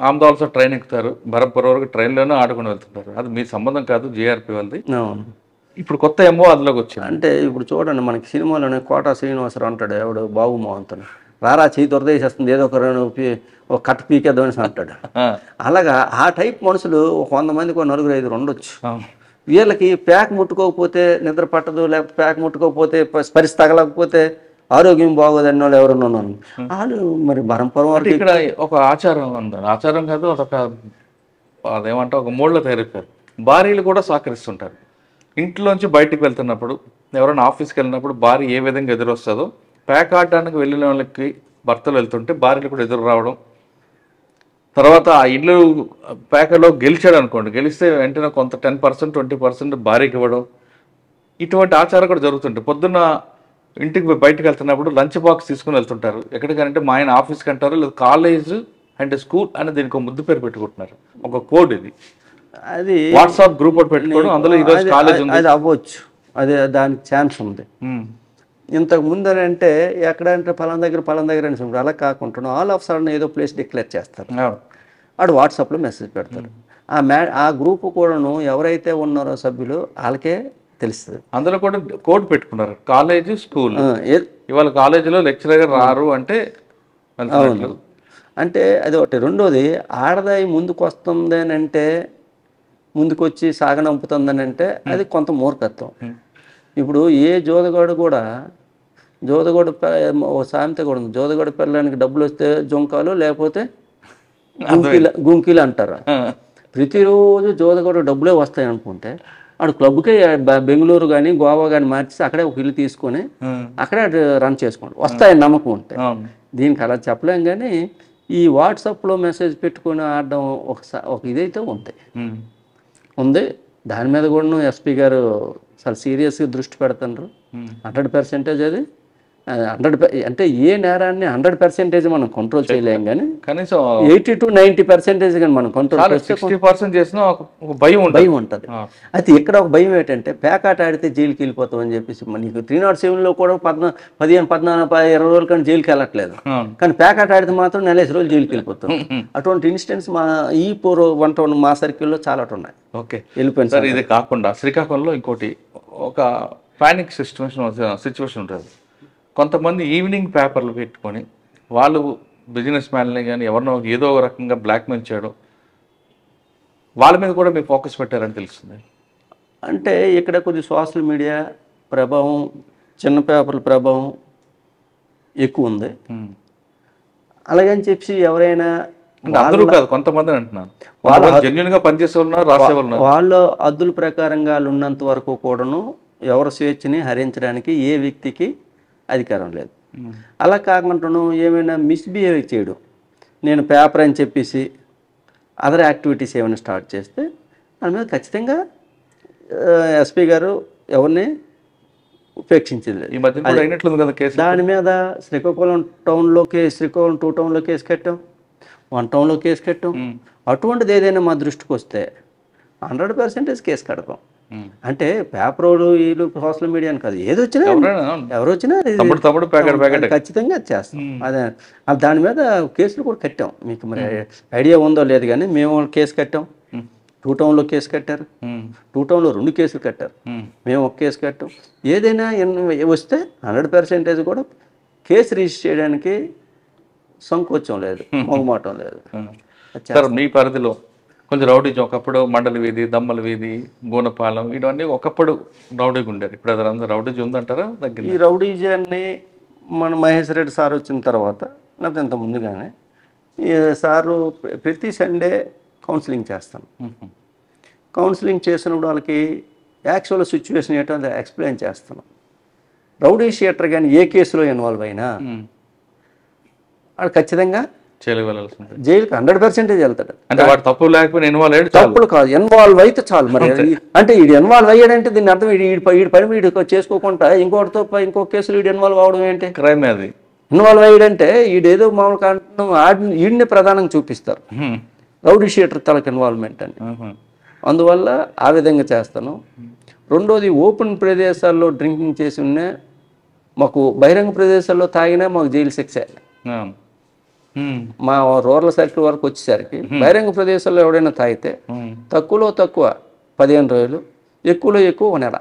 ఆమ్దాల్సో ట్రైన్ ఎక్కుతారు, బరబ్బర్ వరకు ట్రైన్లోనే ఆడుకుని వెళ్తుంటారు. అది మీ సంబంధం కాదు, జీఆర్పీ వాళ్ళది. ఇప్పుడు కొత్త ఎంఓ అందులోకి వచ్చింది. అంటే ఇప్పుడు చూడండి, మనకి సినిమాలోనే కోటా శ్రీనివాసరావు అంటాడు, ఎవడు బాబు మోహన్తో, రారా చేయి దొరదేసేస్తుంది, ఏదో ఒక కట్ పీకేద్దామని అంటాడు. అలాగా ఆ టైప్ మనుషులు 100 మందికి 4 5 ఉండొచ్చు. వీళ్ళకి ప్యాక్ ముట్టుకోకపోతే నిద్ర పట్టదు, లేకపోతే ప్యాక్ ముట్టుకోకపోతే స్పరిశ తగలకపోతే ఆరోగ్యం బాగోదని వాళ్ళు ఎవరన్నా వాళ్ళు మరి బరంపురం వరకు. ఇక్కడ ఒక ఆచారం ఉంది, ఆచారం కాదు, అదొక అదేమంటే ఒక మూడ్లో తయారైపోయారు. భార్యలు కూడా సహకరిస్తుంటారు. ఇంట్లోంచి బయటికి వెళ్తున్నప్పుడు, ఎవరైనా ఆఫీస్కి వెళ్ళినప్పుడు భార్య ఏ విధంగా ఎదురొస్తుందో, ప్యాక్ ఆడడానికి వెళ్ళిన వాళ్ళకి భర్తలు వెళ్తుంటే భార్యలు కూడా ఎదురు రావడం. తర్వాత ఆ ఇల్లు ప్యాకలో గెలిచాడు అనుకోండి, గెలిస్తే వెంటనే కొంత 10% 20% భార్యకి ఇవ్వడం. ఇటువంటి ఆచారం కూడా జరుగుతుంటాయి. పొద్దున్న ఇంటికి బయటకు వెళ్తున్నప్పుడు లంచ్ బాక్స్ తీసుకుని వెళ్తుంటారు. ఎక్కడికంటే మా ఆయన ఆఫీస్కి అంటారు, లేదు కాలేజ్ అండ్ స్కూల్ అని దీనికి ఒక ముద్దు పేరు పెట్టుకుంటున్నారు. ఒక కోడ్ ఇది. అది వాట్సాప్ గ్రూప్ ఒకటి పెట్టుకోవడం, అందులో ఈరోజు కాలేజ్ ఉంది, అది అవ్వచ్చు. అదే దానికి ఛాన్స్ ఉంది. ఇంతకు ముందు అంటే ఎక్కడంటే పలానా దగ్గర అని சொல்றாరు. అలా కాకుండా ఆల్ ఆఫ్ సడన్ ఏదో ప్లేస్ డిక్లేర్ చేస్తారు. వాడు వాట్సాప్లో మెసేజ్ పెడతారు. ఆ గ్రూప్ కూడాను ఎవరైతే ఉన్నారో సభ్యులు వాళ్ళకే తెలుస్తుంది. అందులో కూడా కోడ్ పెట్టుకున్నారు, కాలేజ్ స్కూల్. ఇవాళ కాలేజీలో లెక్చరర్ రారు అంటే అంటే అది ఒకటి. రెండోది, ఆడదాయి ముందుకు వస్తుంది అని అంటే, ముందుకు వచ్చి సాగనంపుతుందని అంటే అది కొంత మూర్ఖత్వం. ఇప్పుడు ఏ జోదగాడు కూడా ఓ సామెత కూడా ఉంది, జోదగాడు పిల్లడానికి డబ్బులు వస్తే జొంకాలు, లేకపోతే గుంకీలు అంటారు. ప్రతిరోజు జోదగాడు డబ్బులే వస్తాయి అనుకుంటే వాడు క్లబ్కే బెంగళూరు కానీ గోవా కానీ మార్చి అక్కడే ఒక ఇల్లు తీసుకొని అక్కడే రన్ చేసుకోండి, వస్తాయని నమ్మకం ఉంటే. దీనికి అలా చెప్పలేం. కానీ ఈ వాట్సాప్లో మెసేజ్ పెట్టుకొని ఆడడం ఒక ఇదైతే ఉంది. దాని మీద కూడా ఎస్పీ గారు చాలా సీరియస్గా దృష్టి పెడుతున్నారు. 100% అది 100 అంటే ఏ నేరాన్ని 100% మనం కంట్రోల్ చేయలేం, కానీ కనీసం 80 to 90% కానీ మనం కంట్రోల్ చేస్తే 60% చేసినా ఒక భయం ఉంటుంది. అయితే ఇక్కడ ఒక భయం ఏంటంటే, పేకాట ఆడితే జైలుకి వెళ్ళిపోతాం అని చెప్పేసి. నీకు 307లో కూడా 15, 14, 20 రోజుల కానీ జైలుకి వెళ్ళట్లేదు. కానీ పేకాట ఆడితే మాత్రం 40 రోజులు జైలుకి వెళ్ళిపోతాం. అటువంటి ఇన్సిడెంట్స్ మా ఈ 1 మా సర్కిల్లో చాలా ఉన్నాయి. వెళ్ళిపోయింది సార్. ఇది కాకుండా శ్రీకాకుళంలో ఇంకోటి ఒక పానిక్ సిచ్యువేషన్ ఉంటుంది. కొంతమంది ఈవినింగ్ పేపర్లు పెట్టుకొని వాళ్ళు బిజినెస్ మ్యాన్ని కానీ ఎవరినో ఏదో ఒక రకంగా బ్లాక్మెయిల్ చేయడం, వాళ్ళ మీద కూడా మీరు ఫోకస్ పెట్టారని తెలుస్తుంది. అంటే ఇక్కడ కొద్ది సోషల్ మీడియా ప్రభావం, చిన్న పేపర్ల ప్రభావం ఎక్కువ ఉంది. అలాగని చెప్పి ఎవరైనా అందరూ కాదు, కొంతమంది అంటున్నాను, జెన్యున్ గా పనిచేసే వాళ్ళు, రాసే వాళ్ళు, వాళ్ళ అద్దుల ప్రకారంగా ఉన్నంత వరకు కూడాను ఎవరి స్వేచ్ఛని హరించడానికి ఏ వ్యక్తికి అధికారం లేదు. అలా కాకుండా ఏమైనా మిస్బిహేవ్ చేయడం, నేను పేపర్ అని చెప్పేసి అదర్ యాక్టివిటీస్ ఏమైనా స్టార్ట్ చేస్తే దాని మీద ఖచ్చితంగా ఎస్పీ గారు ఎవరిని ఉపేక్షించింది. ఈ మధ్య కూడా అయినట్లుంది కదా కేసు. దాని మీద శ్రీకాకుళం టౌన్లో కేసు, శ్రీకాకుళం 2 టౌన్లో కేసు కట్టాం, 1 టౌన్లో కేసు కట్టాం. అటువంటిది ఏదైనా మా దృష్టికి వస్తే 100% కేసు కడతాం. అంటే పేపర్ వీళ్ళు సోషల్ మీడియా అని కాదు, ఏది వచ్చినా ఎవరు వచ్చినా ఖచ్చితంగా చేస్తాం. అదే దాని మీద కేసులు కూడా కట్టాం. మీకు మరి ఐడియా ఉందో లేదు కానీ మేము కేసు కట్టాం. 2 టౌన్లో కేసు కట్టారు, 2 టౌన్లో 2 కేసులు కట్టారు, మేము ఒక కేసు కట్టాం. ఏదైనా వస్తే 100% కూడా కేసు రిజిస్టర్ చేయడానికి సంకోచం లేదు, మొగమాటం లేదు. సార్, మీ పరిధిలో కొంచెం రౌడీజం ఒకప్పుడు మండల వీధి, దమ్మల వీధి, గూనపాలెం ఇవన్నీ ఒకప్పుడు రౌడీగా ఉండేది. ఇప్పుడు అదంతా రౌడీజం ఉందంటారా? దగ్గర ఈ రౌడీజాన్ని మన మహేష్ రెడ్డి సార్ వచ్చిన తర్వాత, లేకపోతే ఇంత ముందుగానే ఈ సారు ప్రతి సండే కౌన్సిలింగ్ చేస్తాను. కౌన్సిలింగ్ చేసినప్పుడు వాళ్ళకి యాక్చువల్ సిచ్యువేషన్ ఏంటో అది ఎక్స్ప్లెయిన్ చేస్తాను. రౌడీ షీటర్ కానీ ఏ కేసులో ఇన్వాల్వ్ అయినా వాడు ఖచ్చితంగా జైలుకి 100% వెళ్తాడు. అంటే వాడు తప్పు లేకపోయినా ఇన్వాల్వ్ అయ్యాడు, తప్పులు కాదు, ఇన్వాల్వ్ అయితే చాలు. మరి అంటే వీడు ఇన్వాల్వ్ అయ్యాడంటే దీన్ని అర్థం వీడి పని వీడు చేసుకోకుండా ఇంకోటితో ఇంకో కేసులు వీడు ఇన్వాల్వ్ అవడం ఏంటి? క్రైమ్ అది. ఇన్వాల్వ్ అయ్యాడంటే వీడేదో మామూలు కారణం వీడిని ప్రధానంగా చూపిస్తారు రౌడీ షీటర్ తలకు ఇన్వాల్వ్మెంట్ అని. అందువల్ల ఆ విధంగా చేస్తాను. రెండోది, ఓపెన్ ప్రదేశాల్లో డ్రింకింగ్ చేసి ఉన్నా, మాకు బహిరంగ ప్రదేశాల్లో తాగినా మాకు జైలు శిక్ష. మా రూరల్ సర్కిల్ వరకు వచ్చేసరికి బహిరంగ ప్రదేశాల్లో ఎవడైనా తాగితే తక్కువలో తక్కువ 15 రోజులు, ఎక్కువలో ఎక్కువ 1 నెల,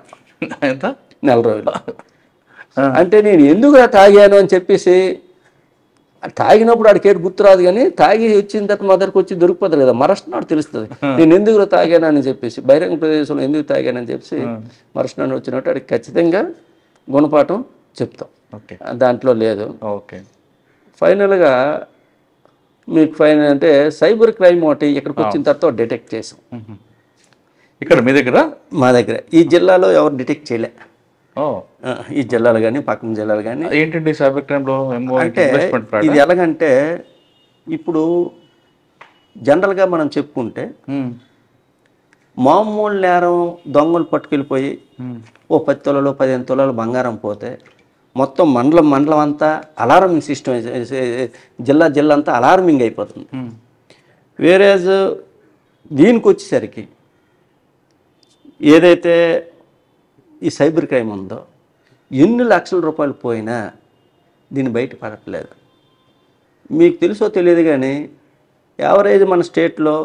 నెల రోజులు. అంటే నేను ఎందుకు తాగాను అని చెప్పేసి, తాగినప్పుడు ఆడికేటు గుర్తురాదు కానీ తాగి వచ్చిన తర్వాత మా దగ్గరకు వచ్చి దొరికిపోతుంది కదా, మరస్నాడు తెలుస్తుంది నేను ఎందుకు తాగానని చెప్పేసి, బహిరంగ ప్రదేశంలో ఎందుకు తాగానని చెప్పేసి మరస్నాడు వచ్చినట్టు ఆడికి ఖచ్చితంగా గుణపాఠం చెప్తాం. దాంట్లో లేదు. ఓకే. ఫైనల్గా మీకు ఫైనల్ అంటే సైబర్ క్రైమ్ ఒకటి ఇక్కడికి వచ్చిన తర్వాత డిటెక్ట్ చేసాం. ఇక్కడ మీ దగ్గర? మా దగ్గర ఈ జిల్లాలో ఎవరు డిటెక్ట్ చేయలే. ఈ జిల్లాలు కానీ పక్కన జిల్లాలు కానీ. ఏంటండి సైబర్ క్రైమ్లో? అంటే ఇది ఎలాగంటే, ఇప్పుడు జనరల్గా మనం చెప్పుకుంటే మామూలు నేరం దొంగలు పట్టుకెళ్ళిపోయి ఓ 10 తులాలు 15 తులాలు బంగారం పోతే మొత్తం మండలం అంతా అలారమింగ్ సిస్టమ్, జిల్లా అంతా అలారమింగ్ అయిపోతుంది. వేరేజ్ దీనికి వచ్చేసరికి ఏదైతే ఈ సైబర్ క్రైమ్ ఉందో, ఎన్ని లక్షల రూపాయలు పోయినా దీన్ని బయట పడట్లేదు. మీకు తెలుసో తెలియదు కానీ యావరేజ్ మన స్టేట్లో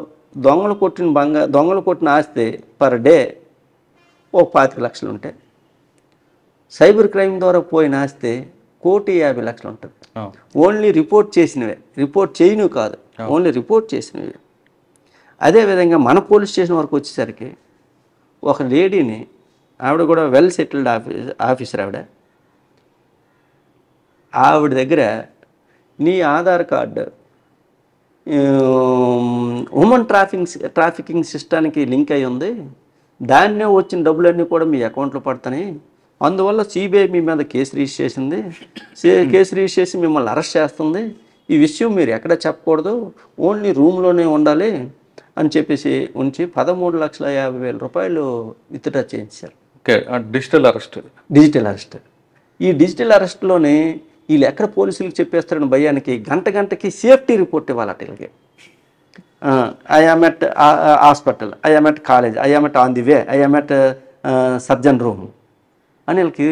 దొంగలు కొట్టిన ఆస్తి పర్ డే ఒక 25 లక్షలు ఉంటాయి. సైబర్ క్రైమ్ ద్వారా పోయిన ఆస్తి 1,50,00,000 ఉంటుంది. ఓన్లీ రిపోర్ట్ చేసినవే, రిపోర్ట్ చేయనివి కాదు, ఓన్లీ రిపోర్ట్ చేసినవి. అదేవిధంగా మన పోలీస్ స్టేషన్ వరకు వచ్చేసరికి ఒక లేడీని, ఆవిడ కూడా వెల్ సెటిల్డ్ ఆఫీసర్, ఆవిడ దగ్గర నీ ఆధార్ కార్డు ఉమెన్ ట్రాఫికింగ్ సిస్టానికి లింక్ అయి ఉంది, దాన్నే వచ్చిన డబ్బులన్నీ కూడా మీ అకౌంట్లో పడతాయి, అందువల్ల సిబిఐ మీ మీద కేసు రిజిస్టర్ చేసింది, కేసు రిజిస్టర్ చేసి మిమ్మల్ని అరెస్ట్ చేస్తుంది, ఈ విషయం మీరు ఎక్కడ చెప్పకూడదు, ఓన్లీ రూమ్లోనే ఉండాలి అని చెప్పేసి ఉంచి 13,50,000 రూపాయలు విత్డ్రా చేయించారు. Digital arrest. ఈ డిజిటల్ అరెస్ట్లోనే వీళ్ళు ఎక్కడ పోలీసులకు చెప్పేస్తారని భయానికి గంటకి సేఫ్టీ రిపోర్ట్ ఇవ్వాలి వీళ్ళకి. I am at hospital, I am at college, I am at on the way, I am at surgeon room అని వీళ్ళకి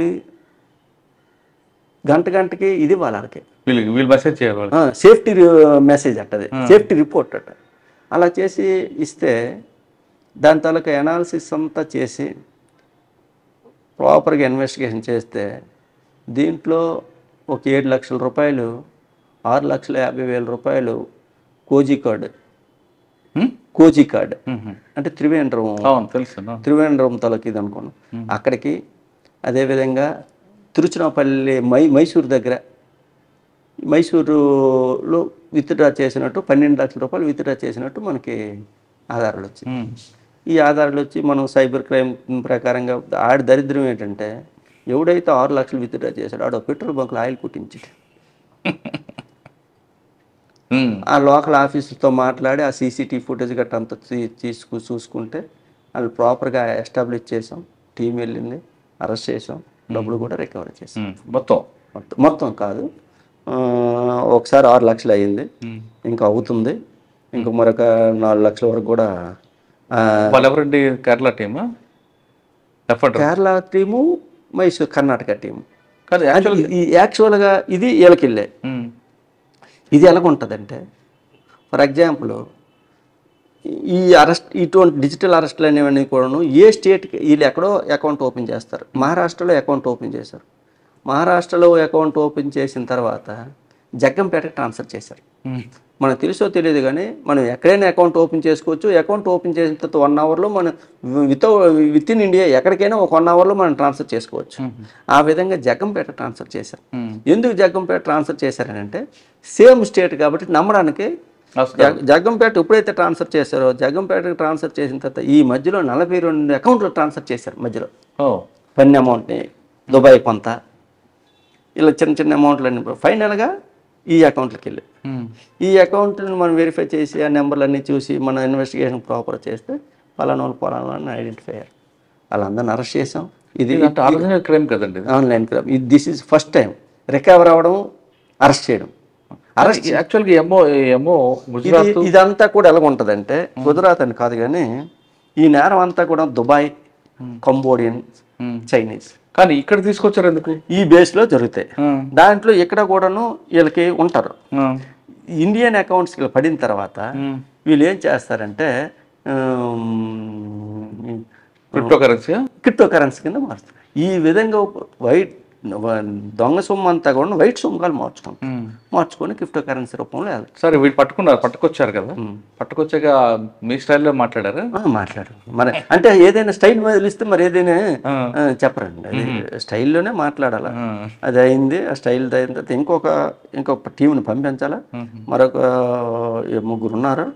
గంటకి ఇది వాళ్ళకి వీళ్ళు మెసేజ్ చేయాలి, సేఫ్టీ మెసేజ్ అట్టది, సేఫ్టీ రిపోర్ట్ అట్ట. అలా చేసి ఇస్తే దాని తాలూకా అనాలిసిస్ అంతా చేసి ప్రాపర్గా ఇన్వెస్టిగేషన్ చేస్తే దీంట్లో ఒక 7 లక్షల రూపాయలు, 6,50,000 రూపాయలు కోజీ కార్డు కోజికాడ్ అంటే త్రివేంద్రం, అవును తెలుసు. త్రివేంద్రం తాలూకు ఇది అనుకోను, అక్కడికి. అదేవిధంగా తిరుచినాపల్లి మైసూరు దగ్గర, మైసూరులో విత్డ్రా చేసినట్టు 12 లక్షల రూపాయలు విత్డ్రా చేసినట్టు మనకి ఆధారాలు వచ్చాయి. ఈ ఆధారాలు వచ్చి మనం సైబర్ క్రైమ్ ప్రకారంగా ఆడి దరిద్రం ఏంటంటే, ఎవడైతే 6 లక్షలు విత్డ్రా చేశాడో ఆడ పెట్రోల్ బంకులో ఆయిల్ కుట్టించాడు. ఆ లోకల్ ఆఫీసుతో మాట్లాడి ఆ సీసీటీవీ ఫుటేజ్ గట్రా అంతా చూసుకుంటే వాళ్ళు ప్రాపర్గా ఎస్టాబ్లిష్ చేసాం. టీం వెళ్ళింది, అరెస్ట్ చేసాం, డబ్బులు కూడా రికవరీ చేసాం. మొత్తం కాదు, ఒకసారి 6 లక్షలు అయ్యింది, ఇంకా అవుతుంది, ఇంకా మరొక 4 లక్షల వరకు కూడా. Kerala team, Mysore Karnataka team. యాక్చువల్గా ఇది వీళ్ళకెళ్ళే. ఇది ఎలాగుంటుందంటే, ఫర్ ఎగ్జాంపుల్ ఈ ఇటువంటి డిజిటల్ అరెస్టులు అనేవన్నీ కూడాను ఏ స్టేట్కి వీళ్ళు ఎక్కడో అకౌంట్ ఓపెన్ చేస్తారు. మహారాష్ట్రలో అకౌంట్ ఓపెన్ చేశారు. మహారాష్ట్రలో అకౌంట్ ఓపెన్ చేసిన తర్వాత జగ్గంపేటకి ట్రాన్స్ఫర్ చేశారు. మనకు తెలుసో తెలియదు కానీ మనం ఎక్కడైనా అకౌంట్ ఓపెన్ చేసుకోవచ్చు. అకౌంట్ ఓపెన్ చేసిన తర్వాత 1 అవర్లో మనం విత్ ఇన్ ఇండియా ఎక్కడికైనా ఒక 1 అవర్లో మనం ట్రాన్స్ఫర్ చేసుకోవచ్చు. ఆ విధంగా జగ్గంపేట ట్రాన్స్ఫర్ చేశారు. ఎందుకు జగ్గంపేట ట్రాన్స్ఫర్ చేశారనంటే, సేమ్ స్టేట్ కాబట్టి నమ్మడానికి. జగ్గంపేట ఎప్పుడైతే ట్రాన్స్ఫర్ చేశారో, జగ్గంపేటకి ట్రాన్స్ఫర్ చేసిన తర్వాత ఈ మధ్యలో 42 అకౌంట్లు ట్రాన్స్ఫర్ చేశారు. మధ్యలో పన్ను అమౌంట్ని దుబాయ్ కొంత, ఇలా చిన్న చిన్న అమౌంట్లు అన్ని ఫైనల్గా ఈ అకౌంట్లకి వెళ్ళి, ఈ అకౌంట్ని మనం వెరిఫై చేసి ఆ నెంబర్లన్నీ చూసి మన ఇన్వెస్టిగేషన్ ప్రాపర్ చేస్తే పలానా ఐడెంటిఫై అయ్యారు. వాళ్ళందరిని అరెస్ట్ చేసాం. ఇది ఆన్లైన్ క్రైమ్ కదండి, online crime. This is first time recover అవ్వడం, అరెస్ట్ చేయడం. ఇదంతా కూడా ఎలా ఉంటుందంటే, గుజరాత్ అని కాదు కానీ ఈ నేరం అంతా కూడా దుబాయ్, కంబోడియన్, చైనీస్. కానీ ఇక్కడ తీసుకొచ్చారు ఎందుకు? ఈ బేస్లో జరుగుతాయి. దాంట్లో ఇక్కడ కూడాను వీళ్ళకి ఉంటారు. ఇండియన్ అకౌంట్స్కి పడిన తర్వాత వీళ్ళు ఏం చేస్తారంటే క్రిప్టో కరెన్సీ కింద మారుస్తారు. ఈ విధంగా దొంగ సొమ్ము అంతా కూడా వైట్ సొమ్ముగా మార్చుకొని క్రిప్టో కరెన్సీ రూపంలో వెళ్తారు. సరే, వీళ్ళు పట్టుకొచ్చారు కదా, పట్టుకొచ్చాక మీ స్టైల్లో మాట్లాడారు. మరి అంటే ఏదైనా స్టైల్ వదిలిస్తే మరి ఏదైనా చెప్పరండి, అది స్టైల్లోనే మాట్లాడాలా. అది అయింది, ఆ స్టైల్ అయిన తర్వాత ఇంకొక టీంని పంపించాలా. మరొక 3 ఉన్నారు,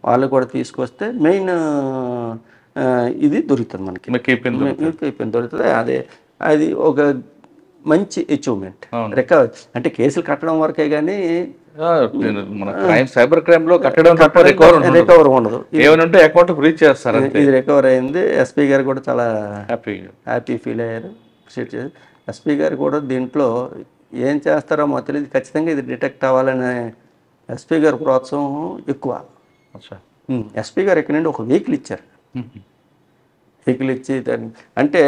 వాళ్ళు కూడా తీసుకొస్తే మెయిన్ ఇది దొరుకుతుంది మనకి, దొరుకుతుంది. అది ఒక మంచి అచీవ్మెంట్. రికవరీ అంటే కేసులు కట్టడం వరకే కానీ సైబర్ క్రైమ్ లో కట్టడం రికవర్ ఉండదు. ఏమంటే అకౌంట్ ఫ్రీజ్ చేస్తారు. ఇది రికవర్ అయింది. ఎస్పీ గారు కూడా చాలా హ్యాపీ ఫీల్ అయ్యారు. ఎస్పీ గారు కూడా దీంట్లో ఏం చేస్తారో మాకు తెలియదు, ఖచ్చితంగా ఇది డిటెక్ట్ అవ్వాలనే ఎస్పీ గారు ప్రోత్సాహం ఎక్కువ. ఎస్పీ గారు ఇక్కడ నుండి ఒక వెహికల్ ఇచ్చారు. వెహికల్ ఇచ్చి అంటే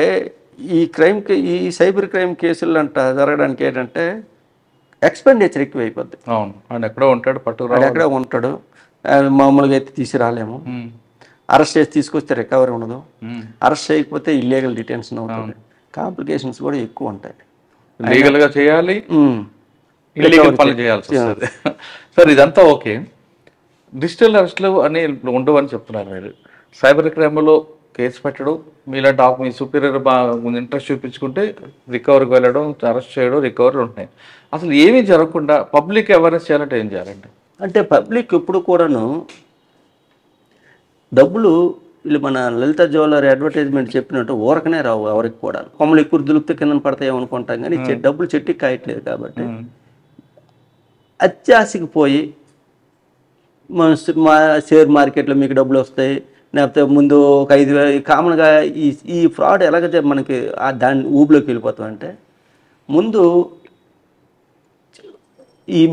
ఈ క్రైమ్కి, ఈ సైబర్ క్రైమ్ కేసులు జరగడానికి ఏంటంటే ఎక్స్పెండిచర్ ఎక్కువ అయిపోద్ది. అవును, ఆయన ఎక్కడో ఉంటాడు, ఎక్కడో ఉంటాడు, మామూలుగా అయితే తీసుకురాలేము. అరెస్ట్ చేసి తీసుకొస్తే రికవరీ ఉండదు, అరెస్ట్ చేయకపోతే ఇల్లీగల్ డిటెన్షన్ అవుతుంది, కాంప్లికేషన్స్ కూడా ఎక్కువ ఉంటాయి. లీగల్గా చేయాలి, ఇల్లీగల్ పనులు చేయాల్సి వస్తుంది. సార్, ఇదంతా ఓకే, డిజిటల్ అరెస్ట్లు అని ఉండవు అని చెప్తున్నారు మీరు. సైబర్ క్రైమ్లో కేసు పెట్టడం, మీలాంటి మీ సుపీరియర్ ఇంట్రెస్ట్ చూపించుకుంటే రికవరీకి వెళ్ళడం, అరెస్ట్ చేయడం, రికవరీ ఉంటున్నాయి. అసలు ఏమీ జరగకుండా పబ్లిక్ అవేర్నెస్ చేయాలంటే ఏం చేయాలండి? అంటే పబ్లిక్ ఎప్పుడు కూడాను డబ్బులు వీళ్ళు మన లలిత జ్యువెలరీ అడ్వర్టైజ్మెంట్ చెప్పినట్టు ఊరకనే రావు. ఎవరికి కూడా కొమ్మలు ఎక్కువ దులుపుతే కింద పడతాయి అనుకుంటాం, కానీ డబ్బులు చెట్టుకి కాయట్లేదు. కాబట్టి అత్యాశకి పోయి మా షేర్ మార్కెట్లో మీకు డబ్బులు వస్తాయి, లేకపోతే ముందు ఒక 5,000 కామన్గా ఈ ఫ్రాడ్ ఎలాగైతే మనకి దాని ఊబిలోకి వెళ్ళిపోతాం అంటే, ముందు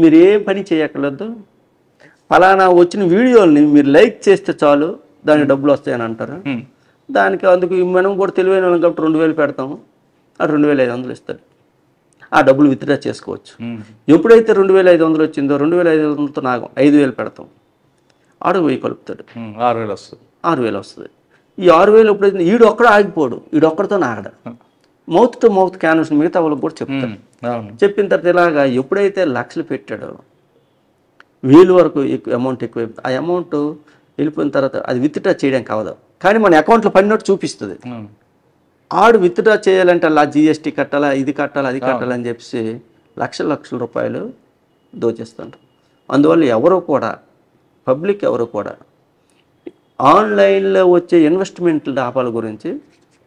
మీరు ఏ పని చేయక్కర్లేదు, ఫలానా వచ్చిన వీడియోల్ని మీరు లైక్ చేస్తే చాలు దానికి డబ్బులు వస్తాయని అంటారు. దానికి అందుకు మనం కూడా తెలివైన వాళ్ళం కాబట్టి 2,000 పెడతాము, ఆ 2,500 ఇస్తారు. ఆ డబ్బులు విత్డ్రా చేసుకోవచ్చు. ఎప్పుడైతే 2,500 వచ్చిందో 2,500తో నాకు 5,000 పెడతాం, ఆడు 1,000 కలుపుతాడు, 6,000 వస్తుంది. ఈ 6,000 ఎప్పుడైతే ఈడు ఒక్కడు ఆగిపోడు, ఈడొక్కడితో ఆగడ, మౌత్ టు మౌత్ క్యాన్వస్ మిగతా వాళ్ళకి కూడా చెప్తాడు. చెప్పిన తర్వాత ఇలాగా ఎప్పుడైతే లక్షలు పెట్టాడో 1,000 వరకు అమౌంట్ ఎక్కువ, ఆ అమౌంట్ వెళ్ళిపోయిన తర్వాత అది విత్డ్రా చేయడానికి అవ్వదు, కానీ మన అకౌంట్లో పడినట్టు చూపిస్తుంది. ఆడు విత్డ్రా చేయాలంటే అలా జిఎస్టీ కట్టాలా, ఇది కట్టాలా, అది కట్టాలని చెప్పేసి లక్షల రూపాయలు దోచేస్తుంటారు. అందువల్ల ఎవరు కూడా పబ్లిక్ ఎవరు కూడా ఆన్లైన్లో వచ్చే ఇన్వెస్ట్మెంట్ల లాభాల గురించి,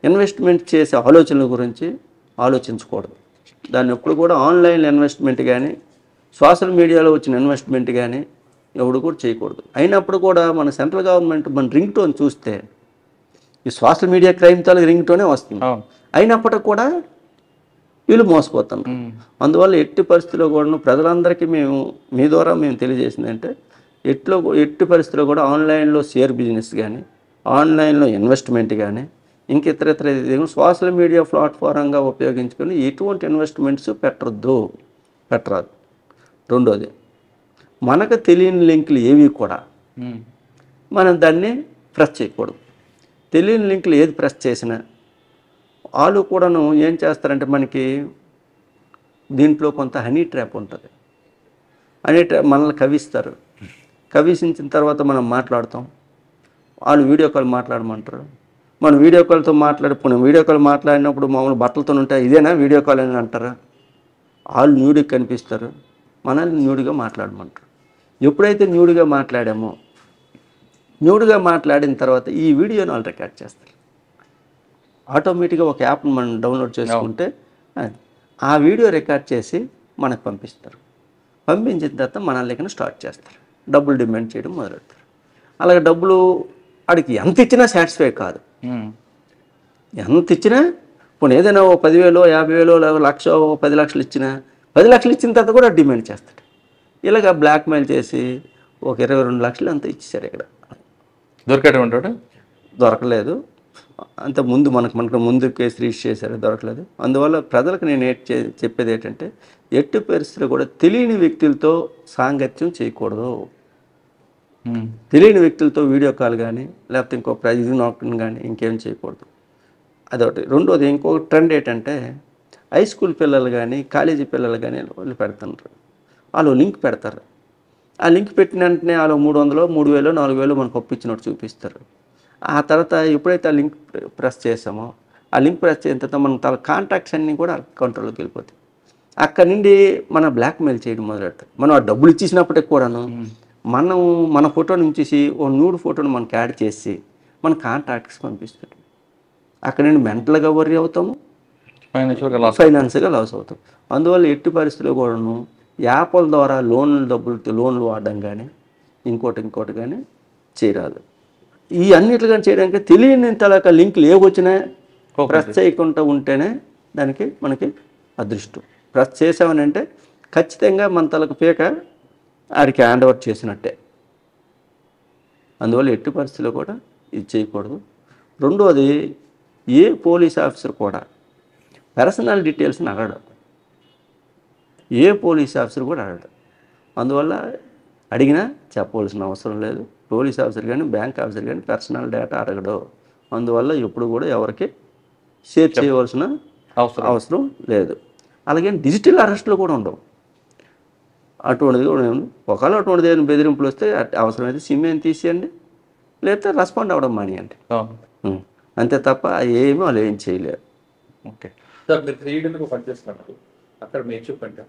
ఇన్వెస్ట్మెంట్ చేసే ఆలోచనల గురించి ఆలోచించకూడదు. దాన్ని ఎప్పుడు కూడా ఆన్లైన్ ఇన్వెస్ట్మెంట్ కానీ సోషల్ మీడియాలో వచ్చిన ఇన్వెస్ట్మెంట్ కానీ ఎవడు కూడా చేయకూడదు. అయినప్పుడు కూడా మన సెంట్రల్ గవర్నమెంట్ మన రింగ్ టోన్ చూస్తే ఈ సోషల్ మీడియా క్రైమ్ తాలూకు రింగ్ టోనే వస్తుంది. అయినప్పటికి కూడా వీళ్ళు మోసపోతున్నారు. అందువల్ల ఎట్టి పరిస్థితుల్లో కూడా ప్రజలందరికీ మీ ద్వారా మేము తెలియజేసింది అంటే ఎట్టి పరిస్థితుల్లో కూడా ఆన్లైన్లో షేర్ బిజినెస్ కానీ, ఆన్లైన్లో ఇన్వెస్ట్మెంట్ కానీ, ఇంక ఇతర సోషల్ మీడియా ప్లాట్ఫారంగా ఉపయోగించుకొని ఎటువంటి ఇన్వెస్ట్మెంట్స్ పెట్టరాదు. రెండోది, మనకు తెలియని లింకులు ఏవి కూడా మనం దాన్ని ప్రెస్ చేయకూడదు. తెలియని లింకులు ఏది ప్రెస్ చేసినా వాళ్ళు కూడాను ఏం చేస్తారంటే మనకి దీంట్లో కొంత హనీ ట్రాప్ ఉంటుంది. హనీ ట్రాప్ మనల్ని కవిస్తారు. కవిసించిన తర్వాత మనం మాట్లాడతాం, వాళ్ళు వీడియో కాల్ మాట్లాడమంటారు. మనం వీడియో కాల్తో వీడియో కాల్ మాట్లాడినప్పుడు మామూలు బట్టలతో ఉంటే ఇదేనా వీడియో కాల్ అని అంటారా? వాళ్ళు న్యూడ్గా కనిపిస్తారు, మనల్ని న్యూడ్గా మాట్లాడమంటారు. ఎప్పుడైతే న్యూడ్గా మాట్లాడామో, న్యూడ్గా మాట్లాడిన తర్వాత ఈ వీడియోని వాళ్ళు రికార్డ్ చేస్తారు. ఆటోమేటిక్గా ఒక యాప్ని మనం డౌన్లోడ్ చేసుకుంటే ఆ వీడియో రికార్డ్ చేసి మనకు పంపిస్తారు. పంపించిన తర్వాత మన లెక్కన స్టార్ట్ చేస్తారు, డబ్బులు డిమాండ్ చేయడం మొదలెడతారు. అలాగే డబ్బులు వాడికి ఎంత ఇచ్చినా సాటిస్ఫై కాదు. ఎంత ఇచ్చినా ఇప్పుడు ఏదైనా 10,000, 50,000, 1,00,000, 10 లక్షలు ఇచ్చినా 10 లక్షలు ఇచ్చిన తర్వాత కూడా డిమాండ్ చేస్తాడు. ఇలాగ బ్లాక్మెయిల్ చేసి ఒక 22 లక్షలు అంతా ఇచ్చేసారు. ఇక్కడ దొరకలేదు. అంత ముందు మనకు ముందు కేసు రిజిస్టర్ చేశారు, దొరకలేదు. అందువల్ల ప్రజలకు నేను చెప్పేది ఏంటంటే ఎట్టి పరిస్థితులు కూడా తెలియని వ్యక్తులతో సాంగత్యం చేయకూడదు. తెలియని వ్యక్తులతో వీడియో కాల్ కానీ లేకపోతే ఇంకో ప్రైజ్ నోకన్ కానీ ఇంకేం చేయకూడదు. అదొకటి. రెండోది, ఇంకొక ట్రెండ్ ఏంటంటే హై స్కూల్ పిల్లలు కానీ కాలేజీ పిల్లలు కానీ వాళ్ళు పెడుతున్నారు. వాళ్ళు లింక్ పెడతారు. ఆ లింక్ పెట్టిన వెంటనే వాళ్ళు 300, 3,000, 4,000 మనకు ఒప్పించినట్టు చూపిస్తారు. ఆ తర్వాత ఎప్పుడైతే ఆ లింక్ ప్రెస్ చేసామో, ఆ లింక్ ప్రెస్ చేసిన తర్వాత మన తన కాంటాక్ట్స్ అన్నీ కూడా కంట్రోల్లోకి వెళ్ళిపోతాయి. అక్కడి నుండి మన బ్లాక్మెయిల్ చేయడం మొదలెడతారు. మనం ఆ డబ్బులు ఇచ్చేసినప్పటికి కూడాను మన ఫోటోని ఉంచేసి ఓ న్యూడ్ ఫోటోని మనకి యాడ్ చేసి మన కాంటాక్ట్స్ పంపిస్తాడు. అక్కడ నుండి మెంటల్గా వర్రీ అవుతాము, ఫైనాన్స్గా లాస్ అవుతాం. అందువల్ల ఎట్టి పరిస్థితుల్లో కూడాను యాప్ల ద్వారా లోన్లు వాడడం కానీ ఇంకోటి కానీ చేయరాదు. ఈ అన్నిట్లు కానీ చేయడానికి తెలియని తలక లింకులు ఏవొచ్చినా ప్రెస్ చేయకుండా ఉంటేనే మనకి అదృష్టం. ప్రెస్ చేసామని అంటే ఖచ్చితంగా మన తలకు పీక ఆడికి హ్యాండ్ ఓవర్ చేసినట్టే. అందువల్ల ఎట్టి పరిస్థితుల్లో కూడా ఇది చేయకూడదు. రెండోది, ఏ పోలీస్ ఆఫీసర్ కూడా పర్సనల్ డీటెయిల్స్ని అడగడు. ఏ పోలీస్ ఆఫీసర్ కూడా అడగడు. అందువల్ల అడిగినా చెప్పవలసిన అవసరం లేదు. పోలీస్ ఆఫీసర్ కానీ బ్యాంక్ ఆఫీసర్ కానీ పర్సనల్ డేటా అడగడు. అందువల్ల ఎప్పుడు కూడా ఎవరికి షేర్ చేయవలసిన అవసరం లేదు. అలాగే డిజిటల్ అరెస్టులు కూడా ఉండవు. అటువంటిది కూడా ఒకవేళ అటువంటిది ఏదైనా బెదిరింపులు వస్తే అవసరమైతే సిమ్ ఏం తీసేయండి, లేకపోతే రెస్పాండ్ అవ్వడం మానేయండి. అంతే తప్ప ఏమీ వాళ్ళు ఏం చేయలేరు. ఓకే సార్, మీరు 3 years పనిచేస్తున్నారు అక్కడ మీ అచీవ్మెంట్?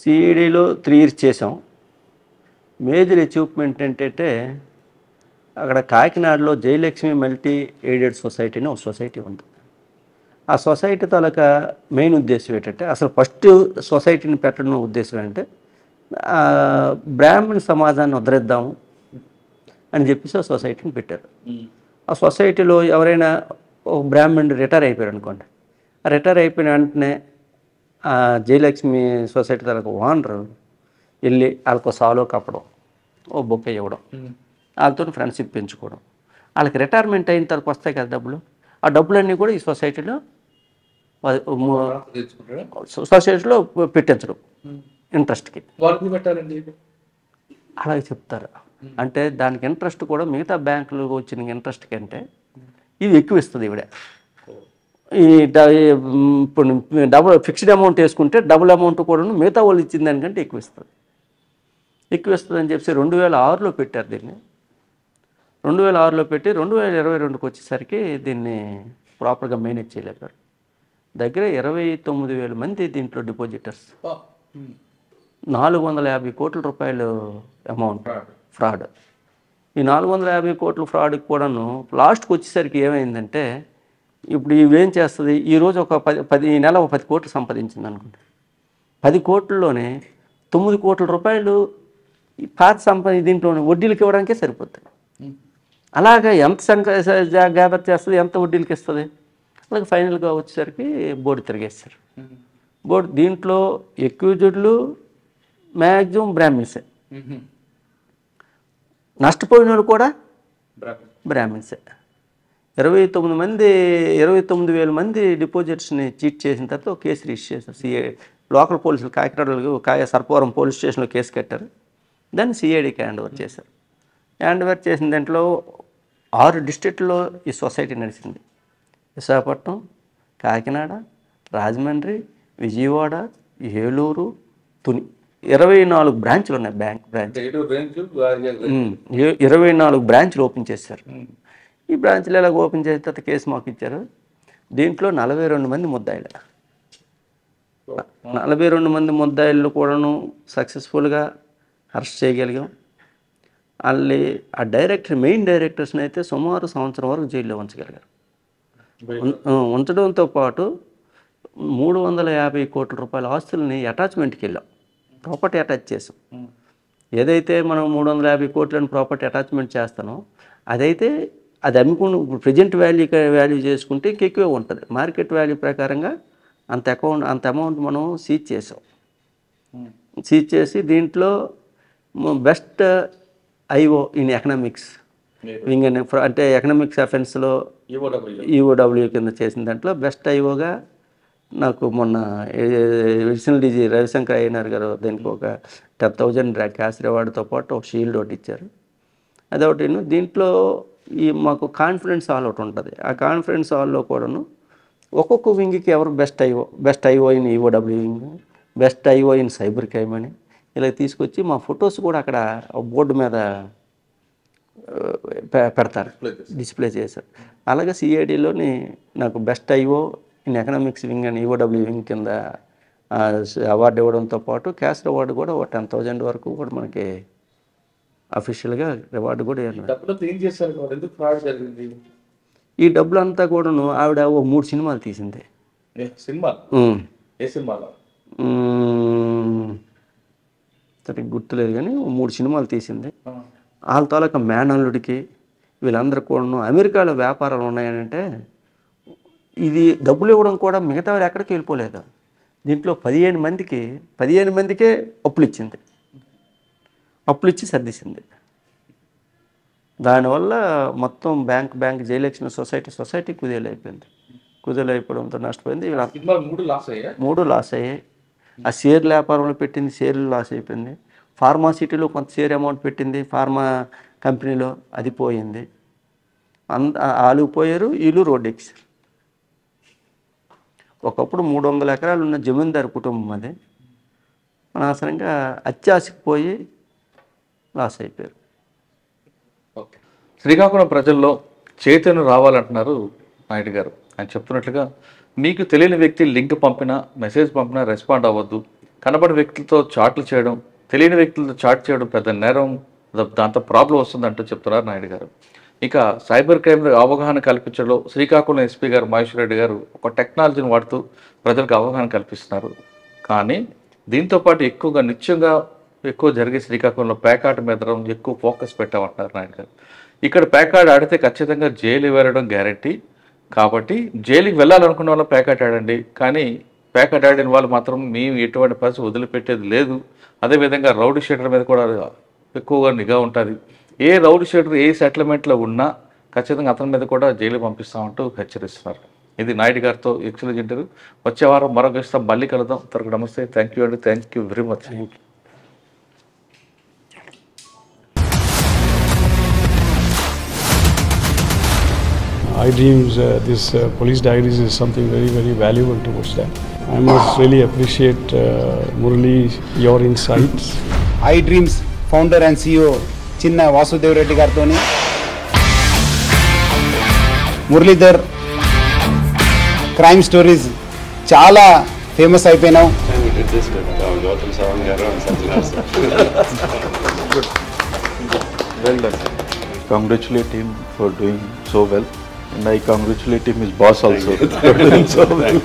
సిఈడిలో 3 years చేసాం. మేజర్ అచీవ్మెంట్ ఏంటంటే అక్కడ కాకినాడలో జయలక్ష్మి మల్టీ ఎయిడెడ్ సొసైటీ అని ఒక సొసైటీ ఉంది. ఆ సొసైటీ తాలూకా మెయిన్ ఉద్దేశం ఏంటంటే, అసలు ఫస్ట్ సొసైటీని పెట్టడం ఉద్దేశం ఏంటంటే బ్రాహ్మణ సమాజాన్ని ఉద్ధరిద్దాము అని చెప్పేసి ఆ సొసైటీని పెట్టారు. ఆ సొసైటీలో ఎవరైనా ఒక బ్రాహ్మణుడు రిటైర్ అయిపోయారు అనుకోండి, ఆ రిటైర్ అయిపోయిన వెంటనే ఆ జయలక్ష్మి సొసైటీ తాలూకా ఓనరు వెళ్ళి వాళ్ళకు సాలో కప్పడం, ఓ బొక్క ఇవ్వడం, వాళ్ళతో ఫ్రెండ్షిప్ పెంచుకోవడం. వాళ్ళకి రిటైర్మెంట్ అయిన తర్వాత వస్తాయి కదా డబ్బులు, ఆ డబ్బులన్నీ కూడా ఈ సొసైటీలో పెట్టించడం ఇంట్రెస్ట్కి. అలాగే చెప్తారు. అంటే దానికి ఇంట్రెస్ట్ కూడా మిగతా బ్యాంకులు వచ్చిన ఇంట్రెస్ట్ కంటే ఇది ఎక్కువ ఇస్తుంది. ఇవిడ ఇప్పుడు ఫిక్స్డ్ అమౌంట్ వేసుకుంటే డబుల్ అమౌంట్ కూడా మిగతా వాళ్ళు ఇచ్చిన దానికంటే ఎక్కువ ఇస్తుంది అని చెప్పి 2006లో పెట్టారు దీన్ని. 2006లో పెట్టి 2022కి వచ్చేసరికి దీన్ని ప్రాపర్గా మేనేజ్ చేయలేపారు. దగ్గర 29,000 మంది దీంట్లో డిపాజిటర్స్, 450 కోట్ల రూపాయలు అమౌంట్ ఫ్రాడ్. ఈ 450 కోట్ల ఫ్రాడ్కి కూడాను లాస్ట్కి వచ్చేసరికి ఏమైందంటే, ఇప్పుడు ఇవేం చేస్తుంది, ఈరోజు ఒక 10 నెల ఒక 10 కోట్లు సంపాదించింది అనుకుంటే, 10 కోట్లలోనే 9 కోట్ల రూపాయలు పాత దీంట్లో వడ్డీలకి ఇవ్వడానికే సరిపోతుంది. అలాగా ఎంత గ్యాదర్ చేస్తుంది, ఎంత వడ్డీలకి ఇస్తుంది. అలాగే ఫైనల్గా వచ్చేసరికి బోర్డు తిరిగేస్తారు. బోర్డు దీంట్లో ఎక్యూజ్డ్లు మ్యాక్సిమం బ్రాహ్మిన్సే, నష్టపోయిన వాళ్ళు కూడా బ్రాహ్మిన్సే. 29,000 మంది డిపాజిట్స్ని చీట్ చేసిన తర్వాత ఒక కేసు రిజిస్టర్ చేశారు. లోకల్ పోలీసులు కాకినాడలో సర్పవరం పోలీస్ స్టేషన్లో కేసు కట్టారు. దాన్ని సిఐడికి హ్యాండ్ ఓవర్ చేశారు. హ్యాండ్ ఓవర్ చేసిన దాంట్లో 6 డిస్ట్రిక్ట్లో ఈ సొసైటీ నడిచింది. విశాఖపట్నం, కాకినాడ, రాజమండ్రి, విజయవాడ, ఏలూరు, తుని, 24 బ్రాంచ్లు ఉన్నాయి. బ్యాంక్ బ్రాంచ్ 24 బ్రాంచ్లు ఓపెన్ చేశారు. ఈ బ్రాంచ్లు ఎలాగ ఓపెన్ చేసిన తర్వాత కేసు మాకు ఇచ్చారు. దీంట్లో 42 మంది ముద్దాయిలు, 42 మంది ముద్దాయిలు కూడాను సక్సెస్ఫుల్గా అరెస్ట్ చేయగలిగాం. వాళ్ళని ఆ మెయిన్ డైరెక్టర్స్ని అయితే సుమారు సంవత్సరం వరకు జైల్లో ఉంచగలిగారు. ఉంచడంతో పాటు 350 కోట్ల రూపాయల ఆస్తుల్ని అటాచ్మెంట్కి వెళ్ళాం, ప్రాపర్టీ అటాచ్ చేసాం. ఏదైతే మనం 350 కోట్లని ప్రాపర్టీ అటాచ్మెంట్ చేస్తానో అదైతే అది అమ్ముకుని ప్రజెంట్ వాల్యూ చేసుకుంటే ఇంకెక్కువే ఉంటుంది. మార్కెట్ వాల్యూ ప్రకారంగా అంత అమౌంట్ మనం సీజ్ చేసాం. సీజ్ చేసి దీంట్లో best IO in economics wing అంటే ఎకనామిక్స్ అఫెన్స్లో ఈఓడబ్ల్యూ కింద చేసిన దాంట్లో బెస్ట్ ఐఓగా నాకు మొన్న అడిషనల్ డీజీ రవిశంకర్ అయ్యనార్ గారు దీనికి ఒక 10,000 క్యాష్ రివార్డుతో పాటు ఒక షీల్డ్ ఒకటి ఇచ్చారు. అదొకటి. దీంట్లో మాకు కాన్ఫిడెన్స్ హాల్ ఒకటి ఉంటుంది. ఆ కాన్ఫిడెన్స్ హాల్లో కూడాను ఒక్కొక్క వింగ్కి ఎవరు best IO in EOW wing, best IO in cyber crime అని ఇలా తీసుకొచ్చి మా ఫొటోస్ కూడా అక్కడ బోర్డు మీద పెడతారు, డిస్ప్లే చేశారు. అలాగే సిఐడిలోని నాకు best IO in economics wing అని ఈఓడబ్ల్యూ వింగ్ కింద అవార్డు ఇవ్వడంతో పాటు క్యాష్ రివార్డు కూడా 10,000 వరకు కూడా మనకి అఫీషియల్గా రివార్డు కూడా ఈ డబ్బులు అంతా కూడాను ఆవిడ 3 సినిమాలు తీసింది. సరిగ్గా గుర్తులేదు కానీ 3 సినిమాలు తీసింది. వాళ్ళ తాలూకా మేనల్లుడికి వీళ్ళందరూ కూడాను అమెరికాలో వ్యాపారాలు ఉన్నాయనంటే ఇది డబ్బులు ఇవ్వడం కూడా మిగతా వాళ్ళు ఎక్కడికి వెళ్ళిపోలేదు. దీంట్లో 15 మందికే అప్పులు ఇచ్చింది, అప్పులు ఇచ్చి సర్దిసింది. దానివల్ల మొత్తం బ్యాంక్ జయలక్ష్మి సొసైటీ కుదేలైపోవడంతో నష్టపోయింది. 3 లాస్ అయ్యాయి. ఆ షేర్ల వ్యాపారంలో పెట్టింది, షేర్లు లాస్ అయిపోయింది. ఫార్మాసిటీలో కొంత షేర్ అమౌంట్ పెట్టింది, ఫార్మా కంపెనీలో అది పోయింది. వాళ్ళు పోయారు, వీళ్ళు రోడ్డు ఎక్కారు. ఒకప్పుడు 300 ఎకరాలు ఉన్న జమీందారు కుటుంబం అది అనవసరంగా అత్యాశకు పోయి లాస్ అయిపోయారు. శ్రీకాకుళం ప్రజల్లో చైతన్యం రావాలంటున్నారు నాయుడు గారు. ఆయన చెప్తున్నట్లుగా మీకు తెలియని వ్యక్తి లింక్ పంపినా, మెసేజ్ పంపినా రెస్పాండ్ అవ్వద్దు. కనబడి వ్యక్తులతో చాట్లు చేయడం, తెలియని వ్యక్తులతో చాట్ చేయడం పెద్ద నేరం, దాంతో ప్రాబ్లం వస్తుందంటూ చెప్తున్నారు నాయుడు గారు. ఇక సైబర్ క్రైమ్ అవగాహన కల్పించడంలో శ్రీకాకుళం ఎస్పీ గారు మహేశ్వర్ రెడ్డి గారు ఒక టెక్నాలజీని వాడుతూ ప్రజలకు అవగాహన కల్పిస్తున్నారు. కానీ దీంతోపాటు నిత్యంగా ఎక్కువ జరిగే శ్రీకాకుళంలో పేకాట మీద ఎక్కువ ఫోకస్ పెట్టామంటున్నారు నాయుడు గారు. ఇక్కడ పేకాట ఆడితే ఖచ్చితంగా జైలు వెళ్ళడం గ్యారంటీ, కాబట్టి జైలుకి వెళ్ళాలనుకున్న వాళ్ళు పేకాట ఆడండి, కానీ పేకాట ఆడిన వాళ్ళు మాత్రం మేము ఎటువంటి పరిస్థితి వదిలిపెట్టేది లేదు. అదేవిధంగా రౌడీ షీటర్ మీద కూడా ఎక్కువగా నిఘా ఉంటుంది. ఏ రౌడీ షీటర్ ఏ సెటిల్మెంట్లో ఉన్నా ఖచ్చితంగా అతని మీద కూడా జైలు పంపిస్తామంటూ హెచ్చరిస్తున్నారు. ఇది నాయుడు గారితో ఎక్సలెంట్ ఇంటర్వ్యూ. వచ్చే వారం మరొక ఇస్తాం, మళ్ళీ కలుద్దాం. తరకు నమస్తే, థ్యాంక్ యూ అండి, thank you very much. iDreams, this police diaries is something very, very valuable towards that. I must really appreciate Murali, your insights. iDreams founder and CEO Chinna Vasudev Reddy gartoni Muralidhar crime stories చాలా famous అయిపోయినావు. Well done. Congratulate him for doing so well, and I congratulate him, his boss also, for doing so well.